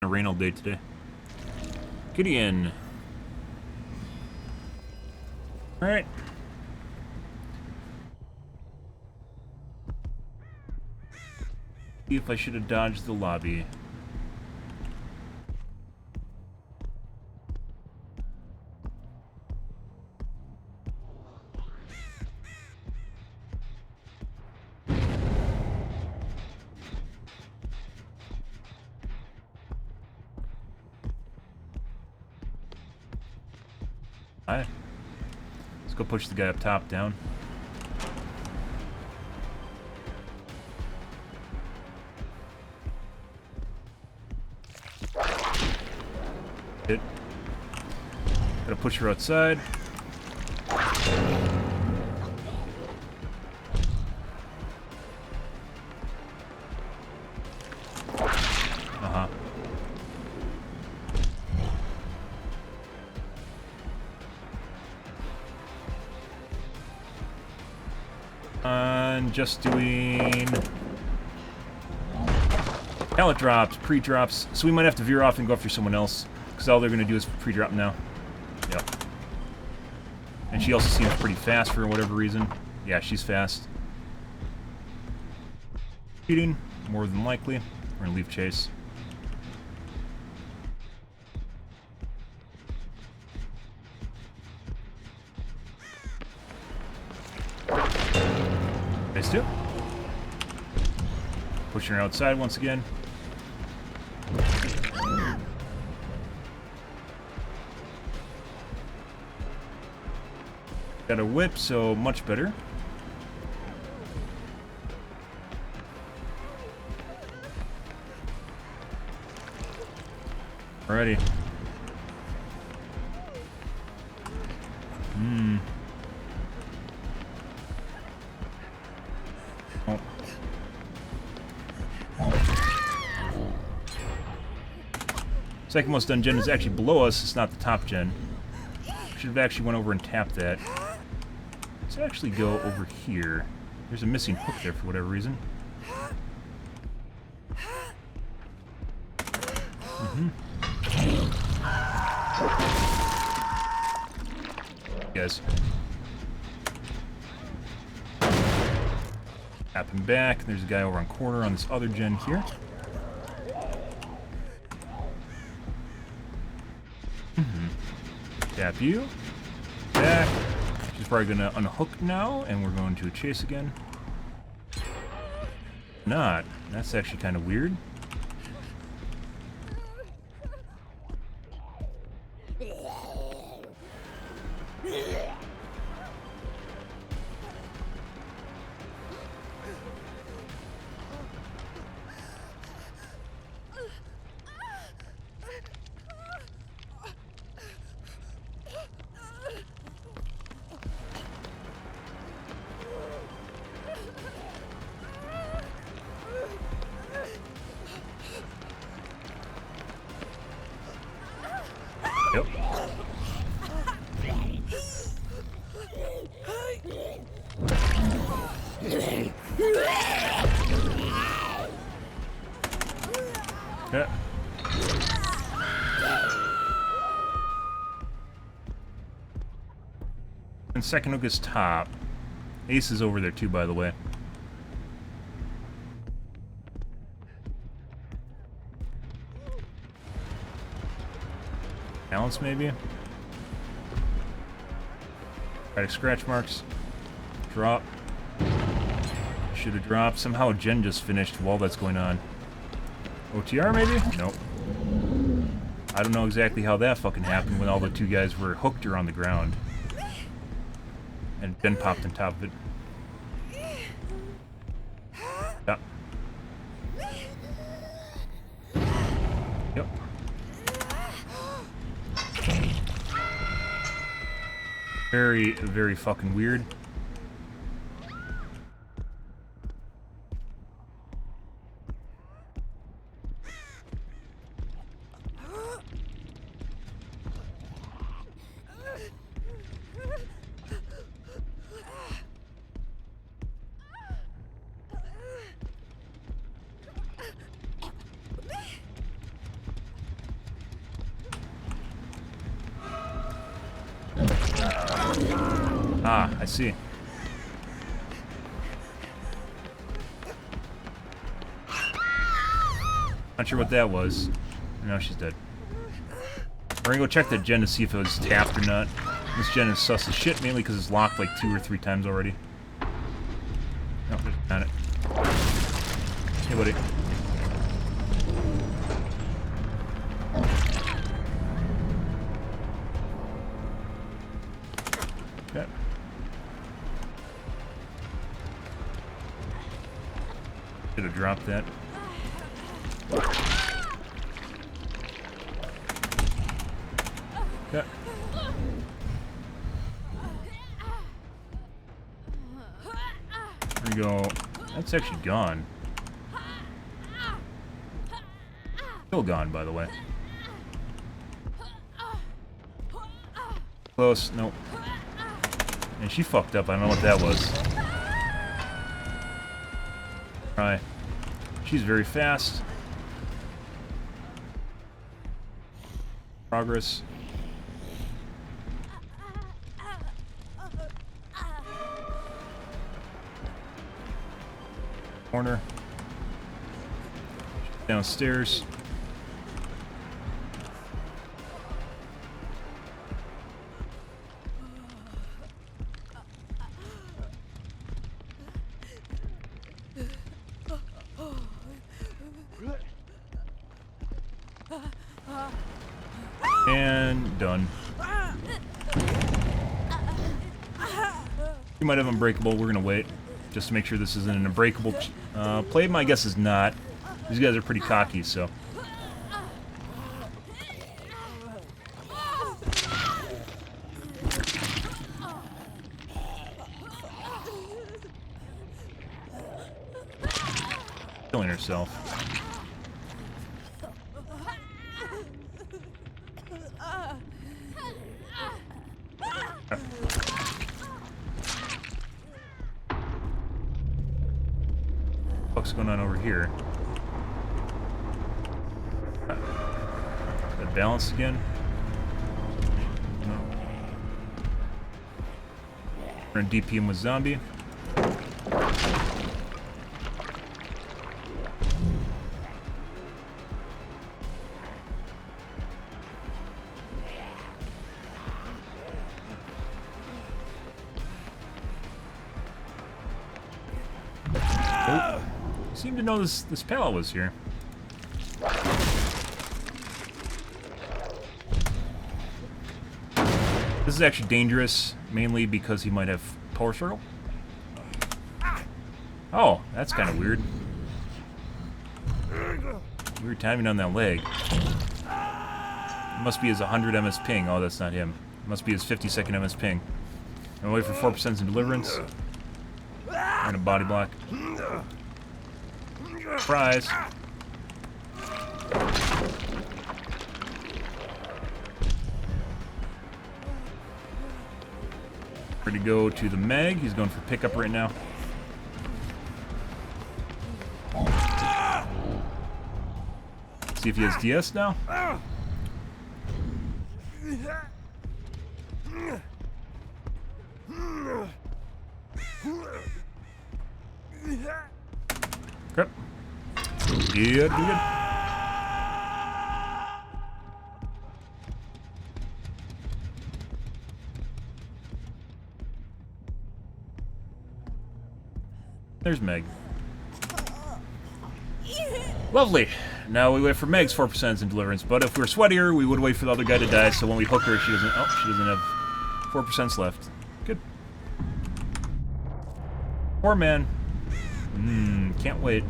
[SPEAKER 1] Gonna rain all day today. Gideon. Alright. See if I should have dodged the lobby. Alright. Let's go push the guy up top down. Hit. Gotta push her outside. Uh-huh. And just doing pallet drops, pre-drops. So we might have to veer off and go after someone else, because all they're going to do is pre-drop now. Yep. And she also seems pretty fast for whatever reason. Yeah, she's fast. Cheating, more than likely. We're going to leave chase. Nice too. Pushing her outside once again. Got a whip, so much better. Alrighty. Oh. Second most done gen is actually below us. It's not the top gen. Should have actually went over and tapped that. Let's actually go over here. There's a missing hook there for whatever reason. Guys. Tap him back. There's a guy over on corner on this other gen here. Tap you. Back. She's probably gonna unhook now, and we're going to chase again. Not. That's actually kind of weird. And second hook is top. Ace is over there too, by the way. Balance maybe? Right, scratch marks. Drop. Should have dropped. Somehow Jen just finished while that's going on. OTR maybe? Nope. I don't know exactly how that fucking happened when all the two guys were hooked or on the ground. And Jen popped on top of it. Yeah. Yep. Very, very fucking weird. Ah, I see. Not sure what that was. No, she's dead. We're gonna go check that gen to see if it was tapped or not. This gen is sus as shit, mainly because it's locked like 2 or 3 times already. No, there's not it. Hey, buddy. Okay. Should have dropped that. Okay. There we go. That's actually gone. Still gone, by the way. Close. Nope. And she fucked up. I don't know what that was. Try. She's very fast. Progress. Corner. Downstairs. And done. You might have Unbreakable. We're gonna wait just to make sure this isn't an Unbreakable play. My guess is not. These guys are pretty cocky, so. Killing herself. What's going on over here? That balance again? No. We're gonna DP him with zombie. Seemed to know this pallet was here. This is actually dangerous, mainly because he might have power struggle. Oh, that's kind of weird. Weird timing on that leg. It must be his 100 MS ping. Oh, that's not him. It must be his 50-second MS ping. I'm gonna wait for 4% in deliverance. And a body block. Surprise. Ready to go to the Meg. He's going for pickup right now. See if he has DS now. Good, good. There's Meg. Lovely. Now we wait for Meg's 4% in deliverance, but if we were sweatier, we would wait for the other guy to die, so when we hook her, she doesn't have 4% left. Good. Poor man. Can't wait.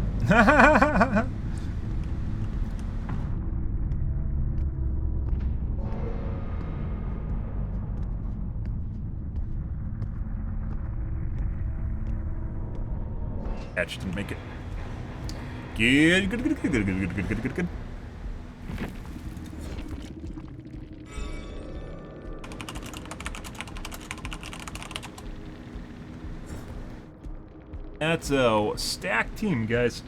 [SPEAKER 1] Catch didn't make it. Good, good, good, good, good, good, good, good, good, good. That's a stacked team, guys.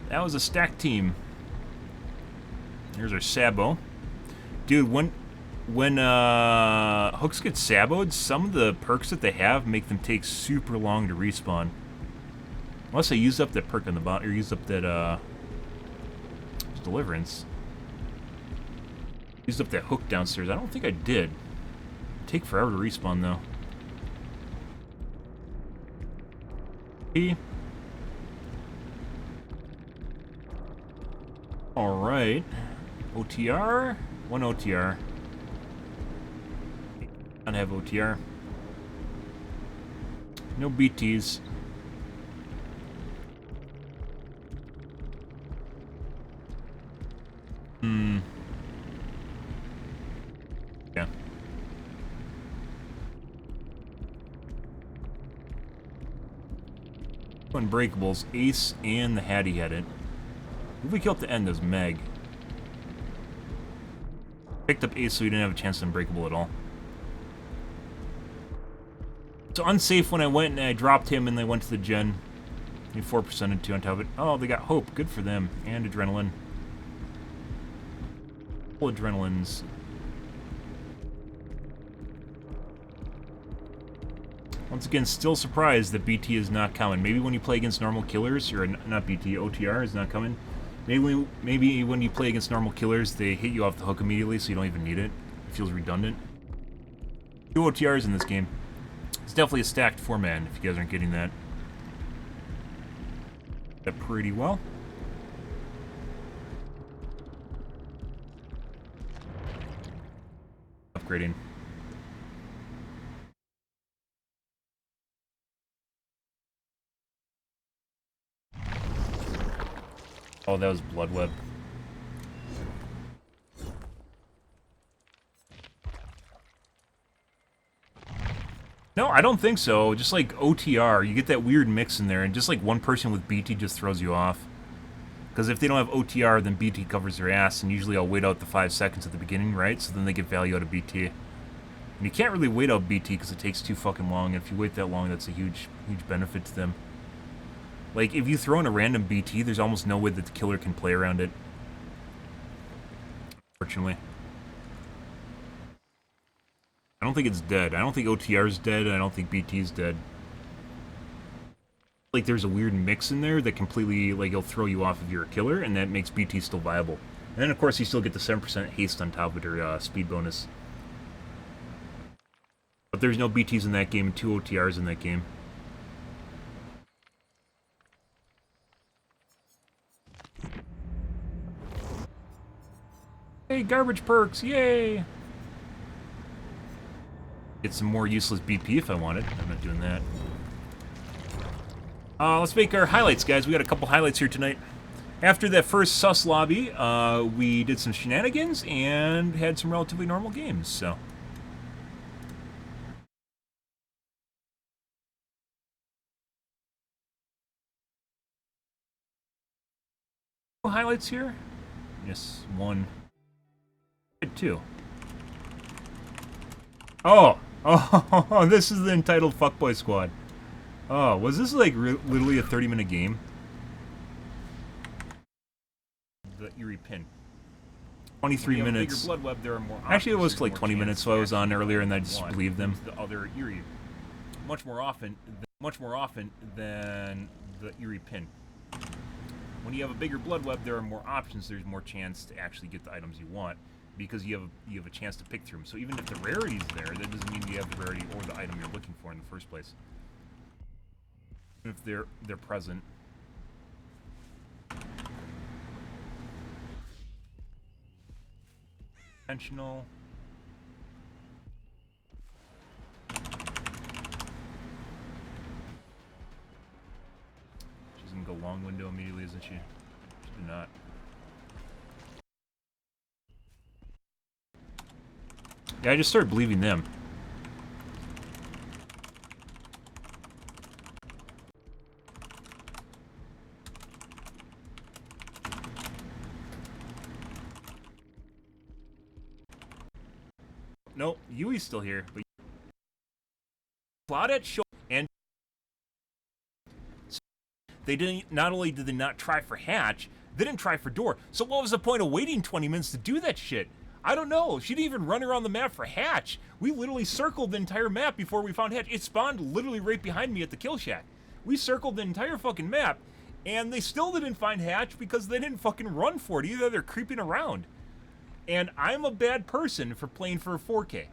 [SPEAKER 1] That was a stacked team. Here's our Sabo. Dude, when hooks get saboed, some of the perks that they have make them take super long to respawn. Unless I used up that perk on the bottom, or used up that, deliverance. Used up that hook downstairs. I don't think I did. It'd take forever to respawn, though. Alright. OTR? One OTR. I don't have OTR. No BTs. Yeah. Unbreakables. Ace and the Hattie had it. Who we killed at the end was Meg. Picked up Ace so he didn't have a chance to Unbreakable at all. So unsafe when I went and I dropped him and they went to the gen. 4% and 2 on top of it. Oh, they got hope. Good for them. And adrenaline. Full adrenalines. Once again, still surprised that BT is not coming. Maybe when you play against normal killers, or not BT, OTR is not coming. Maybe when you play against normal killers, they hit you off the hook immediately, so you don't even need it. It feels redundant. 2 OTRs in this game. It's definitely a stacked 4-man, if you guys aren't getting that. That pretty well. Upgrading. Oh, that was Bloodweb. No, I don't think so. Just like OTR, you get that weird mix in there, and just like one person with BT just throws you off. Because if they don't have OTR, then BT covers their ass, and usually I'll wait out the 5 seconds at the beginning, right? So then they get value out of BT. And you can't really wait out BT because it takes too fucking long, and if you wait that long, that's a huge benefit to them. Like, if you throw in a random BT, there's almost no way that the killer can play around it. Unfortunately. I don't think it's dead. I don't think OTR's dead, and I don't think BT's dead. Like, there's a weird mix in there that completely, like, it'll throw you off if you're a killer, and that makes BT still viable. And then, of course, you still get the 7% haste on top of your speed bonus. But there's no BTs in that game, and 2 OTRs in that game. Hey, garbage perks, yay! Get some more useless BP if I wanted. I'm not doing that. Let's make our highlights, guys. We got a couple highlights here tonight. After that first sus lobby, we did some shenanigans and had some relatively normal games, so. Highlights here? Yes, 1. 2. Oh! Oh, this is the entitled Fuckboy Squad. Oh, was this like literally a 30-minute game? The eerie pin. 23 minutes. Blood web, there are more actually, it was like 20 minutes, so I was on earlier and I just believed them. The other eerie. Much more often than much more often than the eerie pin. When you have a bigger blood web, there are more options. There's more chance to actually get the items you want because you have a chance to pick through them. So even if the rarity's there, that doesn't mean you have the rarity or the item you're looking for in the first place. If they're present. Intentional. She's gonna go long window immediately, isn't she? She did not. Yeah, I just started believing them. Nope, Yui's still here, but Claudette showed and they didn't. Not only did they not try for hatch, they didn't try for door. So what was the point of waiting 20 minutes to do that shit? I don't know. She didn't even run around the map for hatch. We literally circled the entire map before we found hatch. It spawned literally right behind me at the kill shack. We circled the entire fucking map, and they still didn't find hatch because they didn't fucking run for it either. They're creeping around. And I'm a bad person for playing for a 4K.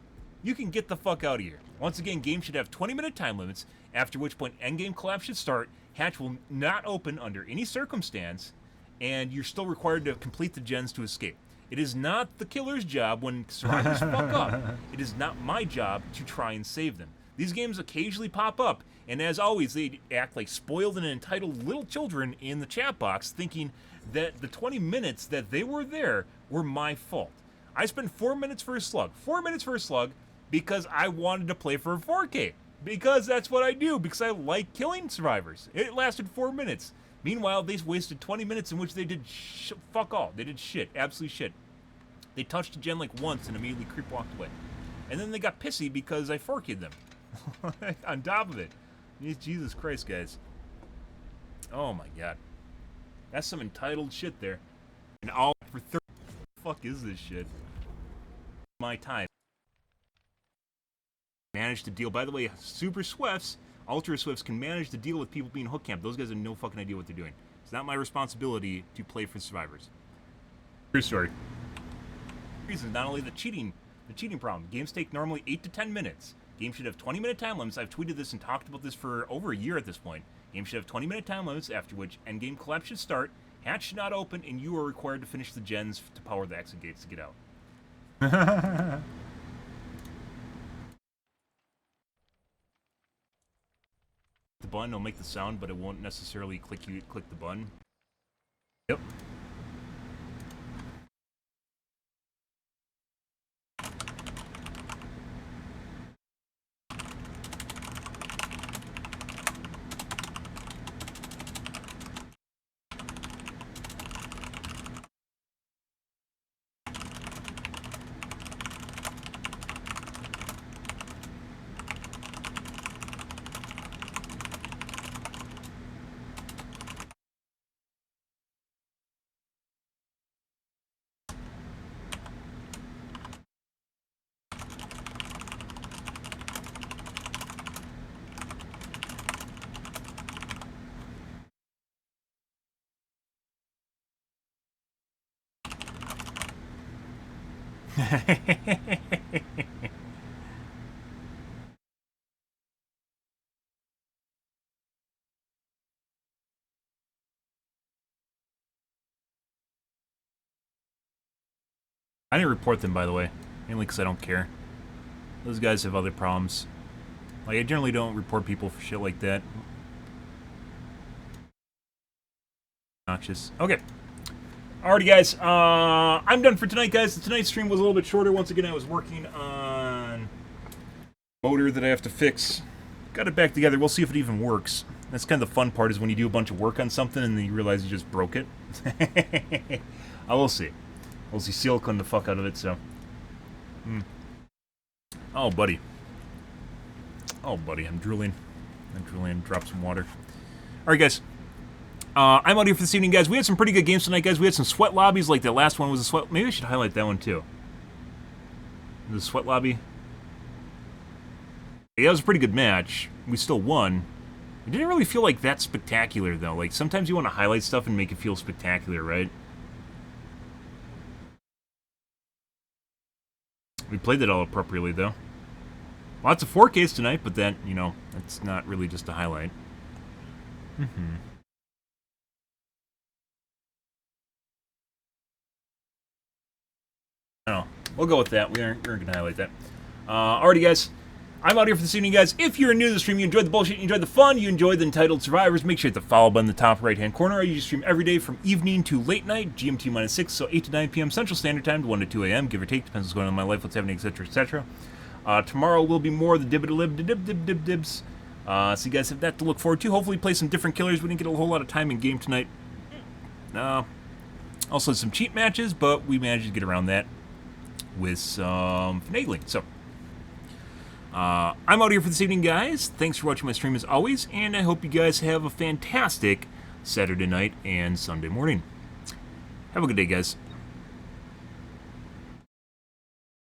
[SPEAKER 1] You can get the fuck out of here. Once again, game should have 20-minute time limits, after which point endgame collapse should start. Hatch will not open under any circumstance, and you're still required to complete the gens to escape. It is not the killer's job when survivors fuck up. It is not my job to try and save them. These games occasionally pop up, and as always, they act like spoiled and entitled little children in the chat box, thinking that the 20 minutes that they were there were my fault. I spent 4 minutes for a slug. 4 minutes for a slug because I wanted to play for a 4K. Because that's what I do, because I like killing survivors. It lasted 4 minutes. Meanwhile, they wasted 20 minutes in which they did fuck all. They did shit. Absolute shit. They touched a gen like once and immediately creep walked away. And then they got pissy because I 4K'd them. On top of it. Jesus Christ, guys. Oh my god. That's some entitled shit there. And all for 30. What the fuck is this shit? My time. Managed to deal. By the way, Super Swifts, Ultra Swifts can manage to deal with people being hook camped. Those guys have no fucking idea what they're doing. It's not my responsibility to play for survivors. True story. Reason not only the cheating problem. Games take normally 8 to 10 minutes. Games should have 20-minute time limits. I've tweeted this and talked about this for over a year at this point. Games should have 20-minute time limits, after which endgame collapse should start, hatch should not open, and you are required to finish the gens to power the exit gates to get out. The button will make the sound, but it won't necessarily click the button. Yep. I didn't report them, by the way, mainly because I don't care. Those guys have other problems. Like, I generally don't report people for shit like that. Obnoxious. Okay. Alrighty, guys. I'm done for tonight, guys. Tonight's stream was a little bit shorter. Once again, I was working on motor that I have to fix. Got it back together. We'll see if it even works. That's kind of the fun part, is when you do a bunch of work on something and then you realize you just broke it. I will see. We'll see. Silicone the fuck out of it, so. Oh, buddy. Oh, buddy. I'm drooling. Drop some water. Alright, guys. I'm out here for this evening, guys. We had some pretty good games tonight, guys. We had some sweat lobbies, like that last one was a sweat. Maybe I should highlight that one, too. The sweat lobby. Yeah, it was a pretty good match. We still won. It didn't really feel like that spectacular, though. Like, sometimes you want to highlight stuff and make it feel spectacular, right? We played it all appropriately, though. Lots of 4Ks tonight, but that, you know, that's not really just a highlight. I don't know. We'll go with that. We're going to highlight that. Alrighty, guys. I'm out here for this evening, guys. If you're new to the stream, you enjoyed the bullshit, you enjoyed the fun, you enjoyed the entitled survivors, make sure you hit the follow button in the top right-hand corner. I usually stream every day from evening to late night, GMT -6, so 8 to 9 p.m. Central Standard Time to 1 to 2 a.m., give or take. Depends what's going on in my life, what's happening, etc., etc. Tomorrow will be more of the dibs. So you guys have that to look forward to. Hopefully play some different killers. We didn't get a whole lot of time in game tonight. Also some cheat matches, but we managed to get around that with some finagling. So, I'm out here for this evening, guys. Thanks for watching my stream as always, and I hope you guys have a fantastic Saturday night and Sunday morning. Have a good day, guys.